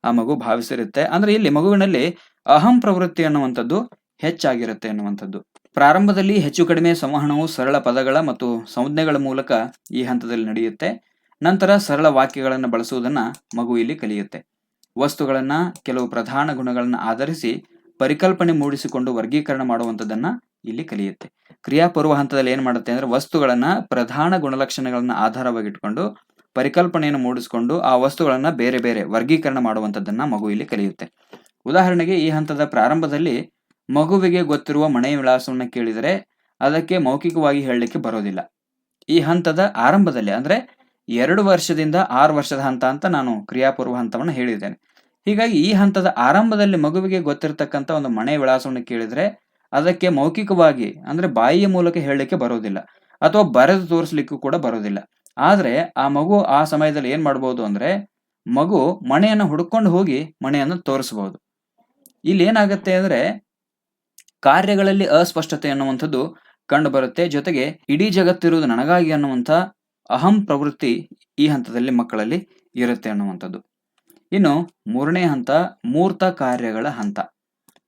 ಆ ಮಗು ಭಾವಿಸಿರುತ್ತೆ. ಅಂದ್ರೆ ಇಲ್ಲಿ ಮಗುವಿನಲ್ಲಿ ಅಹಂ ಪ್ರವೃತ್ತಿ ಅನ್ನುವಂಥದ್ದು ಹೆಚ್ಚಾಗಿರುತ್ತೆ ಅನ್ನುವಂಥದ್ದು. ಪ್ರಾರಂಭದಲ್ಲಿ ಹೆಚ್ಚು ಕಡಿಮೆ ಸಂವಹನವು ಸರಳ ಪದಗಳ ಮತ್ತು ಸಂಜ್ಞೆಗಳ ಮೂಲಕ ಈ ಹಂತದಲ್ಲಿ ನಡೆಯುತ್ತೆ. ನಂತರ ಸರಳ ವಾಕ್ಯಗಳನ್ನು ಬಳಸುವುದನ್ನ ಮಗು ಇಲ್ಲಿ ಕಲಿಯುತ್ತೆ. ವಸ್ತುಗಳನ್ನ ಕೆಲವು ಪ್ರಧಾನ ಗುಣಗಳನ್ನ ಆಧರಿಸಿ ಪರಿಕಲ್ಪನೆ ಮೂಡಿಸಿಕೊಂಡು ವರ್ಗೀಕರಣ ಮಾಡುವಂಥದ್ದನ್ನ ಇಲ್ಲಿ ಕಲಿಯುತ್ತೆ. ಕ್ರಿಯಾಪೂರ್ವ ಹಂತದಲ್ಲಿ ಏನ್ ಮಾಡುತ್ತೆ ಅಂದ್ರೆ ವಸ್ತುಗಳನ್ನ ಪ್ರಧಾನ ಗುಣಲಕ್ಷಣಗಳನ್ನ ಆಧಾರವಾಗಿಟ್ಕೊಂಡು ಪರಿಕಲ್ಪನೆಯನ್ನು ಮೂಡಿಸಿಕೊಂಡು ಆ ವಸ್ತುಗಳನ್ನ ಬೇರೆ ಬೇರೆ ವರ್ಗೀಕರಣ ಮಾಡುವಂಥದ್ದನ್ನ ಮಗು ಇಲ್ಲಿ ಕಲಿಯುತ್ತೆ. ಉದಾಹರಣೆಗೆ ಈ ಹಂತದ ಪ್ರಾರಂಭದಲ್ಲಿ ಮಗುವಿಗೆ ಗೊತ್ತಿರುವ ಮನೆಯ ವಿಳಾಸವನ್ನ ಕೇಳಿದರೆ ಅದಕ್ಕೆ ಮೌಖಿಕವಾಗಿ ಹೇಳಲಿಕ್ಕೆ ಬರೋದಿಲ್ಲ. ಈ ಹಂತದ ಆರಂಭದಲ್ಲಿ ಅಂದ್ರೆ 2 ವರ್ಷದಿಂದ 6 ವರ್ಷದ ಹಂತ ಅಂತ ನಾನು ಕ್ರಿಯಾಪೂರ್ವ ಹಂತವನ್ನು ಹೇಳಿದ್ದೇನೆ. ಹೀಗಾಗಿ ಈ ಹಂತದ ಆರಂಭದಲ್ಲಿ ಮಗುವಿಗೆ ಗೊತ್ತಿರತಕ್ಕಂಥ ಒಂದು ಮನೆಯ ವಿಳಾಸವನ್ನು ಕೇಳಿದ್ರೆ ಅದಕ್ಕೆ ಮೌಖಿಕವಾಗಿ ಅಂದ್ರೆ ಬಾಯಿಯ ಮೂಲಕ ಹೇಳಲಿಕ್ಕೆ ಬರೋದಿಲ್ಲ ಅಥವಾ ಬರೆದು ತೋರಿಸ್ಲಿಕ್ಕೂ ಕೂಡ ಬರೋದಿಲ್ಲ. ಆದ್ರೆ ಆ ಮಗು ಆ ಸಮಯದಲ್ಲಿ ಏನ್ ಮಾಡ್ಬೋದು ಅಂದ್ರೆ ಮಗು ಮನೆಯನ್ನು ಹುಡುಕೊಂಡು ಹೋಗಿ ಮನೆಯನ್ನು ತೋರಿಸಬಹುದು. ಇಲ್ಲಿ ಏನಾಗುತ್ತೆ ಅಂದ್ರೆ ಕಾರ್ಯಗಳಲ್ಲಿ ಅಸ್ಪಷ್ಟತೆ ಅನ್ನುವಂಥದ್ದು ಕಂಡು ಬರುತ್ತೆ. ಜೊತೆಗೆ ಇಡೀ ಜಗತ್ತಿರುವುದು ನನಗಾಗಿ ಅನ್ನುವಂಥ ಅಹಂ ಪ್ರವೃತ್ತಿ ಈ ಹಂತದಲ್ಲಿ ಮಕ್ಕಳಲ್ಲಿ ಇರುತ್ತೆ ಅನ್ನುವಂಥದ್ದು. ಇನ್ನು 3ನೇ ಹಂತ ಮೂರ್ತ ಕಾರ್ಯಗಳ ಹಂತ.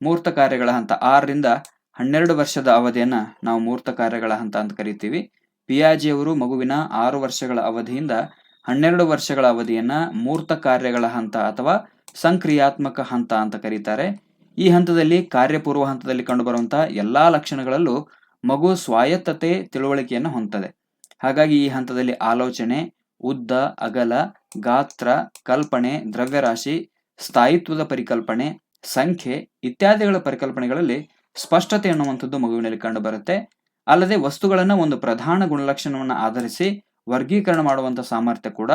ಮೂರ್ತ ಕಾರ್ಯಗಳ ಹಂತ 6 ರಿಂದ 12 ವರ್ಷದ ಅವಧಿಯನ್ನ ನಾವು ಮೂರ್ತ ಕಾರ್ಯಗಳ ಹಂತ ಅಂತ ಕರಿತೀವಿ. ಪಿಯಾಜೆ ಅವರು ಮಗುವಿನ 6 ವರ್ಷಗಳ ಅವಧಿಯಿಂದ 12 ವರ್ಷಗಳ ಅವಧಿಯನ್ನ ಮೂರ್ತ ಕಾರ್ಯಗಳ ಹಂತ ಅಥವಾ ಸಂಕ್ರಿಯಾತ್ಮಕ ಹಂತ ಅಂತ ಕರೀತಾರೆ. ಈ ಹಂತದಲ್ಲಿ ಕಾರ್ಯಪೂರ್ವ ಹಂತದಲ್ಲಿ ಕಂಡುಬರುವಂತಹ ಎಲ್ಲಾ ಲಕ್ಷಣಗಳಲ್ಲೂ ಮಗು ಸ್ವಾಯತ್ತತೆ ತಿಳುವಳಿಕೆಯನ್ನು ಹೊಂದದೆ. ಹಾಗಾಗಿ ಈ ಹಂತದಲ್ಲಿ ಆಲೋಚನೆ, ಉದ್ದ, ಅಗಲ, ಗಾತ್ರ, ಕಲ್ಪನೆ, ದ್ರವ್ಯರಾಶಿ, ಸ್ಥಾಯಿತ್ವದ ಪರಿಕಲ್ಪನೆ, ಸಂಖ್ಯೆ ಇತ್ಯಾದಿಗಳ ಪರಿಕಲ್ಪನೆಗಳಲ್ಲಿ ಸ್ಪಷ್ಟತೆ ಅನ್ನುವಂಥದ್ದು ಮಗುವಿನಲ್ಲಿ ಕಂಡು ಬರುತ್ತೆ. ಅಲ್ಲದೆ ವಸ್ತುಗಳನ್ನ ಒಂದು ಪ್ರಧಾನ ಗುಣಲಕ್ಷಣವನ್ನು ಆಧರಿಸಿ ವರ್ಗೀಕರಣ ಮಾಡುವಂತ ಸಾಮರ್ಥ್ಯ ಕೂಡ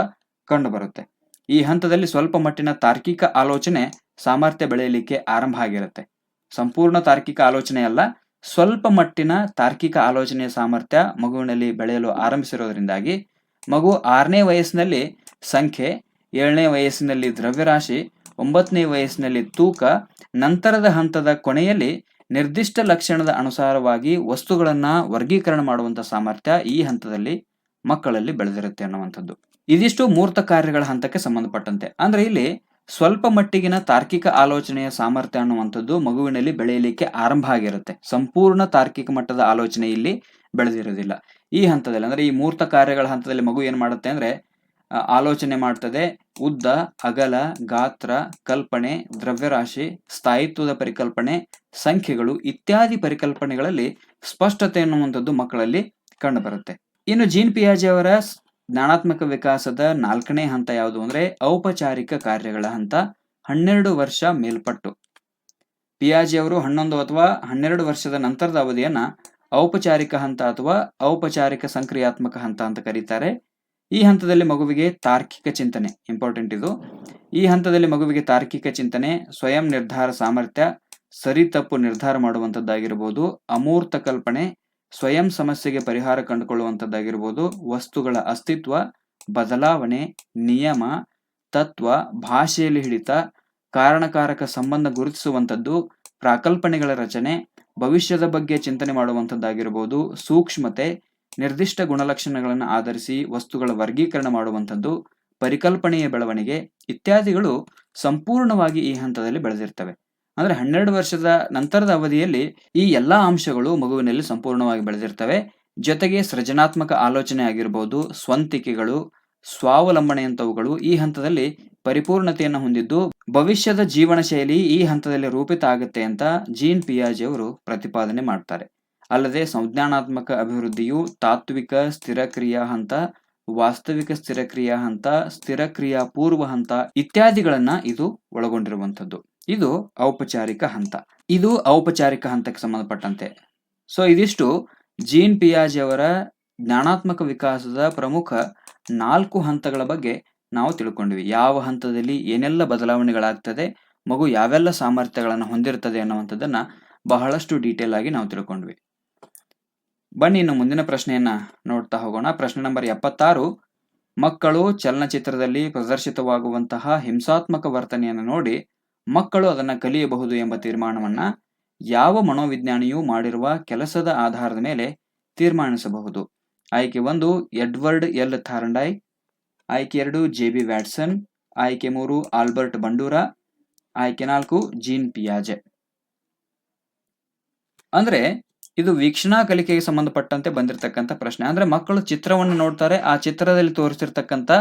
ಕಂಡು ಬರುತ್ತೆ. ಈ ಹಂತದಲ್ಲಿ ಸ್ವಲ್ಪ ಮಟ್ಟಿನ ತಾರ್ಕಿಕ ಆಲೋಚನೆ ಸಾಮರ್ಥ್ಯ ಬೆಳೆಯಲಿಕ್ಕೆ ಆರಂಭ ಆಗಿರುತ್ತೆ. ಸಂಪೂರ್ಣ ತಾರ್ಕಿಕ ಆಲೋಚನೆ ಅಲ್ಲ, ಸ್ವಲ್ಪ ಮಟ್ಟಿನ ತಾರ್ಕಿಕ ಆಲೋಚನೆಯ ಸಾಮರ್ಥ್ಯ ಮಗುವಿನಲ್ಲಿ ಬೆಳೆಯಲು ಆರಂಭಿಸಿರೋದ್ರಿಂದಾಗಿ ಮಗು 6ನೇ ವಯಸ್ಸಿನಲ್ಲಿ ಸಂಖ್ಯೆ, 7ನೇ ವಯಸ್ಸಿನಲ್ಲಿ ದ್ರವ್ಯರಾಶಿ, 9ನೇ ವಯಸ್ಸಿನಲ್ಲಿ ತೂಕ, ನಂತರದ ಹಂತದ ಕೊನೆಯಲ್ಲಿ ನಿರ್ದಿಷ್ಟ ಲಕ್ಷಣದ ಅನುಸಾರವಾಗಿ ವಸ್ತುಗಳನ್ನ ವರ್ಗೀಕರಣ ಮಾಡುವಂತ ಸಾಮರ್ಥ್ಯ ಈ ಹಂತದಲ್ಲಿ ಮಕ್ಕಳಲ್ಲಿ ಬೆಳೆದಿರುತ್ತೆ ಅನ್ನುವಂಥದ್ದು. ಇದಿಷ್ಟು ಮೂರ್ತ ಕಾರ್ಯಗಳ ಹಂತಕ್ಕೆ ಸಂಬಂಧಪಟ್ಟಂತೆ. ಅಂದ್ರೆ ಇಲ್ಲಿ ಸ್ವಲ್ಪ ಮಟ್ಟಿಗಿನ ತಾರ್ಕಿಕ ಆಲೋಚನೆಯ ಸಾಮರ್ಥ್ಯ ಅನ್ನುವಂಥದ್ದು ಮಗುವಿನಲ್ಲಿ ಬೆಳೆಯಲಿಕ್ಕೆ ಆರಂಭ ಆಗಿರುತ್ತೆ. ಸಂಪೂರ್ಣ ತಾರ್ಕಿಕ ಮಟ್ಟದ ಆಲೋಚನೆ ಇಲ್ಲಿ ಬೆಳೆದಿರೋದಿಲ್ಲ. ಈ ಹಂತದಲ್ಲಿ ಅಂದ್ರೆ ಈ ಮೂರ್ತ ಕಾರ್ಯಗಳ ಹಂತದಲ್ಲಿ ಮಗು ಏನ್ ಮಾಡುತ್ತೆ ಅಂದ್ರೆ ಆಲೋಚನೆ ಮಾಡ್ತದೆ. ಉದ್ದ, ಅಗಲ, ಗಾತ್ರ, ಕಲ್ಪನೆ, ದ್ರವ್ಯರಾಶಿ, ಸ್ಥಾಯಿತ್ವದ ಪರಿಕಲ್ಪನೆ, ಸಂಖ್ಯೆಗಳು ಇತ್ಯಾದಿ ಪರಿಕಲ್ಪನೆಗಳಲ್ಲಿ ಸ್ಪಷ್ಟತೆ ಅನ್ನುವಂಥದ್ದು ಮಕ್ಕಳಲ್ಲಿ ಕಂಡು ಬರುತ್ತೆ. ಇನ್ನು ಜೀನ್ ಪಿಯಾಜೆ ಅವರ ಜ್ಞಾನಾತ್ಮಕ ವಿಕಾಸದ 4ನೇ ಹಂತ ಯಾವುದು ಅಂದ್ರೆ ಔಪಚಾರಿಕ ಕಾರ್ಯಗಳ ಹಂತ. 12 ವರ್ಷ ಮೇಲ್ಪಟ್ಟು ಪಿಯಾಜೆ ಅವರು 11 ಅಥವಾ 12 ವರ್ಷದ ನಂತರದ ಅವಧಿಯನ್ನ ಔಪಚಾರಿಕ ಹಂತ ಅಥವಾ ಔಪಚಾರಿಕ ಸಂಕ್ರಿಯಾತ್ಮಕ ಹಂತ ಅಂತ ಕರೀತಾರೆ. ಈ ಹಂತದಲ್ಲಿ ಮಗುವಿಗೆ ತಾರ್ಕಿಕ ಚಿಂತನೆ ಇಂಪಾರ್ಟೆಂಟ್ ಇದು. ಈ ಹಂತದಲ್ಲಿ ಮಗುವಿಗೆ ತಾರ್ಕಿಕ ಚಿಂತನೆ, ಸ್ವಯಂ ನಿರ್ಧಾರ ಸಾಮರ್ಥ್ಯ, ಸರಿ ತಪ್ಪು ನಿರ್ಧಾರ ಮಾಡುವಂತದ್ದಾಗಿರ್ಬೋದು, ಅಮೂರ್ತ ಕಲ್ಪನೆ, ಸ್ವಯಂ ಸಮಸ್ಯೆಗೆ ಪರಿಹಾರ ಕಂಡುಕೊಳ್ಳುವಂತದ್ದಾಗಿರ್ಬೋದು, ವಸ್ತುಗಳ ಅಸ್ತಿತ್ವ, ಬದಲಾವಣೆ, ನಿಯಮ, ತತ್ವ, ಭಾಷೆಯಲ್ಲಿ ಹಿಡಿತ, ಕಾರಣಕಾರಕ ಸಂಬಂಧ ಗುರುತಿಸುವಂಥದ್ದು, ಪ್ರಾಕಲ್ಪನೆಗಳ ರಚನೆ, ಭವಿಷ್ಯದ ಬಗ್ಗೆ ಚಿಂತನೆ ಮಾಡುವಂಥದ್ದಾಗಿರ್ಬೋದು, ಸೂಕ್ಷ್ಮತೆ, ನಿರ್ದಿಷ್ಟ ಗುಣಲಕ್ಷಣಗಳನ್ನು ಆಧರಿಸಿ ವಸ್ತುಗಳ ವರ್ಗೀಕರಣ ಮಾಡುವಂಥದ್ದು, ಪರಿಕಲ್ಪನೆಯ ಬೆಳವಣಿಗೆ ಇತ್ಯಾದಿಗಳು ಸಂಪೂರ್ಣವಾಗಿ ಈ ಹಂತದಲ್ಲಿ ಬೆಳೆದಿರ್ತವೆ. ಅಂದ್ರೆ 12 ವರ್ಷದ ನಂತರದ ಅವಧಿಯಲ್ಲಿ ಈ ಎಲ್ಲಾ ಅಂಶಗಳು ಮಗುವಿನಲ್ಲಿ ಸಂಪೂರ್ಣವಾಗಿ ಬೆಳೆದಿರ್ತವೆ. ಜೊತೆಗೆ ಸೃಜನಾತ್ಮಕ ಆಲೋಚನೆ ಆಗಿರ್ಬೋದು, ಸ್ವಂತಿಕೆಗಳು, ಸ್ವಾವಲಂಬನೆಯಂತವುಗಳು ಈ ಹಂತದಲ್ಲಿ ಪರಿಪೂರ್ಣತೆಯನ್ನು ಹೊಂದಿದ್ದು ಭವಿಷ್ಯದ ಜೀವನ ಶೈಲಿ ಈ ಹಂತದಲ್ಲಿ ರೂಪಿತ ಆಗುತ್ತೆ ಅಂತ ಜೀನ್ ಪಿಯಾಜೆ ಅವರು ಪ್ರತಿಪಾದನೆ ಮಾಡ್ತಾರೆ. ಅಲ್ಲದೆ ಸಂಜ್ಞಾನಾತ್ಮಕ ಅಭಿವೃದ್ಧಿಯು ತಾತ್ವಿಕ ಸ್ಥಿರಕ್ರಿಯಾ ಹಂತ, ವಾಸ್ತವಿಕ ಸ್ಥಿರಕ್ರಿಯಾ ಹಂತ, ಸ್ಥಿರಕ್ರಿಯಾ ಪೂರ್ವ ಹಂತ ಇತ್ಯಾದಿಗಳನ್ನ ಇದು ಒಳಗೊಂಡಿರುವಂಥದ್ದು. ಇದು ಔಪಚಾರಿಕ ಹಂತ. ಇದು ಔಪಚಾರಿಕ ಹಂತಕ್ಕೆ ಸಂಬಂಧಪಟ್ಟಂತೆ. ಸೊ ಇದಿಷ್ಟು ಜೀನ್ ಪಿಯಾಜೆ ಅವರ ಜ್ಞಾನಾತ್ಮಕ ವಿಕಾಸದ ಪ್ರಮುಖ 4 ಹಂತಗಳ ಬಗ್ಗೆ ನಾವು ತಿಳ್ಕೊಂಡ್ವಿ. ಯಾವ ಹಂತದಲ್ಲಿ ಏನೆಲ್ಲ ಬದಲಾವಣೆಗಳಾಗ್ತದೆ, ಮಗು ಯಾವೆಲ್ಲ ಸಾಮರ್ಥ್ಯಗಳನ್ನು ಹೊಂದಿರ್ತದೆ ಅನ್ನುವಂಥದ್ದನ್ನ ಬಹಳಷ್ಟು ಡೀಟೇಲ್ ಆಗಿ ನಾವು ತಿಳ್ಕೊಂಡ್ವಿ. ಬನ್ನಿ ಇನ್ನು ಮುಂದಿನ ಪ್ರಶ್ನೆಯನ್ನ ನೋಡ್ತಾ ಹೋಗೋಣ. ಪ್ರಶ್ನೆ ನಂಬರ್ 76. ಮಕ್ಕಳು ಚಲನಚಿತ್ರದಲ್ಲಿ ಪ್ರದರ್ಶಿತವಾಗುವಂತಹ ಹಿಂಸಾತ್ಮಕ ವರ್ತನೆಯನ್ನು ನೋಡಿ ಮಕ್ಕಳು ಅದನ್ನು ಕಲಿಯಬಹುದು ಎಂಬ ತೀರ್ಮಾನವನ್ನ ಯಾವ ಮನೋವಿಜ್ಞಾನಿಯು ಮಾಡಿರುವ ಕೆಲಸದ ಆಧಾರದ ಮೇಲೆ ತೀರ್ಮಾನಿಸಬಹುದು? ಆಯ್ಕೆ 1 ಎಡ್ವರ್ಡ್ ಎಲ್ ಥಾರ್ಂಡೈಕ್, ಆಯ್ಕೆ 2 ಜೆ.ಬಿ. ವ್ಯಾಟ್ಸನ್, ಆಯ್ಕೆ 3 ಆಲ್ಬರ್ಟ್ ಬಂಡೂರಾ, ಆಯ್ಕೆ 4 ಜೀನ್ ಪಿಯಾಜೆ. ಅಂದ್ರೆ ಇದು ವೀಕ್ಷಣಾ ಕಲಿಕೆಗೆ ಸಂಬಂಧಪಟ್ಟಂತೆ ಬಂದಿರತಕ್ಕಂಥ ಪ್ರಶ್ನೆ. ಅಂದ್ರೆ ಮಕ್ಕಳು ಚಿತ್ರವನ್ನು ನೋಡ್ತಾರೆ, ಆ ಚಿತ್ರದಲ್ಲಿ ತೋರಿಸಿರ್ತಕ್ಕಂಥ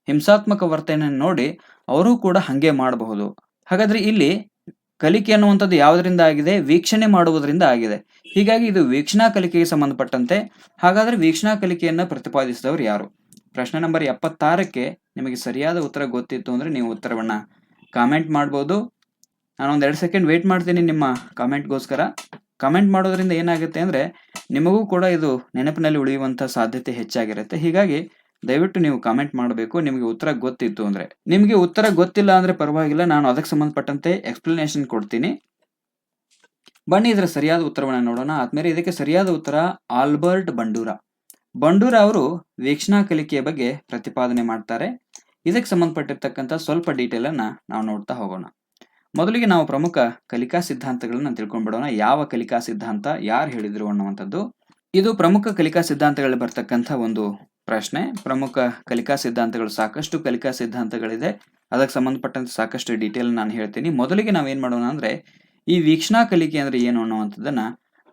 ಹಿಂಸಾತ್ಮಕ ವರ್ತನೆಯನ್ನು ನೋಡಿ ಅವರು ಕೂಡ ಹಂಗೆ ಮಾಡಬಹುದು. ಹಾಗಾದ್ರೆ ಇಲ್ಲಿ ಕಲಿಕೆ ಅನ್ನುವಂಥದ್ದು ಯಾವುದರಿಂದ ಆಗಿದೆ? ವೀಕ್ಷಣೆ ಮಾಡುವುದರಿಂದ ಆಗಿದೆ. ಹೀಗಾಗಿ ಇದು ವೀಕ್ಷಣಾ ಕಲಿಕೆಗೆ ಸಂಬಂಧಪಟ್ಟಂತೆ. ಹಾಗಾದ್ರೆ ವೀಕ್ಷಣಾ ಕಲಿಕೆಯನ್ನ ಪ್ರತಿಪಾದಿಸಿದವರು ಯಾರು? ಪ್ರಶ್ನೆ ನಂಬರ್ 76ಕ್ಕೆ ನಿಮಗೆ ಸರಿಯಾದ ಉತ್ತರ ಗೊತ್ತಿತ್ತು ಅಂದ್ರೆ ನೀವು ಉತ್ತರವನ್ನ ಕಾಮೆಂಟ್ ಮಾಡ್ಬೋದು. ನಾನೊಂದು 2 ಸೆಕೆಂಡ್ ವೇಟ್ ಮಾಡ್ತೀನಿ ನಿಮ್ಮ ಕಾಮೆಂಟ್ಗೋಸ್ಕರ. ಕಾಮೆಂಟ್ ಮಾಡೋದ್ರಿಂದ ಏನಾಗುತ್ತೆ ಅಂದ್ರೆ ನಿಮಗೂ ಕೂಡ ಇದು ನೆನಪಿನಲ್ಲಿ ಉಳಿಯುವಂತ ಸಾಧ್ಯತೆ ಹೆಚ್ಚಾಗಿರುತ್ತೆ. ಹೀಗಾಗಿ ದಯವಿಟ್ಟು ನೀವು ಕಾಮೆಂಟ್ ಮಾಡಬೇಕು ನಿಮಗೆ ಉತ್ತರ ಗೊತ್ತಿತ್ತು ಅಂದ್ರೆ. ನಿಮಗೆ ಉತ್ತರ ಗೊತ್ತಿಲ್ಲ ಅಂದ್ರೆ ಪರವಾಗಿಲ್ಲ, ನಾನು ಅದಕ್ಕೆ ಸಂಬಂಧಪಟ್ಟಂತೆ ಎಕ್ಸ್ಪ್ಲನೇಷನ್ ಕೊಡ್ತೀನಿ. ಬನ್ನಿ ಇದರ ಸರಿಯಾದ ಉತ್ತರವನ್ನು ನೋಡೋಣ. ಆದ್ಮೇಲೆ ಇದಕ್ಕೆ ಸರಿಯಾದ ಉತ್ತರ ಆಲ್ಬರ್ಟ್ ಬಂಡೂರಾ. ಬಂಡೂರಾ ಅವರು ವೀಕ್ಷಣಾ ಕಲಿಕೆಯ ಬಗ್ಗೆ ಪ್ರತಿಪಾದನೆ ಮಾಡ್ತಾರೆ. ಇದಕ್ಕೆ ಸಂಬಂಧಪಟ್ಟಿರ್ತಕ್ಕಂಥ ಸ್ವಲ್ಪ ಡೀಟೇಲ್ ಅನ್ನ ನಾವು ನೋಡ್ತಾ ಹೋಗೋಣ. ಮೊದಲಿಗೆ ನಾವು ಪ್ರಮುಖ ಕಲಿಕಾ ಸಿದ್ಧಾಂತಗಳನ್ನ ತಿಳ್ಕೊಂಡ್ಬಿಡೋಣ. ಯಾವ ಕಲಿಕಾ ಸಿದ್ಧಾಂತ ಯಾರು ಹೇಳಿದ್ರು ಅನ್ನುವಂಥದ್ದು. ಇದು ಪ್ರಮುಖ ಕಲಿಕಾ ಸಿದ್ಧಾಂತಗಳಲ್ಲಿ ಬರ್ತಕ್ಕಂಥ ಒಂದು ಪ್ರಶ್ನೆ. ಪ್ರಮುಖ ಕಲಿಕಾ ಸಿದ್ಧಾಂತಗಳು, ಸಾಕಷ್ಟು ಕಲಿಕಾ ಸಿದ್ಧಾಂತಗಳಿದೆ, ಅದಕ್ಕೆ ಸಂಬಂಧಪಟ್ಟಂತೆ ಸಾಕಷ್ಟು ಡೀಟೇಲ್ ನಾನು ಹೇಳ್ತೀನಿ. ಮೊದಲಿಗೆ ನಾವೇನ್ ಮಾಡೋಣ ಅಂದ್ರೆ ಈ ವೀಕ್ಷಣಾ ಕಲಿಕೆ ಅಂದ್ರೆ ಏನು ಅನ್ನುವಂಥದ್ದನ್ನ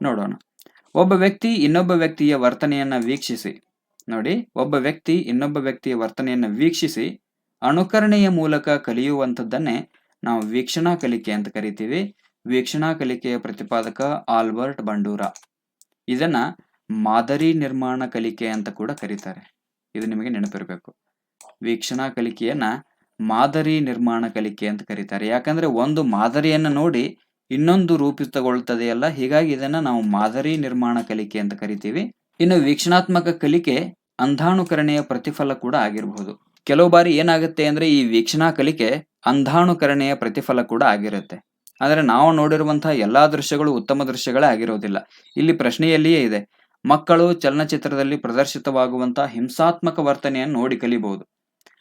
ನೋಡೋಣ. ಒಬ್ಬ ವ್ಯಕ್ತಿ ಇನ್ನೊಬ್ಬ ವ್ಯಕ್ತಿಯ ವರ್ತನೆಯನ್ನ ವೀಕ್ಷಿಸಿ ನೋಡಿ, ಒಬ್ಬ ವ್ಯಕ್ತಿ ಇನ್ನೊಬ್ಬ ವ್ಯಕ್ತಿಯ ವರ್ತನೆಯನ್ನ ವೀಕ್ಷಿಸಿ ಅನುಕರಣೆಯ ಮೂಲಕ ಕಲಿಯುವಂಥದ್ದನ್ನೇ ನಾವು ವೀಕ್ಷಣಾ ಕಲಿಕೆ ಅಂತ ಕರಿತೀವಿ. ವೀಕ್ಷಣಾ ಕಲಿಕೆಯ ಪ್ರತಿಪಾದಕ ಆಲ್ಬರ್ಟ್ ಬಂಡೂರಾ. ಇದನ್ನ ಮಾದರಿ ನಿರ್ಮಾಣ ಕಲಿಕೆ ಅಂತ ಕೂಡ ಕರೀತಾರೆ. ಇದು ನಿಮಗೆ ನೆನಪಿರಬೇಕು. ವೀಕ್ಷಣಾ ಕಲಿಕೆಯನ್ನ ಮಾದರಿ ನಿರ್ಮಾಣ ಕಲಿಕೆ ಅಂತ ಕರೀತಾರೆ. ಯಾಕಂದ್ರೆ ಒಂದು ಮಾದರಿಯನ್ನ ನೋಡಿ ಇನ್ನೊಂದು ರೂಪಿತಗೊಳ್ಳುತ್ತದೆಯಲ್ಲ, ಹೀಗಾಗಿ ಇದನ್ನ ನಾವು ಮಾದರಿ ನಿರ್ಮಾಣ ಕಲಿಕೆ ಅಂತ ಕರಿತೀವಿ. ಇನ್ನು ವೀಕ್ಷಣಾತ್ಮಕ ಕಲಿಕೆ ಅಂಧಾನುಕರಣೆಯ ಪ್ರತಿಫಲ ಕೂಡ ಆಗಿರಬಹುದು. ಕೆಲವು ಬಾರಿ ಏನಾಗುತ್ತೆ ಅಂದ್ರೆ ಈ ವೀಕ್ಷಣಾ ಕಲಿಕೆ ಅಂಧಾನುಕರಣೆಯ ಪ್ರತಿಫಲ ಕೂಡ ಆಗಿರುತ್ತೆ. ಅಂದ್ರೆ ನಾವು ನೋಡಿರುವಂತಹ ಎಲ್ಲಾ ದೃಶ್ಯಗಳು ಉತ್ತಮ ದೃಶ್ಯಗಳೇ ಆಗಿರೋದಿಲ್ಲ. ಇಲ್ಲಿ ಪ್ರಶ್ನೆಯಲ್ಲಿಯೇ ಇದೆ, ಮಕ್ಕಳು ಚಲನಚಿತ್ರದಲ್ಲಿ ಪ್ರದರ್ಶಿತವಾಗುವಂತಹ ಹಿಂಸಾತ್ಮಕ ವರ್ತನೆಯನ್ನು ನೋಡಿ ಕಲಿಬಹುದು.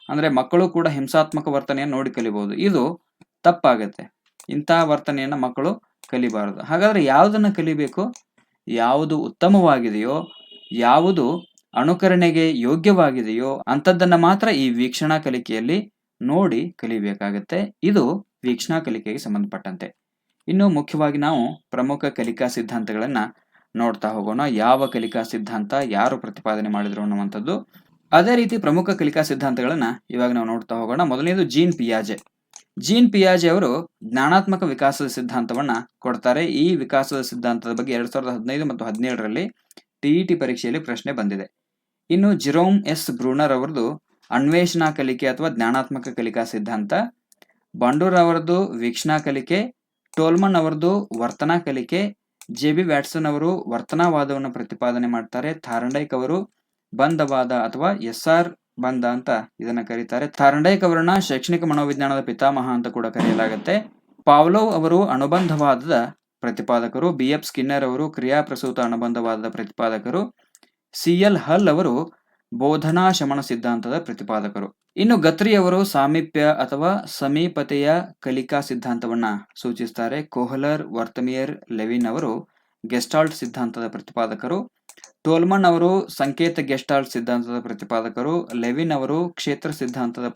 ಅಂದ್ರೆ ಮಕ್ಕಳು ಕೂಡ ಹಿಂಸಾತ್ಮಕ ವರ್ತನೆಯನ್ನು ನೋಡಿ ಕಲಿಬಹುದು. ಇದು ತಪ್ಪಾಗತ್ತೆ. ಇಂತಹ ವರ್ತನೆಯನ್ನ ಮಕ್ಕಳು ಕಲಿಬಾರದು. ಹಾಗಾದ್ರೆ ಯಾವುದನ್ನ ಕಲಿಬೇಕು? ಯಾವುದು ಉತ್ತಮವಾಗಿದೆಯೋ, ಯಾವುದು ಅನುಕರಣೆಗೆ ಯೋಗ್ಯವಾಗಿದೆಯೋ ಅಂಥದ್ದನ್ನ ಮಾತ್ರ ಈ ವೀಕ್ಷಣಾ ಕಲಿಕೆಯಲ್ಲಿ ನೋಡಿ ಕಲಿಬೇಕಾಗತ್ತೆ. ಇದು ವೀಕ್ಷಣಾ ಕಲಿಕೆಗೆ ಸಂಬಂಧಪಟ್ಟಂತೆ. ಇನ್ನು ಮುಖ್ಯವಾಗಿ ನಾವು ಪ್ರಮುಖ ಕಲಿಕಾ ಸಿದ್ಧಾಂತಗಳನ್ನ ನೋಡ್ತಾ ಹೋಗೋಣ. ಯಾವ ಕಲಿಕಾ ಸಿದ್ಧಾಂತ ಯಾರು ಪ್ರತಿಪಾದನೆ ಮಾಡಿದ್ರು ಅನ್ನುವಂಥದ್ದು. ಅದೇ ರೀತಿ ಪ್ರಮುಖ ಕಲಿಕಾ ಸಿದ್ಧಾಂತಗಳನ್ನ ಇವಾಗ ನಾವು ನೋಡ್ತಾ ಹೋಗೋಣ. ಮೊದಲನೇದು ಜೀನ್ ಪಿಯಾಜೆ. ಜೀನ್ ಪಿಯಾಜೆ ಅವರು ಜ್ಞಾನಾತ್ಮಕ ವಿಕಾಸದ ಸಿದ್ಧಾಂತವನ್ನ ಕೊಡ್ತಾರೆ. ಈ ವಿಕಾಸದ ಸಿದ್ಧಾಂತದ ಬಗ್ಗೆ 2015 ಮತ್ತು 2017ರಲ್ಲಿ ಟಿಇಟಿ ಪರೀಕ್ಷೆಯಲ್ಲಿ ಪ್ರಶ್ನೆ ಬಂದಿದೆ. ಇನ್ನು ಜಿರೋಮ್ ಎಸ್ ಬ್ರೂನರ್ ಅವರದು ಅನ್ವೇಷಣಾ ಕಲಿಕೆ ಅಥವಾ ಜ್ಞಾನಾತ್ಮಕ ಕಲಿಕಾ ಸಿದ್ಧಾಂತ, ಬಾಂಡೂರ್ ಅವರದ್ದು ವೀಕ್ಷಣಾ ಕಲಿಕೆ, ಟೋಲ್ಮನ್ ಅವರದ್ದು ವರ್ತನಾ ಕಲಿಕೆ, ಜೆ.ಬಿ. ವ್ಯಾಟ್ಸನ್ ಅವರು ವರ್ತನಾವಾದವನ್ನು ಪ್ರತಿಪಾದನೆ ಮಾಡ್ತಾರೆ. ಥಾರ್ಂಡೈಕ್ ಅವರು ಬಂಧವಾದ ಅಥವಾ ಎಸ್.ಆರ್. ಬಂಧ ಅಂತ ಇದನ್ನ ಕರೀತಾರೆ. ಥಾರ್ಂಡೈಕ್ ಅವರನ್ನ ಶೈಕ್ಷಣಿಕ ಮನೋವಿಜ್ಞಾನದ ಪಿತಾಮಹ ಅಂತ ಕೂಡ ಕರೆಯಲಾಗುತ್ತೆ. ಪಾವ್ಲೋವ್ ಅವರು ಅನುಬಂಧವಾದದ ಪ್ರತಿಪಾದಕರು, ಬಿ.ಎಫ್. ಸ್ಕಿನ್ನರ್ ಅವರು ಕ್ರಿಯಾಪ್ರಸೂತ ಅನುಬಂಧವಾದದ ಪ್ರತಿಪಾದಕರು, ಸಿ.ಎಲ್. ಹಲ್ ಅವರು ಬೋಧನಾ ಶಮನ ಸಿದ್ಧಾಂತದ ಪ್ರತಿಪಾದಕರು. ಇನ್ನು ಗತ್ರಿ ಅವರು ಸಾಮೀಪ್ಯ ಅಥವಾ ಸಮೀಪತೆಯ ಕಲಿಕಾ ಸಿದ್ಧಾಂತವನ್ನ ಸೂಚಿಸುತ್ತಾರೆ. ಕೊಹ್ಲರ್, ವರ್ತಮಿಯರ್, ಲೆವಿನ್ ಅವರು ಗೆಸ್ಟಾಲ್ಟ್ ಸಿದ್ಧಾಂತದ ಪ್ರತಿಪಾದಕರು. ಟೋಲ್ಮನ್ ಅವರು ಸಂಕೇತ ಗೆಸ್ಟಾಲ್ಟ್ ಸಿದ್ಧಾಂತದ ಪ್ರತಿಪಾದಕರು. ಲೆವಿನ್ ಅವರು ಕ್ಷೇತ್ರ ಸಿದ್ಧಾಂತದ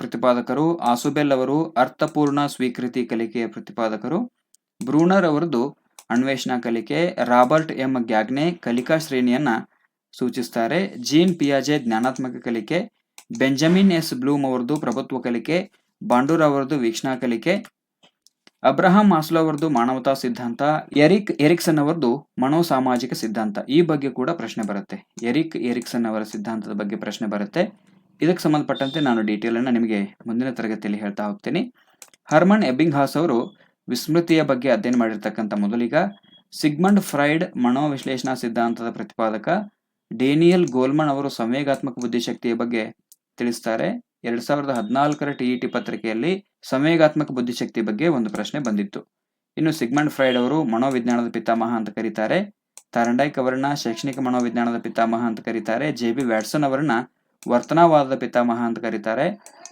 ಪ್ರತಿಪಾದಕರು. ಆಸುಬೆಲ್ ಅವರು ಅರ್ಥಪೂರ್ಣ ಸ್ವೀಕೃತಿ ಕಲಿಕೆಯ ಪ್ರತಿಪಾದಕರು. ಬ್ರೂನರ್ ಅವರದು ಅನ್ವೇಷಣಾ ಕಲಿಕೆ. ರಾಬರ್ಟ್ ಎಂ ಗ್ಯಾಗ್ನೆ ಕಲಿಕಾ ಶ್ರೇಣಿಯನ್ನ ಸೂಚಿಸುತ್ತಾರೆ. ಜೀನ್ ಪಿಯಾಜೆ ಜ್ಞಾನಾತ್ಮಕ ಕಲಿಕೆ. ಬೆಂಜಮಿನ್ ಎಸ್ ಬ್ಲೂಮ್ ಅವರದು ಪ್ರಭುತ್ವ ಕಲಿಕೆ. ಬಾಂಡೂರ್ ಅವರದು ವೀಕ್ಷಣಾ ಕಲಿಕೆ. ಅಬ್ರಹಾಂ ಮಾಸ್ಲೋ ಅವರದು ಮಾನವತಾ ಸಿದ್ಧಾಂತ. ಎರಿಕ್ಸನ್ ಅವರದು ಮನೋಸಾಮಾಜಿಕ ಸಿದ್ಧಾಂತ. ಈ ಬಗ್ಗೆ ಕೂಡ ಪ್ರಶ್ನೆ ಬರುತ್ತೆ. ಎರಿಕ್ಸನ್ ಅವರ ಸಿದ್ಧಾಂತದ ಬಗ್ಗೆ ಪ್ರಶ್ನೆ ಬರುತ್ತೆ. ಇದಕ್ಕೆ ಸಂಬಂಧಪಟ್ಟಂತೆ ನಾನು ಡೀಟೇಲ್ ಅನ್ನ ನಿಮಗೆ ಮುಂದಿನ ತರಗತಿಯಲ್ಲಿ ಹೇಳ್ತಾ ಹೋಗ್ತೀನಿ. ಹರ್ಮನ್ ಎಬ್ಬಿಂಗ್ಹಾಸ್ ಅವರು ವಿಸ್ಮೃತಿಯ ಬಗ್ಗೆ ಅಧ್ಯಯನ ಮಾಡಿರ್ತಕ್ಕಂಥ ಮೊದಲಿಗ. ಸಿಗ್ಮಂಡ್ ಫ್ರೈಡ್ ಮನೋವಿಶ್ಲೇಷಣಾ ಸಿದ್ಧಾಂತದ ಪ್ರತಿಪಾದಕ. ಡೇನಿಯಲ್ ಗೋಲ್ಮನ್ ಅವರು ಸಂವೇಗಾತ್ಮಕ ಬುದ್ಧಿಶಕ್ತಿಯ ಬಗ್ಗೆ ತಿಳಿಸ್ತಾರೆ. 2014ರ ಟಿಇಟಿ ಪತ್ರಿಕೆಯಲ್ಲಿ ಸಂವೇಗಾತ್ಮಕ ಬುದ್ಧಿಶಕ್ತಿ ಬಗ್ಗೆ ಒಂದು ಪ್ರಶ್ನೆ ಬಂದಿತ್ತು. ಇನ್ನು ಸಿಗ್ಮಂಡ್ ಫ್ರೈಡ್ ಅವರು ಮನೋವಿಜ್ಞಾನದ ಪಿತಾಮಹ ಅಂತ ಕರೀತಾರೆ. ಥಾರ್ಂಡೈಕ್ ಅವರನ್ನ ಶೈಕ್ಷಣಿಕ ಮನೋವಿಜ್ಞಾನದ ಪಿತಾಮಹ ಅಂತ ಕರೀತಾರೆ. ಜೆ.ಬಿ. ವ್ಯಾಟ್ಸನ್ ಅವರನ್ನ ವರ್ತನಾವಾದದ ಪಿತಾಮಹ ಅಂತ ಕರೀತಾರೆ.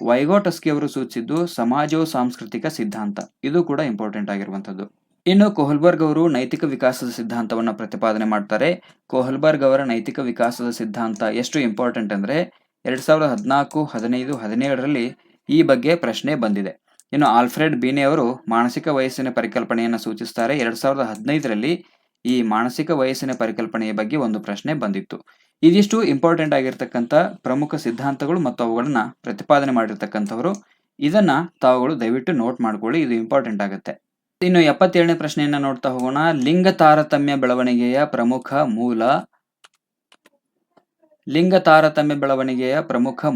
ವೈಗೋಟಸ್ಕಿ ಅವರು ಸೂಚಿಸಿದ್ದು ಸಮಾಜೋ ಸಾಂಸ್ಕೃತಿಕ ಸಿದ್ಧಾಂತ. ಇದು ಕೂಡ ಇಂಪಾರ್ಟೆಂಟ್ ಆಗಿರುವಂತದ್ದು. ಇನ್ನು ಕೊಹಲ್ಬರ್ಗ್ ಅವರು ನೈತಿಕ ವಿಕಾಸದ ಸಿದ್ಧಾಂತವನ್ನ ಪ್ರತಿಪಾದನೆ ಮಾಡ್ತಾರೆ. ಕೊಹಲ್ಬರ್ಗ್ ಅವರ ನೈತಿಕ ವಿಕಾಸದ ಸಿದ್ಧಾಂತ ಎಷ್ಟು ಇಂಪಾರ್ಟೆಂಟ್ ಅಂದ್ರೆ 2014, 15, 17ರಲ್ಲಿ ಈ ಬಗ್ಗೆ ಪ್ರಶ್ನೆ ಬಂದಿದೆ. ಇನ್ನು ಆಲ್ಫ್ರೆಡ್ ಬೀನೆ ಅವರು ಮಾನಸಿಕ ವಯಸ್ಸಿನ ಪರಿಕಲ್ಪನೆಯನ್ನು ಸೂಚಿಸುತ್ತಾರೆ. 2015ರಲ್ಲಿ ಈ ಮಾನಸಿಕ ವಯಸ್ಸಿನ ಪರಿಕಲ್ಪನೆಯ ಬಗ್ಗೆ ಒಂದು ಪ್ರಶ್ನೆ ಬಂದಿತ್ತು. ಇದಿಷ್ಟು ಇಂಪಾರ್ಟೆಂಟ್ ಆಗಿರ್ತಕ್ಕಂಥ ಪ್ರಮುಖ ಸಿದ್ಧಾಂತಗಳು ಮತ್ತು ಅವುಗಳನ್ನ ಪ್ರತಿಪಾದನೆ ಮಾಡಿರ್ತಕ್ಕಂಥವರು. ಇದನ್ನ ತಾವುಗಳು ದಯವಿಟ್ಟು ನೋಟ್ ಮಾಡ್ಕೊಳ್ಳಿ, ಇದು ಇಂಪಾರ್ಟೆಂಟ್ ಆಗುತ್ತೆ. ಇನ್ನು 77ನೇ ಪ್ರಶ್ನೆಯನ್ನ ನೋಡ್ತಾ ಹೋಗೋಣ. ಲಿಂಗ ತಾರತಮ್ಯ ಬೆಳವಣಿಗೆಯ ಪ್ರಮುಖ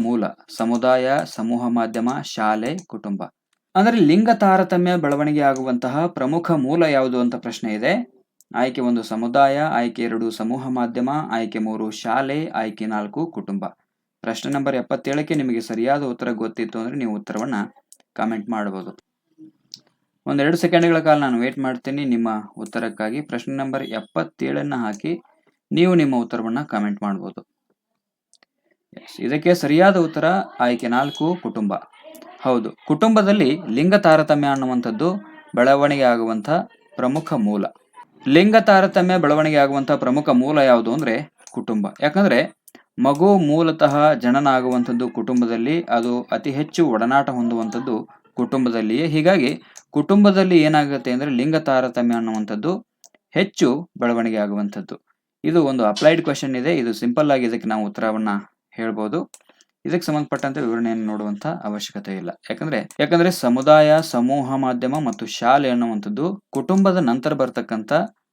ಮೂಲ ಸಮುದಾಯ, ಸಮೂಹ ಮಾಧ್ಯಮ, ಶಾಲೆ, ಕುಟುಂಬ. ಅಂದ್ರೆ ಲಿಂಗ ತಾರತಮ್ಯ ಬೆಳವಣಿಗೆ ಆಗುವಂತಹ ಪ್ರಮುಖ ಮೂಲ ಯಾವುದು ಅಂತ ಪ್ರಶ್ನೆ ಇದೆ. ಆಯ್ಕೆ 1 ಸಮುದಾಯ, ಆಯ್ಕೆ 2 ಸಮೂಹ ಮಾಧ್ಯಮ, ಆಯ್ಕೆ 3 ಶಾಲೆ, ಆಯ್ಕೆ 4 ಕುಟುಂಬ. ಪ್ರಶ್ನೆ ನಂಬರ್ 77ಕ್ಕೆ ನಿಮಗೆ ಸರಿಯಾದ ಉತ್ತರ ಗೊತ್ತಿತ್ತು ಅಂದ್ರೆ ನೀವು ಉತ್ತರವನ್ನ ಕಾಮೆಂಟ್ ಮಾಡಬಹುದು. 1-2 ಸೆಕೆಂಡ್ಗಳ ಕಾಲ ನಾನು ವೇಟ್ ಮಾಡ್ತೀನಿ ನಿಮ್ಮ ಉತ್ತರಕ್ಕಾಗಿ. ಪ್ರಶ್ನೆ ನಂಬರ್ 77ನ್ನ ಹಾಕಿ ನೀವು ನಿಮ್ಮ ಉತ್ತರವನ್ನ ಕಾಮೆಂಟ್ ಮಾಡಬಹುದು. ಇದಕ್ಕೆ ಸರಿಯಾದ ಉತ್ತರ ಆಯ್ಕೆ 4 ಕುಟುಂಬ. ಹೌದು, ಕುಟುಂಬದಲ್ಲಿ ಲಿಂಗ ತಾರತಮ್ಯ ಅನ್ನುವಂಥದ್ದು ಬೆಳವಣಿಗೆ ಆಗುವಂತಹ ಪ್ರಮುಖ ಮೂಲ. ಲಿಂಗ ತಾರತಮ್ಯ ಬೆಳವಣಿಗೆ ಆಗುವಂತಹ ಪ್ರಮುಖ ಮೂಲ ಯಾವುದು ಅಂದ್ರೆ ಕುಟುಂಬ. ಯಾಕಂದ್ರೆ ಮಗು ಮೂಲತಃ ಜನನ ಆಗುವಂಥದ್ದು ಕುಟುಂಬದಲ್ಲಿ, ಅದು ಅತಿ ಹೆಚ್ಚು ಒಡನಾಟ ಹೊಂದುವಂಥದ್ದು ಕುಟುಂಬದಲ್ಲಿಯೇ. ಹೀಗಾಗಿ ಕುಟುಂಬದಲ್ಲಿ ಏನಾಗುತ್ತೆ ಅಂದ್ರೆ ಲಿಂಗ ತಾರತಮ್ಯ ಅನ್ನುವಂಥದ್ದು ಹೆಚ್ಚು ಬೆಳವಣಿಗೆ ಆಗುವಂಥದ್ದು. ಇದು ಒಂದು ಅಪ್ಲೈಡ್ ಕ್ವೆಶನ್ ಇದೆ. ಇದು ಸಿಂಪಲ್ ಆಗಿ ಇದಕ್ಕೆ ನಾವು ಉತ್ತರವನ್ನ ಹೇಳ್ಬೋದು. ಇದಕ್ಕೆ ಸಂಬಂಧಪಟ್ಟಂತೆ ವಿವರಣೆಯನ್ನು ನೋಡುವಂತ ಅವಶ್ಯಕತೆ ಇಲ್ಲ. ಯಾಕಂದ್ರೆ ಸಮುದಾಯ, ಸಮೂಹ ಮಾಧ್ಯಮ ಮತ್ತು ಶಾಲೆ ಅನ್ನುವಂಥದ್ದು ಕುಟುಂಬದ ನಂತರ ಬರ್ತಕ್ಕಂಥ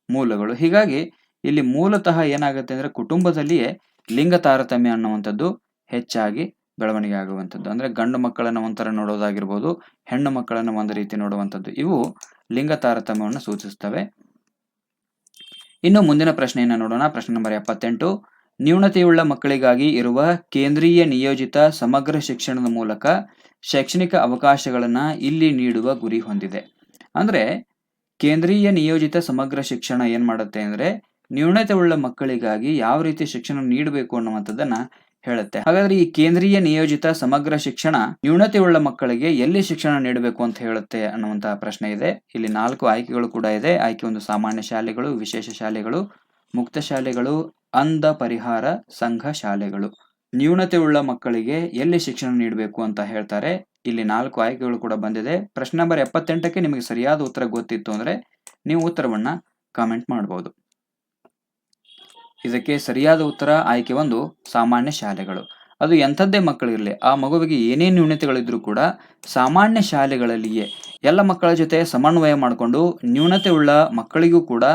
ಮೂಲಗಳು. ಹೀಗಾಗಿ ಇಲ್ಲಿ ಮೂಲತಃ ಏನಾಗುತ್ತೆ ಅಂದ್ರೆ ಕುಟುಂಬದಲ್ಲಿಯೇ ಲಿಂಗ ತಾರತಮ್ಯ ಅನ್ನುವಂಥದ್ದು ಹೆಚ್ಚಾಗಿ ಬೆಳವಣಿಗೆ ಆಗುವಂಥದ್ದು. ಅಂದ್ರೆ ಗಂಡು ಮಕ್ಕಳನ್ನ ಒಂಥರ ನೋಡೋದಾಗಿರ್ಬೋದು, ಹೆಣ್ಣು ಮಕ್ಕಳನ್ನ ಒಂದು ರೀತಿ ನೋಡುವಂಥದ್ದು, ಇವು ಲಿಂಗ ತಾರತಮ್ಯವನ್ನು ಸೂಚಿಸ್ತವೆ. ಇನ್ನು ಮುಂದಿನ ಪ್ರಶ್ನೆಯನ್ನು ನೋಡೋಣ. ಪ್ರಶ್ನೆ ನಂಬರ್ 78. ನ್ಯೂನತೆಯುಳ್ಳ ಮಕ್ಕಳಿಗಾಗಿ ಇರುವ ಕೇಂದ್ರೀಯ ನಿಯೋಜಿತ ಸಮಗ್ರ ಶಿಕ್ಷಣದ ಮೂಲಕ ಶೈಕ್ಷಣಿಕ ಅವಕಾಶಗಳನ್ನ ಇಲ್ಲಿ ನೀಡುವ ಗುರಿ ಹೊಂದಿದೆ. ಅಂದ್ರೆ ಕೇಂದ್ರೀಯ ನಿಯೋಜಿತ ಸಮಗ್ರ ಶಿಕ್ಷಣ ಏನ್ ಮಾಡುತ್ತೆ ಅಂದ್ರೆ ನ್ಯೂನತೆಯುಳ್ಳ ಮಕ್ಕಳಿಗಾಗಿ ಯಾವ ರೀತಿ ಶಿಕ್ಷಣ ನೀಡಬೇಕು ಅನ್ನುವಂಥದ್ದನ್ನ ಹೇಳುತ್ತೆ. ಹಾಗಾದ್ರೆ ಈ ಕೇಂದ್ರೀಯ ನಿಯೋಜಿತ ಸಮಗ್ರ ಶಿಕ್ಷಣ ನ್ಯೂನತೆಯುಳ್ಳ ಮಕ್ಕಳಿಗೆ ಎಲ್ಲಿ ಶಿಕ್ಷಣ ನೀಡಬೇಕು ಅಂತ ಹೇಳುತ್ತೆ ಅನ್ನುವಂತಹ ಪ್ರಶ್ನೆ ಇದೆ. ಇಲ್ಲಿ 4 ಆಯ್ಕೆಗಳು ಕೂಡ ಇದೆ. ಆಯ್ಕೆ 1 ಸಾಮಾನ್ಯ ಶಾಲೆಗಳು, ವಿಶೇಷ ಶಾಲೆಗಳು, ಮುಕ್ತ ಶಾಲೆಗಳು, ಅಂಧ ಪರಿಹಾರ ಸಂಘ ಶಾಲೆಗಳು. ನ್ಯೂನತೆಯುಳ್ಳ ಮಕ್ಕಳಿಗೆ ಎಲ್ಲಿ ಶಿಕ್ಷಣ ನೀಡಬೇಕು ಅಂತ ಹೇಳ್ತಾರೆ. ಇಲ್ಲಿ 4 ಆಯ್ಕೆಗಳು ಕೂಡ ಬಂದಿದೆ. ಪ್ರಶ್ನೆ ನಂಬರ್ 78ಕ್ಕೆ ನಿಮಗೆ ಸರಿಯಾದ ಉತ್ತರ ಗೊತ್ತಿತ್ತು ಅಂದ್ರೆ ನೀವು ಉತ್ತರವನ್ನ ಕಾಮೆಂಟ್ ಮಾಡಬಹುದು. ಇದಕ್ಕೆ ಸರಿಯಾದ ಉತ್ತರ ಆಯ್ಕೆ 1 ಸಾಮಾನ್ಯ ಶಾಲೆಗಳು. ಅದು ಎಂಥದ್ದೇ ಮಕ್ಕಳಿರಲಿ, ಆ ಮಗುವಿಗೆ ಏನೇ ನ್ಯೂನತೆಗಳಿದ್ರೂ ಕೂಡ ಸಾಮಾನ್ಯ ಶಾಲೆಗಳಲ್ಲಿಯೇ ಎಲ್ಲ ಮಕ್ಕಳ ಜೊತೆ ಸಮನ್ವಯ ಮಾಡಿಕೊಂಡು ನ್ಯೂನತೆ ಉಳ್ಳ ಮಕ್ಕಳಿಗೂ ಕೂಡ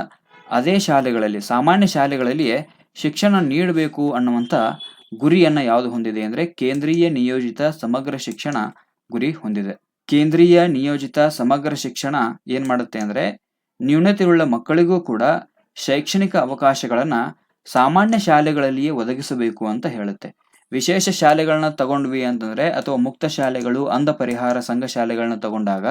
ಅದೇ ಶಾಲೆಗಳಲ್ಲಿ ಸಾಮಾನ್ಯ ಶಾಲೆಗಳಲ್ಲಿಯೇ ಶಿಕ್ಷಣ ನೀಡಬೇಕು ಅನ್ನುವಂಥ ಗುರಿಯನ್ನ ಯಾವುದು ಹೊಂದಿದೆ ಅಂದ್ರೆ ಕೇಂದ್ರೀಯ ನಿಯೋಜಿತ ಸಮಗ್ರ ಶಿಕ್ಷಣ ಗುರಿ ಹೊಂದಿದೆ. ಕೇಂದ್ರೀಯ ನಿಯೋಜಿತ ಸಮಗ್ರ ಶಿಕ್ಷಣ ಏನ್ ಮಾಡುತ್ತೆ ಅಂದ್ರೆ ನ್ಯೂನತೆಯುಳ್ಳ ಮಕ್ಕಳಿಗೂ ಕೂಡ ಶೈಕ್ಷಣಿಕ ಅವಕಾಶಗಳನ್ನ ಸಾಮಾನ್ಯ ಶಾಲೆಗಳಲ್ಲಿಯೇ ಒದಗಿಸಬೇಕು ಅಂತ ಹೇಳುತ್ತೆ. ವಿಶೇಷ ಶಾಲೆಗಳನ್ನ ತಗೊಂಡ್ವಿ ಅಂತಂದ್ರೆ ಅಥವಾ ಮುಕ್ತ ಶಾಲೆಗಳು, ಅಂಧ ಪರಿಹಾರ ಸಂಘ ಶಾಲೆಗಳನ್ನ ತಗೊಂಡಾಗ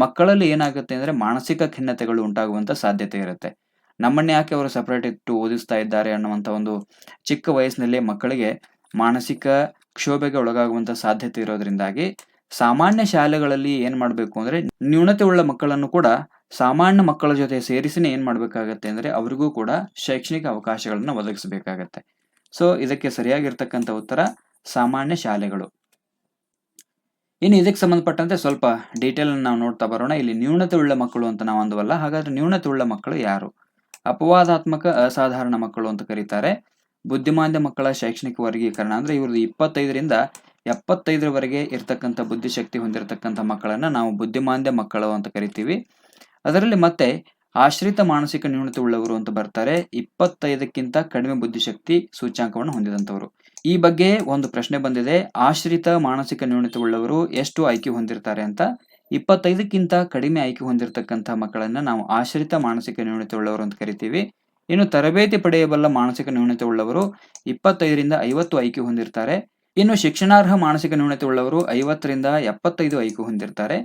ಮಕ್ಕಳಲ್ಲಿ ಏನಾಗುತ್ತೆ ಅಂದ್ರೆ ಮಾನಸಿಕ ಖಿನ್ನತೆಗಳು ಉಂಟಾಗುವಂತ ಸಾಧ್ಯತೆ ಇರುತ್ತೆ. ನಮ್ಮನ್ನ ಯಾಕೆ ಅವರು ಸಪರೇಟ್ ಇಟ್ಟು ಓದಿಸ್ತಾ ಇದ್ದಾರೆ ಅನ್ನುವಂತ ಒಂದು ಚಿಕ್ಕ ವಯಸ್ಸಿನಲ್ಲಿ ಮಕ್ಕಳಿಗೆ ಮಾನಸಿಕ ಕ್ಷೋಭೆಗೆ ಒಳಗಾಗುವಂತ ಸಾಧ್ಯತೆ ಇರೋದ್ರಿಂದಾಗಿ ಸಾಮಾನ್ಯ ಶಾಲೆಗಳಲ್ಲಿ ಏನ್ ಮಾಡ್ಬೇಕು ಅಂದ್ರೆ ನ್ಯೂನತೆ ಉಳ್ಳ ಮಕ್ಕಳನ್ನು ಕೂಡ ಸಾಮಾನ್ಯ ಮಕ್ಕಳ ಜೊತೆ ಸೇರಿಸಿನೇ ಏನ್ ಮಾಡ್ಬೇಕಾಗತ್ತೆ ಅಂದ್ರೆ ಅವರಿಗೂ ಕೂಡ ಶೈಕ್ಷಣಿಕ ಅವಕಾಶಗಳನ್ನ ಒದಗಿಸಬೇಕಾಗತ್ತೆ. ಸೊ ಇದಕ್ಕೆ ಸರಿಯಾಗಿರ್ತಕ್ಕಂಥ ಉತ್ತರ ಸಾಮಾನ್ಯ ಶಾಲೆಗಳು. ಇನ್ನು ಇದಕ್ಕೆ ಸಂಬಂಧಪಟ್ಟಂತೆ ಸ್ವಲ್ಪ ಡೀಟೇಲ್ ನಾವು ನೋಡ್ತಾ ಬರೋಣ. ಇಲ್ಲಿ ನ್ಯೂನತೆ ಉಳ್ಳ ಮಕ್ಕಳು ಅಂತ ನಾವು ಅಂದವಲ್ಲ, ಹಾಗಾದ್ರೆ ನ್ಯೂನತೆ ಉಳ್ಳ ಮಕ್ಕಳು ಯಾರು? ಅಪವಾದಾತ್ಮಕ ಅಸಾಧಾರಣ ಮಕ್ಕಳು ಅಂತ ಕರೀತಾರೆ. ಬುದ್ಧಿಮಾಂದ್ಯ ಮಕ್ಕಳ ಶೈಕ್ಷಣಿಕ ವರ್ಗೀಕರಣ ಅಂದ್ರೆ ಇವ್ರದ್ದು 25ರಿಂದ 75ರವರೆಗೆ ಇರ್ತಕ್ಕಂಥ ಬುದ್ಧಿಶಕ್ತಿ ಹೊಂದಿರತಕ್ಕಂಥ ಮಕ್ಕಳನ್ನ ನಾವು ಬುದ್ಧಿಮಾಂದ್ಯ ಮಕ್ಕಳು ಅಂತ ಕರಿತೀವಿ. ಅದರಲ್ಲಿ ಮತ್ತೆ ಆಶ್ರಿತ ಮಾನಸಿಕ ನ್ಯೂನತೆ ಉಳ್ಳವರು ಅಂತ ಬರ್ತಾರೆ. 25ಕ್ಕಿಂತ ಕಡಿಮೆ ಬುದ್ಧಿಶಕ್ತಿ ಸೂಚ್ಯಾಂಕವನ್ನು ಹೊಂದಿದಂತವರು. ಈ ಬಗ್ಗೆ ಒಂದು ಪ್ರಶ್ನೆ ಬಂದಿದೆ, ಆಶ್ರಿತ ಮಾನಸಿಕ ನ್ಯೂನತೆ ಉಳ್ಳವರು ಎಷ್ಟು ಐಕ್ಯೂ ಹೊಂದಿರ್ತಾರೆ ಅಂತ. 25ಕ್ಕಿಂತ ಕಡಿಮೆ ಐಕ್ಯೂ ಹೊಂದಿರತಕ್ಕಂಥ ಮಕ್ಕಳನ್ನ ನಾವು ಆಶ್ರಿತ ಮಾನಸಿಕ ನ್ಯೂನತೆ ಉಳ್ಳವರು ಅಂತ ಕರಿತೀವಿ. ಇನ್ನು ತರಬೇತಿ ಪಡೆಯಬಲ್ಲ ಮಾನಸಿಕ ನ್ಯೂನತೆ ಉಳ್ಳವರು 25ರಿಂದ 50 ಐಕ್ಯೂ ಹೊಂದಿರ್ತಾರೆ. ಇನ್ನು ಶಿಕ್ಷಣಾರ್ಹ ಮಾನಸಿಕ ನ್ಯೂನತೆ ಉಳ್ಳವರು 50ರಿಂದ 75 ಐಕ್ಯೂ ಹೊಂದಿರ್ತಾರೆ.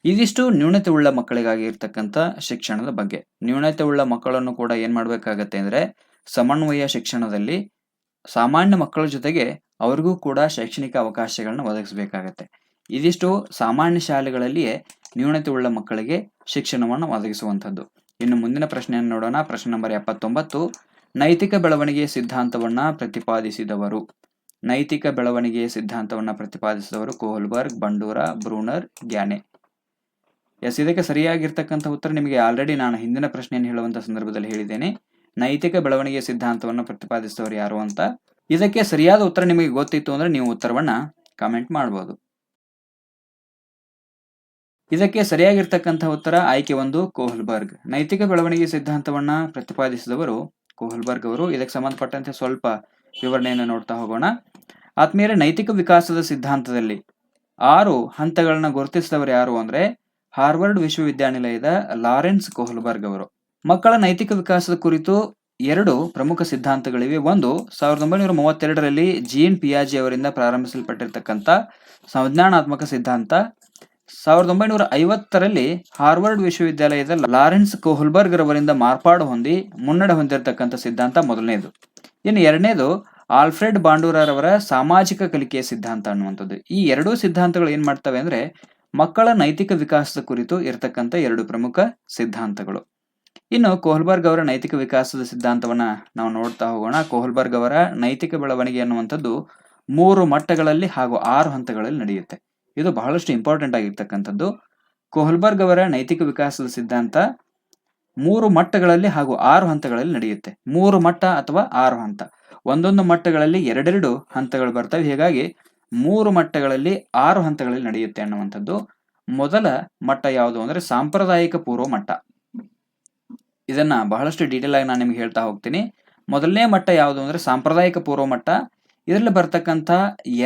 ಇದಿಷ್ಟು ನ್ಯೂನತೆ ಉಳ್ಳ ಮಕ್ಕಳಿಗಾಗಿ ಇರ್ತಕ್ಕಂಥ ಶಿಕ್ಷಣದ ಬಗ್ಗೆ. ನ್ಯೂನತೆ ಉಳ್ಳ ಮಕ್ಕಳನ್ನು ಕೂಡ ಏನ್ ಮಾಡ್ಬೇಕಾಗತ್ತೆ ಅಂದ್ರೆ ಸಮನ್ವಯ ಶಿಕ್ಷಣದಲ್ಲಿ ಸಾಮಾನ್ಯ ಮಕ್ಕಳ ಜೊತೆಗೆ ಅವ್ರಿಗೂ ಕೂಡ ಶೈಕ್ಷಣಿಕ ಅವಕಾಶಗಳನ್ನ ಒದಗಿಸಬೇಕಾಗತ್ತೆ. ಇದಿಷ್ಟು ಸಾಮಾನ್ಯ ಶಾಲೆಗಳಲ್ಲಿಯೇ ನ್ಯೂನತೆ ಉಳ್ಳ ಮಕ್ಕಳಿಗೆ ಶಿಕ್ಷಣವನ್ನು ಒದಗಿಸುವಂಥದ್ದು. ಇನ್ನು ಮುಂದಿನ ಪ್ರಶ್ನೆಯನ್ನು ನೋಡೋಣ. ಪ್ರಶ್ನೆ ನಂಬರ್ 79, ನೈತಿಕ ಬೆಳವಣಿಗೆಯ ಸಿದ್ಧಾಂತವನ್ನ ಪ್ರತಿಪಾದಿಸಿದವರು. ನೈತಿಕ ಬೆಳವಣಿಗೆಯ ಸಿದ್ಧಾಂತವನ್ನ ಪ್ರತಿಪಾದಿಸಿದವರು ಕೋಹಲ್ಬರ್ಗ್, ಬಂಡೂರ, ಬ್ರೂನರ್, ಗ್ಯಾನೆ. ಇದಕ್ಕೆ ಸರಿಯಾಗಿರ್ತಕ್ಕಂಥ ಉತ್ತರ ನಿಮಗೆ ಆಲ್ರೆಡಿ ನಾನು ಹಿಂದಿನ ಪ್ರಶ್ನೆಯನ್ನು ಹೇಳುವಂತ ಸಂದರ್ಭದಲ್ಲಿ ಹೇಳಿದ್ದೇನೆ. ನೈತಿಕ ಬೆಳವಣಿಗೆಯ ಸಿದ್ಧಾಂತವನ್ನು ಪ್ರತಿಪಾದಿಸಿದವರು ಯಾರು ಅಂತ. ಇದಕ್ಕೆ ಸರಿಯಾದ ಉತ್ತರ ನಿಮಗೆ ಗೊತ್ತಿತ್ತು ಅಂದ್ರೆ ನೀವು ಉತ್ತರವನ್ನ ಕಾಮೆಂಟ್ ಮಾಡಬಹುದು. ಇದಕ್ಕೆ ಸರಿಯಾಗಿರ್ತಕ್ಕಂಥ ಉತ್ತರ ಆಯ್ಕೆ 1 ಕೋಹಲ್ಬರ್ಗ್. ನೈತಿಕ ಬೆಳವಣಿಗೆ ಸಿದ್ಧಾಂತವನ್ನ ಪ್ರತಿಪಾದಿಸಿದವರು ಕೋಹಲ್ಬರ್ಗ್ ಅವರು. ಇದಕ್ಕೆ ಸಂಬಂಧಪಟ್ಟಂತೆ ಸ್ವಲ್ಪ ವಿವರಣೆಯನ್ನು ನೋಡ್ತಾ ಹೋಗೋಣ. ಆತ್ಮೀಯರೇ, ನೈತಿಕ ವಿಕಾಸದ ಸಿದ್ಧಾಂತದಲ್ಲಿ 6 ಹಂತಗಳನ್ನ ಗುರುತಿಸಿದವರು ಯಾರು ಅಂದ್ರೆ ಹಾರ್ವರ್ಡ್ ವಿಶ್ವವಿದ್ಯಾನಿಲಯದ ಲಾರೆನ್ಸ್ ಕೋಹಲ್ಬರ್ಗ್ ಅವರು. ಮಕ್ಕಳ ನೈತಿಕ ವಿಕಾಸದ ಕುರಿತು 2 ಪ್ರಮುಖ ಸಿದ್ಧಾಂತಗಳಿವೆ. ಒಂದು 1932ರಲ್ಲಿ ಜೀನ್ ಪಿಯಾಜೆ ಅವರಿಂದ ಪ್ರಾರಂಭಿಸಲ್ಪಟ್ಟಿರ್ತಕ್ಕಂಥ ಸಂಜ್ಞಾನಾತ್ಮಕ ಸಿದ್ಧಾಂತ. 1950ರಲ್ಲಿ ಹಾರ್ವರ್ಡ್ ವಿಶ್ವವಿದ್ಯಾಲಯದ ಲಾರೆನ್ಸ್ ಕೋಹಲ್ಬರ್ಗ್ ರವರಿಂದ ಮಾರ್ಪಾಡು ಹೊಂದಿ ಮುನ್ನಡೆ ಹೊಂದಿರತಕ್ಕಂಥ ಸಿದ್ಧಾಂತ ಮೊದಲನೇದು. ಇನ್ನು ಎರಡನೇದು ಆಲ್ಫ್ರೆಡ್ ಬಾಂಡೂರವರ ಸಾಮಾಜಿಕ ಕಲಿಕೆಯ ಸಿದ್ಧಾಂತ ಅನ್ನುವಂಥದ್ದು. ಈ 2 ಸಿದ್ಧಾಂತಗಳು ಏನ್ ಮಾಡ್ತವೆ ಅಂದ್ರೆ ಮಕ್ಕಳ ನೈತಿಕ ವಿಕಾಸದ ಕುರಿತು ಇರತಕ್ಕಂಥ 2 ಪ್ರಮುಖ ಸಿದ್ಧಾಂತಗಳು. ಇನ್ನು ಕೋಹಲ್ಬರ್ಗ್ ಅವರ ನೈತಿಕ ವಿಕಾಸದ ಸಿದ್ಧಾಂತವನ್ನ ನಾವು ನೋಡ್ತಾ ಹೋಗೋಣ. ಕೋಹಲ್ಬರ್ಗ್ ಅವರ ನೈತಿಕ ಬೆಳವಣಿಗೆ ಅನ್ನುವಂಥದ್ದು 3 ಮಟ್ಟಗಳಲ್ಲಿ ಹಾಗೂ 6 ಹಂತಗಳಲ್ಲಿ ನಡೆಯುತ್ತೆ. ಇದು ಬಹಳಷ್ಟು ಇಂಪಾರ್ಟೆಂಟ್ ಆಗಿರ್ತಕ್ಕಂಥದ್ದು. ಕೋಹಲ್ಬರ್ಗ್ ಅವರ ನೈತಿಕ ವಿಕಾಸದ ಸಿದ್ಧಾಂತ 3 ಮಟ್ಟಗಳಲ್ಲಿ ಹಾಗೂ 6 ಹಂತಗಳಲ್ಲಿ ನಡೆಯುತ್ತೆ. 3 ಮಟ್ಟ ಅಥವಾ 6 ಹಂತ. ಒಂದೊಂದು ಮಟ್ಟಗಳಲ್ಲಿ 2 ಹಂತಗಳು ಬರ್ತವೆ. ಹೀಗಾಗಿ 3 ಮಟ್ಟಗಳಲ್ಲಿ 6 ಹಂತಗಳಲ್ಲಿ ನಡೆಯುತ್ತೆ ಅನ್ನುವಂಥದ್ದು. ಮೊದಲ ಮಟ್ಟ ಯಾವುದು ಅಂದ್ರೆ ಸಾಂಪ್ರದಾಯಿಕ ಪೂರ್ವ ಮಟ್ಟ. ಇದನ್ನ ಬಹಳಷ್ಟು ಡೀಟೇಲ್ ಆಗಿ ನಾನು ನಿಮ್ಗೆ ಹೇಳ್ತಾ ಹೋಗ್ತೀನಿ. ಮೊದಲನೇ ಮಟ್ಟ ಯಾವುದು ಅಂದ್ರೆ ಸಾಂಪ್ರದಾಯಿಕ ಪೂರ್ವ ಮಟ್ಟ. ಇದರಲ್ಲಿ ಬರ್ತಕ್ಕಂಥ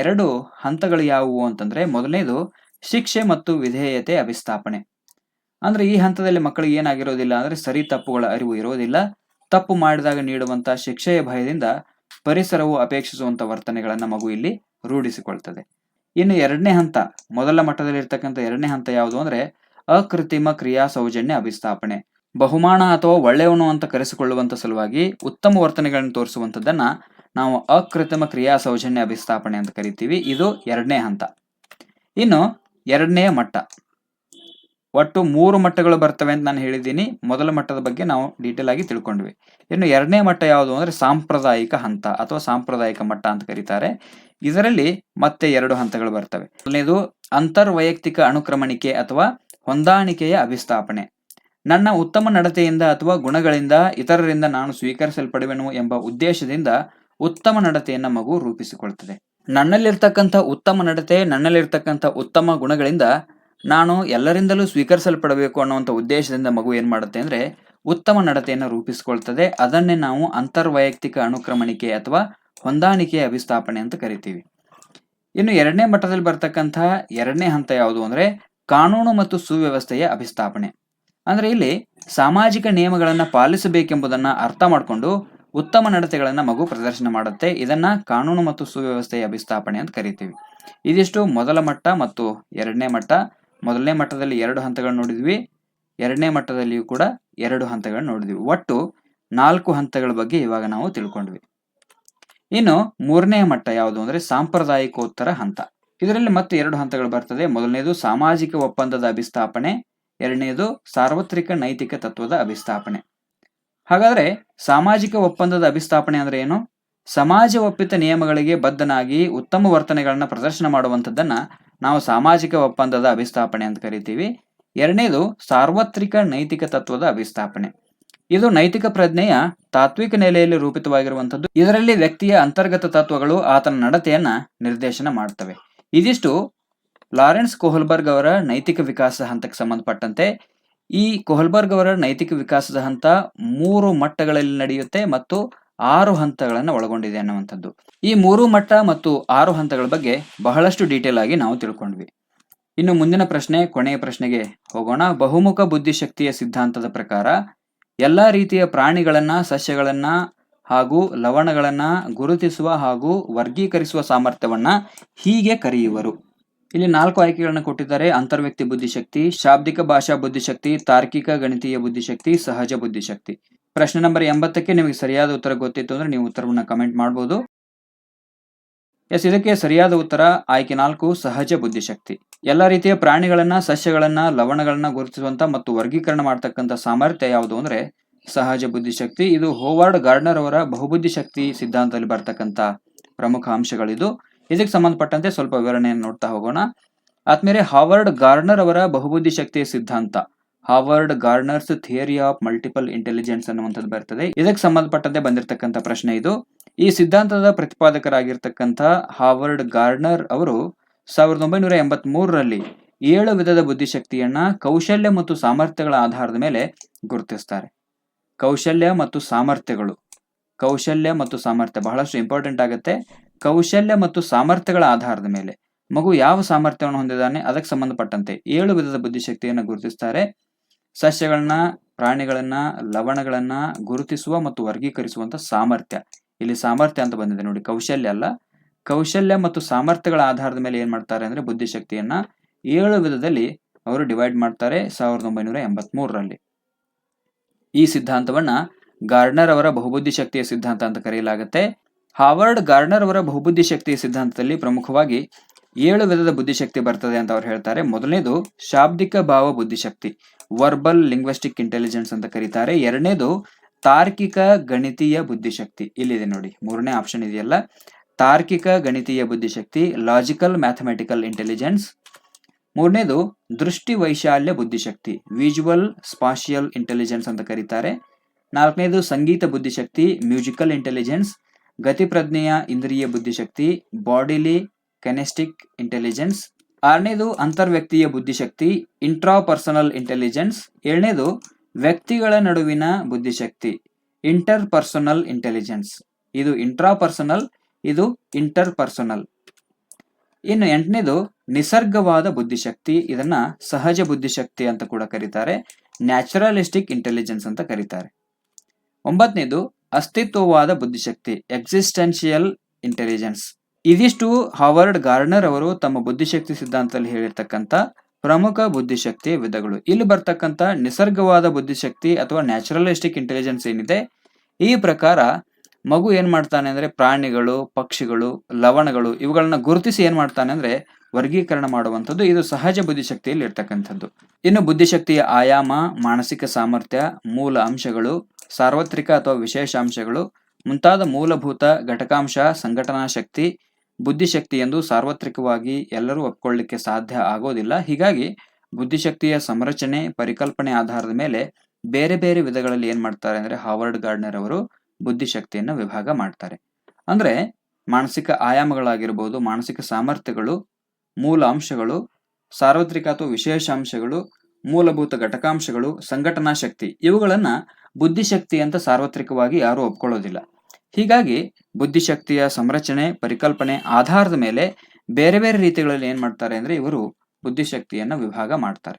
2 ಹಂತಗಳು ಯಾವುವು ಅಂತಂದ್ರೆ ಮೊದಲನೇದು ಶಿಕ್ಷೆ ಮತ್ತು ವಿಧೇಯತೆ ಅಭಿಸ್ಥಾಪನೆ. ಅಂದ್ರೆ ಈ ಹಂತದಲ್ಲಿ ಮಕ್ಕಳಿಗೆ ಏನಾಗಿರೋದಿಲ್ಲ ಅಂದ್ರೆ ಸರಿ ತಪ್ಪುಗಳ ಅರಿವು ಇರೋದಿಲ್ಲ. ತಪ್ಪು ಮಾಡಿದಾಗ ನೀಡುವಂತ ಶಿಕ್ಷೆಯ ಭಯದಿಂದ ಪರಿಸರವು ಅಪೇಕ್ಷಿಸುವಂತ ವರ್ತನೆಗಳನ್ನ ಮಗು ಇಲ್ಲಿ ರೂಢಿಸಿಕೊಳ್ತದೆ. ಇನ್ನು 2ನೇ ಹಂತ, ಮೊದಲ ಮಟ್ಟದಲ್ಲಿ ಇರ್ತಕ್ಕಂಥ 2ನೇ ಹಂತ ಯಾವುದು ಅಂದ್ರೆ ಅಕೃತ್ರಿಮ ಕ್ರಿಯಾ ಸೌಜನ್ಯ ಅಭಿಸ್ಥಾಪನೆ. ಬಹುಮಾನ ಅಥವಾ ಒಳ್ಳೆಯವನು ಅಂತ ಕರೆಸಿಕೊಳ್ಳುವಂತ ಸಲುವಾಗಿ ಉತ್ತಮ ವರ್ತನೆಗಳನ್ನು ತೋರಿಸುವಂತದ್ದನ್ನ ನಾವು ಅಕೃತ್ರಿಮ ಕ್ರಿಯಾ ಸೌಜನ್ಯ ಅಭಿಸ್ಥಾಪನೆ ಅಂತ ಕರಿತೀವಿ. ಇದು ಎರಡನೇ ಹಂತ. ಇನ್ನು ಎರಡನೇ ಮಟ್ಟ, ಒಟ್ಟು 3 ಮಟ್ಟಗಳು ಬರ್ತವೆ ಅಂತ ನಾನು ಹೇಳಿದ್ದೀನಿ. ಮೊದಲ ಮಟ್ಟದ ಬಗ್ಗೆ ನಾವು ಡೀಟೇಲ್ ಆಗಿ ತಿಳ್ಕೊಂಡ್ವಿ. ಇನ್ನು ಎರಡನೇ ಮಟ್ಟ ಯಾವುದು ಅಂದ್ರೆ ಸಾಂಪ್ರದಾಯಿಕ ಹಂತ ಅಥವಾ ಸಾಂಪ್ರದಾಯಿಕ ಮಟ್ಟ ಅಂತ ಕರೀತಾರೆ. ಇದರಲ್ಲಿ ಮತ್ತೆ 2 ಹಂತಗಳು ಬರ್ತವೆ. ಮೊದಲನೇದು ಅಂತರ್ವೈಯಕ್ತಿಕ ಅನುಕ್ರಮಣಿಕೆ ಅಥವಾ ಹೊಂದಾಣಿಕೆಯ ಅಭಿಸ್ಥಾಪನೆ. ನನ್ನ ಉತ್ತಮ ನಡತೆಯಿಂದ ಅಥವಾ ಗುಣಗಳಿಂದ ಇತರರಿಂದ ನಾನು ಸ್ವೀಕರಿಸಲ್ಪಡುವೆನು ಎಂಬ ಉದ್ದೇಶದಿಂದ ಉತ್ತಮ ನಡತೆಯನ್ನ ಮಗು ರೂಪಿಸಿಕೊಳ್ತದೆ. ನನ್ನಲ್ಲಿರ್ತಕ್ಕಂಥ ಉತ್ತಮ ನಡತೆ, ನನ್ನಲ್ಲಿರ್ತಕ್ಕಂಥ ಉತ್ತಮ ಗುಣಗಳಿಂದ ನಾನು ಎಲ್ಲರಿಂದಲೂ ಸ್ವೀಕರಿಸಲ್ಪಡಬೇಕು ಅನ್ನುವಂಥ ಉದ್ದೇಶದಿಂದ ಮಗು ಏನ್ ಮಾಡುತ್ತೆ ಅಂದ್ರೆ ಉತ್ತಮ ನಡತೆಯನ್ನು ರೂಪಿಸಿಕೊಳ್ತದೆ. ಅದನ್ನೇ ನಾವು ಅಂತರ್ವೈಯಕ್ತಿಕ ಅನುಕ್ರಮಣಿಕೆ ಅಥವಾ ಹೊಂದಾಣಿಕೆಯ ಅಭಿಸ್ಥಾಪನೆ ಅಂತ ಕರಿತೀವಿ. ಇನ್ನು ಎರಡನೇ ಮಟ್ಟದಲ್ಲಿ ಬರ್ತಕ್ಕಂಥ ಎರಡನೇ ಹಂತ ಯಾವುದು ಅಂದ್ರೆ ಕಾನೂನು ಮತ್ತು ಸುವ್ಯವಸ್ಥೆಯ ಅಭಿಸ್ಥಾಪನೆ. ಅಂದ್ರೆ ಇಲ್ಲಿ ಸಾಮಾಜಿಕ ನಿಯಮಗಳನ್ನ ಪಾಲಿಸಬೇಕೆಂಬುದನ್ನ ಅರ್ಥ ಮಾಡಿಕೊಂಡು ಉತ್ತಮ ನಡತೆಗಳನ್ನ ಮಗು ಪ್ರದರ್ಶನ ಮಾಡುತ್ತೆ. ಇದನ್ನ ಕಾನೂನು ಮತ್ತು ಸುವ್ಯವಸ್ಥೆಯ ಅಭಿಸ್ಥಾಪನೆ ಅಂತ ಕರಿತೀವಿ. ಇದಿಷ್ಟು ಮೊದಲ ಮಟ್ಟ ಮತ್ತು ಎರಡನೇ ಮಟ್ಟ. ಮೊದಲನೇ ಮಟ್ಟದಲ್ಲಿ 2 ಹಂತಗಳನ್ನು ನೋಡಿದ್ವಿ, ಎರಡನೇ ಮಟ್ಟದಲ್ಲಿಯೂ ಕೂಡ 2 ಹಂತಗಳನ್ನು ನೋಡಿದ್ವಿ. ಒಟ್ಟು 4 ಹಂತಗಳ ಬಗ್ಗೆ ಇವಾಗ ನಾವು ತಿಳ್ಕೊಂಡ್ವಿ. ಇನ್ನು ಮೂರನೇ ಮಟ್ಟ ಯಾವುದು ಅಂದ್ರೆ ಸಾಂಪ್ರದಾಯಿಕೋತ್ತರ ಹಂತ. ಇದರಲ್ಲಿ ಮತ್ತೆ 2 ಹಂತಗಳು ಬರ್ತದೆ. ಮೊದಲನೇದು ಸಾಮಾಜಿಕ ಒಪ್ಪಂದದ ಅಭಿಸ್ಥಾಪನೆ, ಎರಡನೇದು ಸಾರ್ವತ್ರಿಕ ನೈತಿಕ ತತ್ವದ ಅಭಿಸ್ಥಾಪನೆ. ಹಾಗಾದ್ರೆ ಸಾಮಾಜಿಕ ಒಪ್ಪಂದದ ಅಭಿಸ್ಥಾಪನೆ ಅಂದ್ರೆ ಏನು? ಸಮಾಜ ಒಪ್ಪಿತ ನಿಯಮಗಳಿಗೆ ಬದ್ಧನಾಗಿ ಉತ್ತಮ ವರ್ತನೆಗಳನ್ನ ಪ್ರದರ್ಶನ ಮಾಡುವಂಥದ್ದನ್ನ ನಾವು ಸಾಮಾಜಿಕ ಒಪ್ಪಂದದ ಅಭಿಸ್ಥಾಪನೆ ಅಂತ ಕರಿತೀವಿ. ಎರಡನೇದು ಸಾರ್ವತ್ರಿಕ ನೈತಿಕ ತತ್ವದ ಅಭಿಸ್ಥಾಪನೆ. ಇದು ನೈತಿಕ ಪ್ರಜ್ಞೆಯ ತಾತ್ವಿಕ ನೆಲೆಯಲ್ಲಿ ರೂಪಿತವಾಗಿರುವಂಥದ್ದು. ಇದರಲ್ಲಿ ವ್ಯಕ್ತಿಯ ಅಂತರ್ಗತ ತತ್ವಗಳು ಆತನ ನಡತೆಯನ್ನ ನಿರ್ದೇಶನ ಮಾಡ್ತವೆ. ಇದಿಷ್ಟು ಲಾರೆನ್ಸ್ ಕೊಹಲ್ಬರ್ಗ್ ಅವರ ನೈತಿಕ ವಿಕಾಸ ಹಂತಕ್ಕೆ ಸಂಬಂಧಪಟ್ಟಂತೆ. ಈ ಕೊಹಲ್ಬರ್ಗ್ ಅವರ ನೈತಿಕ ವಿಕಾಸದ ಹಂತ 3 ಮಟ್ಟಗಳಲ್ಲಿ ನಡೆಯುತ್ತೆ ಮತ್ತು 6 ಹಂತಗಳನ್ನು ಒಳಗೊಂಡಿದೆ ಅನ್ನುವಂಥದ್ದು. ಈ 3 ಮಟ್ಟ ಮತ್ತು 6 ಹಂತಗಳ ಬಗ್ಗೆ ಬಹಳಷ್ಟು ಡೀಟೇಲ್ ಆಗಿ ನಾವು ತಿಳ್ಕೊಂಡ್ವಿ. ಇನ್ನು ಮುಂದಿನ ಪ್ರಶ್ನೆ, ಕೊನೆಯ ಪ್ರಶ್ನೆಗೆ ಹೋಗೋಣ. ಬಹುಮುಖ ಬುದ್ಧಿಶಕ್ತಿಯ ಸಿದ್ಧಾಂತದ ಪ್ರಕಾರ ಎಲ್ಲಾ ರೀತಿಯ ಪ್ರಾಣಿಗಳನ್ನ, ಸಸ್ಯಗಳನ್ನ ಹಾಗೂ ಲವಣಗಳನ್ನ ಗುರುತಿಸುವ ಹಾಗೂ ವರ್ಗೀಕರಿಸುವ ಸಾಮರ್ಥ್ಯವನ್ನ ಹೀಗೆ ಕರೆಯುವರು. ಇಲ್ಲಿ 4 ಆಯ್ಕೆಗಳನ್ನ ಕೊಟ್ಟಿದ್ದಾರೆ. ಅಂತರ್ವ್ಯಕ್ತಿ ಬುದ್ಧಿಶಕ್ತಿ, ಶಾಬ್ದಿಕ ಭಾಷಾ ಬುದ್ಧಿಶಕ್ತಿ, ತಾರ್ಕಿಕ ಗಣಿತೀಯ ಬುದ್ಧಿಶಕ್ತಿ, ಸಹಜ ಬುದ್ಧಿಶಕ್ತಿ. ಪ್ರಶ್ನೆ ನಂಬರ್ 80ಕ್ಕೆ ನಿಮಗೆ ಸರಿಯಾದ ಉತ್ತರ ಗೊತ್ತಿತ್ತು ಅಂದ್ರೆ ನೀವು ಉತ್ತರವನ್ನ ಕಮೆಂಟ್ ಮಾಡಬಹುದು. ಎಸ್, ಇದಕ್ಕೆ ಸರಿಯಾದ ಉತ್ತರ ಆಯ್ಕೆ 4, ಸಹಜ ಬುದ್ಧಿಶಕ್ತಿ. ಎಲ್ಲ ರೀತಿಯ ಪ್ರಾಣಿಗಳನ್ನ, ಸಸ್ಯಗಳನ್ನ, ಲವಣಗಳನ್ನ ಗುರುತಿಸುವಂತ ಮತ್ತು ವರ್ಗೀಕರಣ ಮಾಡತಕ್ಕಂಥ ಸಾಮರ್ಥ್ಯ ಯಾವುದು ಅಂದ್ರೆ ಸಹಜ ಬುದ್ಧಿಶಕ್ತಿ. ಇದು ಹೋವಾರ್ಡ್ ಗಾರ್ಡ್ನರ್ ಅವರ ಬಹುಬುದ್ಧಿಶಕ್ತಿ ಸಿದ್ಧಾಂತದಲ್ಲಿ ಬರ್ತಕ್ಕಂಥ ಪ್ರಮುಖ ಅಂಶಗಳಿದು. ಇದಕ್ಕೆ ಸಂಬಂಧಪಟ್ಟಂತೆ ಸ್ವಲ್ಪ ವಿವರಣೆಯನ್ನು ನೋಡ್ತಾ ಹೋಗೋಣ. ಆದ್ಮೇಲೆ ಹಾವರ್ಡ್ ಗಾರ್ಡ್ನರ್ ಅವರ ಬಹುಬುದ್ಧಿಶಕ್ತಿಯ ಸಿದ್ಧಾಂತ, Howard gardeners theory of multiple intelligence ಅನ್ನುವಂಥದ್ದು ಬರ್ತದೆ. ಇದಕ್ಕೆ ಸಂಬಂಧಪಟ್ಟಂತೆ ಬಂದಿರತಕ್ಕಂಥ ಪ್ರಶ್ನೆ ಇದು. ಈ ಸಿದ್ಧಾಂತದ ಪ್ರತಿಪಾದಕರಾಗಿರ್ತಕ್ಕಂಥ ಹಾವರ್ಡ್ ಗಾರ್ಡ್ನರ್ ಅವರು 1983ರಲ್ಲಿ 7 ವಿಧದ ಬುದ್ಧಿಶಕ್ತಿಯನ್ನ ಕೌಶಲ್ಯ ಮತ್ತು ಸಾಮರ್ಥ್ಯಗಳ ಆಧಾರದ ಮೇಲೆ ಗುರುತಿಸ್ತಾರೆ. ಕೌಶಲ್ಯ ಮತ್ತು ಸಾಮರ್ಥ್ಯಗಳು, ಕೌಶಲ್ಯ ಮತ್ತು ಸಾಮರ್ಥ್ಯ ಬಹಳಷ್ಟು ಇಂಪಾರ್ಟೆಂಟ್ ಆಗುತ್ತೆ. ಕೌಶಲ್ಯ ಮತ್ತು ಸಾಮರ್ಥ್ಯಗಳ ಆಧಾರದ ಮೇಲೆ ಮಗು ಯಾವ ಸಾಮರ್ಥ್ಯವನ್ನು ಹೊಂದಿದ್ದಾನೆ ಅದಕ್ಕೆ ಸಂಬಂಧಪಟ್ಟಂತೆ 7 ವಿಧದ ಬುದ್ಧಿಶಕ್ತಿಯನ್ನು ಗುರುತಿಸ್ತಾರೆ. ಸಸ್ಯಗಳನ್ನ, ಪ್ರಾಣಿಗಳನ್ನ, ಲವಣಗಳನ್ನ ಗುರುತಿಸುವ ಮತ್ತು ವರ್ಗೀಕರಿಸುವಂತ ಸಾಮರ್ಥ್ಯ, ಇಲ್ಲಿ ಸಾಮರ್ಥ್ಯ ಅಂತ ಬಂದಿದೆ ನೋಡಿ, ಕೌಶಲ್ಯ ಅಲ್ಲ. ಕೌಶಲ್ಯ ಮತ್ತು ಸಾಮರ್ಥ್ಯಗಳ ಆಧಾರದ ಮೇಲೆ ಏನ್ ಮಾಡ್ತಾರೆ ಅಂದ್ರೆ ಬುದ್ಧಿಶಕ್ತಿಯನ್ನ 7 ವಿಧದಲ್ಲಿ ಅವರು ಡಿವೈಡ್ ಮಾಡ್ತಾರೆ 1983ರಲ್ಲಿ. ಈ ಸಿದ್ಧಾಂತವನ್ನ ಗಾರ್ಡ್ನರ್ ಅವರ ಬಹುಬುದ್ಧಿಶಕ್ತಿಯ ಸಿದ್ಧಾಂತ ಅಂತ ಕರೆಯಲಾಗುತ್ತೆ. ಹಾವರ್ಡ್ ಗಾರ್ಡ್ನರ್ ಅವರ ಬಹುಬುದ್ಧಿಶಕ್ತಿಯ ಸಿದ್ಧಾಂತದಲ್ಲಿ ಪ್ರಮುಖವಾಗಿ 7 ವಿಧದ ಬುದ್ಧಿಶಕ್ತಿ ಬರ್ತದೆ ಅಂತ ಅವ್ರು ಹೇಳ್ತಾರೆ. ಮೊದಲನೇದು ಶಾಬ್ದಿಕ ಭಾವ ಬುದ್ಧಿಶಕ್ತಿ, ವರ್ಬಲ್ ಲಿಂಗ್ವಿಸ್ಟಿಕ್ ಇಂಟೆಲಿಜೆನ್ಸ್ ಅಂತ ಕರೀತಾರೆ. ಎರಡನೇದು ತಾರ್ಕಿಕ ಗಣಿತೀಯ ಬುದ್ಧಿಶಕ್ತಿ, ಇಲ್ಲಿದೆ ನೋಡಿ, 3ನೇ ಆಪ್ಷನ್ ಇದೆಯಲ್ಲ, ತಾರ್ಕಿಕ ಗಣಿತೀಯ ಬುದ್ಧಿಶಕ್ತಿ, ಲಾಜಿಕಲ್ ಮ್ಯಾಥಮೆಟಿಕಲ್ ಇಂಟೆಲಿಜೆನ್ಸ್. 3ನೇದು ದೃಷ್ಟಿ ವೈಶಾಲ್ಯ ಬುದ್ಧಿಶಕ್ತಿ, ವಿಜುವಲ್ ಸ್ಪಾಷಿಯಲ್ ಇಂಟೆಲಿಜೆನ್ಸ್ ಅಂತ ಕರೀತಾರೆ. 4ನೇದು ಸಂಗೀತ ಬುದ್ಧಿಶಕ್ತಿ, ಮ್ಯೂಸಿಕಲ್ ಇಂಟೆಲಿಜೆನ್ಸ್. ಗತಿ ಪ್ರಜ್ಞೆಯ ಇಂದ್ರಿಯ ಬುದ್ಧಿಶಕ್ತಿ, ಬಾಡಿಲಿ ಕೆನೆಸ್ಟಿಕ್ ಇಂಟೆಲಿಜೆನ್ಸ್. 6ನೇದು ಅಂತರ್ವ್ಯಕ್ತಿಯ ಬುದ್ಧಿಶಕ್ತಿ, ಇಂಟ್ರಾಪರ್ಸನಲ್ ಇಂಟೆಲಿಜೆನ್ಸ್. 7ನೇದು ವ್ಯಕ್ತಿಗಳ ನಡುವಿನ ಬುದ್ಧಿಶಕ್ತಿ, ಇಂಟರ್ ಪರ್ಸನಲ್ ಇಂಟೆಲಿಜೆನ್ಸ್. ಇದು ಇಂಟ್ರಾಪರ್ಸನಲ್, ಇದು ಇಂಟರ್ ಪರ್ಸನಲ್. ಇನ್ನು 8ನೇದು ನಿಸರ್ಗವಾದ ಬುದ್ಧಿಶಕ್ತಿ, ಇದನ್ನ ಸಹಜ ಬುದ್ಧಿಶಕ್ತಿ ಅಂತ ಕೂಡ ಕರೀತಾರೆ, ನ್ಯಾಚುರಲಿಸ್ಟಿಕ್ ಇಂಟೆಲಿಜೆನ್ಸ್ ಅಂತ ಕರೀತಾರೆ. 9ನೇದು ಅಸ್ತಿತ್ವವಾದ ಬುದ್ಧಿಶಕ್ತಿ, ಎಕ್ಸಿಸ್ಟೆನ್ಷಿಯಲ್ ಇಂಟೆಲಿಜೆನ್ಸ್. ಇದಿಷ್ಟು ಹಾವರ್ಡ್ ಗಾರ್ಡ್ನರ್ ಅವರು ತಮ್ಮ ಬುದ್ಧಿಶಕ್ತಿ ಸಿದ್ಧಾಂತದಲ್ಲಿ ಹೇಳಿರ್ತಕ್ಕಂಥ ಪ್ರಮುಖ ಬುದ್ಧಿಶಕ್ತಿಯ ವಿಧಗಳು. ಇಲ್ಲಿ ಬರ್ತಕ್ಕಂಥ ನಿಸರ್ಗವಾದ ಬುದ್ಧಿಶಕ್ತಿ ಅಥವಾ ನ್ಯಾಚುರಲಿಸ್ಟಿಕ್ ಇಂಟೆಲಿಜೆನ್ಸ್ ಏನಿದೆ, ಈ ಪ್ರಕಾರ ಮಗು ಏನ್ ಮಾಡ್ತಾನೆ ಅಂದ್ರೆ ಪ್ರಾಣಿಗಳು, ಪಕ್ಷಿಗಳು, ಲವಣಗಳು ಇವುಗಳನ್ನ ಗುರುತಿಸಿ ಏನ್ ಮಾಡ್ತಾನೆ ಅಂದ್ರೆ ವರ್ಗೀಕರಣ ಮಾಡುವಂಥದ್ದು ಇದು ಸಹಜ ಬುದ್ಧಿಶಕ್ತಿಯಲ್ಲಿ ಇರ್ತಕ್ಕಂಥದ್ದು. ಇನ್ನು ಬುದ್ಧಿಶಕ್ತಿಯ ಆಯಾಮ, ಮಾನಸಿಕ ಸಾಮರ್ಥ್ಯ, ಮೂಲ ಅಂಶಗಳು, ಸಾರ್ವತ್ರಿಕ ಅಥವಾ ವಿಶೇಷ ಅಂಶಗಳು ಮುಂತಾದ ಮೂಲಭೂತ ಘಟಕಾಂಶ, ಸಂಘಟನಾ ಶಕ್ತಿ, ಬುದ್ಧಿಶಕ್ತಿ ಎಂದು ಸಾರ್ವತ್ರಿಕವಾಗಿ ಎಲ್ಲರೂ ಒಪ್ಕೊಳ್ಳಿಕ್ಕೆ ಸಾಧ್ಯ ಆಗೋದಿಲ್ಲ. ಹೀಗಾಗಿ ಬುದ್ಧಿಶಕ್ತಿಯ ಸಂರಚನೆ, ಪರಿಕಲ್ಪನೆ ಆಧಾರದ ಮೇಲೆ ಬೇರೆ ಬೇರೆ ವಿಧಗಳಲ್ಲಿ ಏನ್ ಮಾಡ್ತಾರೆ ಅಂದ್ರೆ ಹಾವರ್ಡ್ ಗಾರ್ಡ್ನರ್ ಅವರು ಬುದ್ಧಿಶಕ್ತಿಯನ್ನು ವಿಭಾಗ ಮಾಡ್ತಾರೆ. ಅಂದ್ರೆ ಮಾನಸಿಕ ಆಯಾಮಗಳಾಗಿರ್ಬೋದು, ಮಾನಸಿಕ ಸಾಮರ್ಥ್ಯಗಳು, ಮೂಲ ಅಂಶಗಳು, ಸಾರ್ವತ್ರಿಕ ಅಥವಾ ವಿಶೇಷ ಅಂಶಗಳು, ಮೂಲಭೂತ ಘಟಕಾಂಶಗಳು, ಸಂಘಟನಾ ಶಕ್ತಿ ಇವುಗಳನ್ನ ಬುದ್ಧಿಶಕ್ತಿ ಅಂತ ಸಾರ್ವತ್ರಿಕವಾಗಿ ಯಾರು ಒಪ್ಕೊಳ್ಳೋದಿಲ್ಲ. ಹೀಗಾಗಿ ಬುದ್ಧಿಶಕ್ತಿಯ ಸಂರಚನೆ, ಪರಿಕಲ್ಪನೆ ಆಧಾರದ ಮೇಲೆ ಬೇರೆ ಬೇರೆ ರೀತಿಗಳಲ್ಲಿ ಏನ್ ಮಾಡ್ತಾರೆ ಅಂದ್ರೆ ಇವರು ಬುದ್ಧಿಶಕ್ತಿಯನ್ನ ವಿಭಾಗ ಮಾಡ್ತಾರೆ.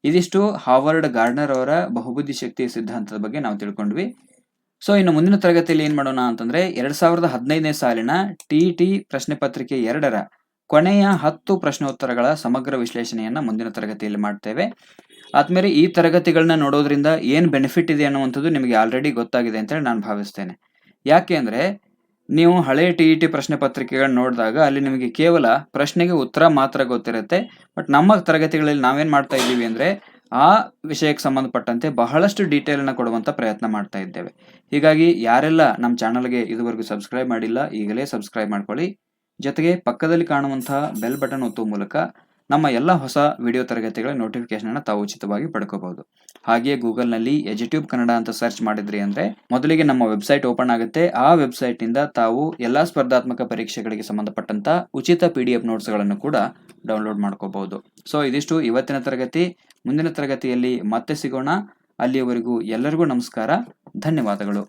ಇದಿಷ್ಟು ಹಾವರ್ಡ್ ಗಾರ್ಡ್ನರ್ ಅವರ ಬಹುಬುದ್ಧಿಶಕ್ತಿಯ ಸಿದ್ಧಾಂತದ ಬಗ್ಗೆ ನಾವು ತಿಳ್ಕೊಂಡ್ವಿ. ಸೊ ಇನ್ನು ಮುಂದಿನ ತರಗತಿಯಲ್ಲಿ ಏನ್ ಮಾಡೋಣ ಅಂತಂದ್ರೆ 2015ನೇ ಸಾಲಿನ TET ಪ್ರಶ್ನೆ ಪತ್ರಿಕೆ 2ರ ಕೊನೆಯ 10 ಪ್ರಶ್ನೋತ್ತರಗಳ ಸಮಗ್ರ ವಿಶ್ಲೇಷಣೆಯನ್ನ ಮುಂದಿನ ತರಗತಿಯಲ್ಲಿ ಮಾಡ್ತೇವೆ. ಆದ್ಮೇಲೆ ಈ ತರಗತಿಗಳನ್ನ ನೋಡೋದ್ರಿಂದ ಏನ್ ಬೆನಿಫಿಟ್ ಇದೆ ಅನ್ನುವಂಥದ್ದು ನಿಮಗೆ ಆಲ್ರೆಡಿ ಗೊತ್ತಾಗಿದೆ ಅಂತ ಹೇಳಿ ನಾನು ಭಾವಿಸ್ತೇನೆ. ಯಾಕೆ ಅಂದ್ರೆ ನೀವು ಹಳೆ TET ಪ್ರಶ್ನೆ ಪತ್ರಿಕೆಗಳನ್ನ ನೋಡಿದಾಗ ಅಲ್ಲಿ ನಿಮಗೆ ಕೇವಲ ಪ್ರಶ್ನೆಗೆ ಉತ್ತರ ಮಾತ್ರ ಗೊತ್ತಿರುತ್ತೆ. ಬಟ್ ನಮ್ಮ ತರಗತಿಗಳಲ್ಲಿ ನಾವೇನ್ ಮಾಡ್ತಾ ಇದ್ದೀವಿ ಅಂದ್ರೆ ಆ ವಿಷಯಕ್ಕೆ ಸಂಬಂಧಪಟ್ಟಂತೆ ಬಹಳಷ್ಟು ಡೀಟೇಲ್ ಅನ್ನ ಕೊಡುವಂತ ಪ್ರಯತ್ನ ಮಾಡ್ತಾ ಇದ್ದೇವೆ. ಹೀಗಾಗಿ ಯಾರೆಲ್ಲ ನಮ್ಮ ಚಾನಲ್ಗೆ ಇದುವರೆಗೂ ಸಬ್ಸ್ಕ್ರೈಬ್ ಮಾಡಿಲ್ಲ ಈಗಲೇ ಸಬ್ಸ್ಕ್ರೈಬ್ ಮಾಡ್ಕೊಳ್ಳಿ. ಜೊತೆಗೆ ಪಕ್ಕದಲ್ಲಿ ಕಾಣುವಂತಹ ಬೆಲ್ ಬಟನ್ ಒತ್ತುವ ಮೂಲಕ ನಮ್ಮ ಎಲ್ಲ ಹೊಸ ವಿಡಿಯೋ ತರಗತಿಗಳ ನೋಟಿಫಿಕೇಶನ್ ಅನ್ನು ತಾವು ಉಚಿತವಾಗಿ ಪಡ್ಕೋಬಹುದು. ಹಾಗೆಯೇ ಗೂಗಲ್ನಲ್ಲಿ ಎಜುಟ್ಯೂಬ್ ಕನ್ನಡ ಅಂತ ಸರ್ಚ್ ಮಾಡಿದ್ರಿ ಅಂದ್ರೆ ಮೊದಲಿಗೆ ನಮ್ಮ ವೆಬ್ಸೈಟ್ ಓಪನ್ ಆಗುತ್ತೆ. ಆ ವೆಬ್ಸೈಟ್ ನಿಂದ ತಾವು ಎಲ್ಲಾ ಸ್ಪರ್ಧಾತ್ಮಕ ಪರೀಕ್ಷೆಗಳಿಗೆ ಸಂಬಂಧಪಟ್ಟಂತ ಉಚಿತ PDF ನೋಟ್ಸ್ಗಳನ್ನು ಕೂಡ ಡೌನ್ಲೋಡ್ ಮಾಡ್ಕೋಬಹುದು. ಸೊ ಇದಿಷ್ಟು ಇವತ್ತಿನ ತರಗತಿ. ಮುಂದಿನ ತರಗತಿಯಲ್ಲಿ ಮತ್ತೆ ಸಿಗೋಣ. ಅಲ್ಲಿಯವರೆಗೂ ಎಲ್ಲರಿಗೂ ನಮಸ್ಕಾರ, ಧನ್ಯವಾದಗಳು.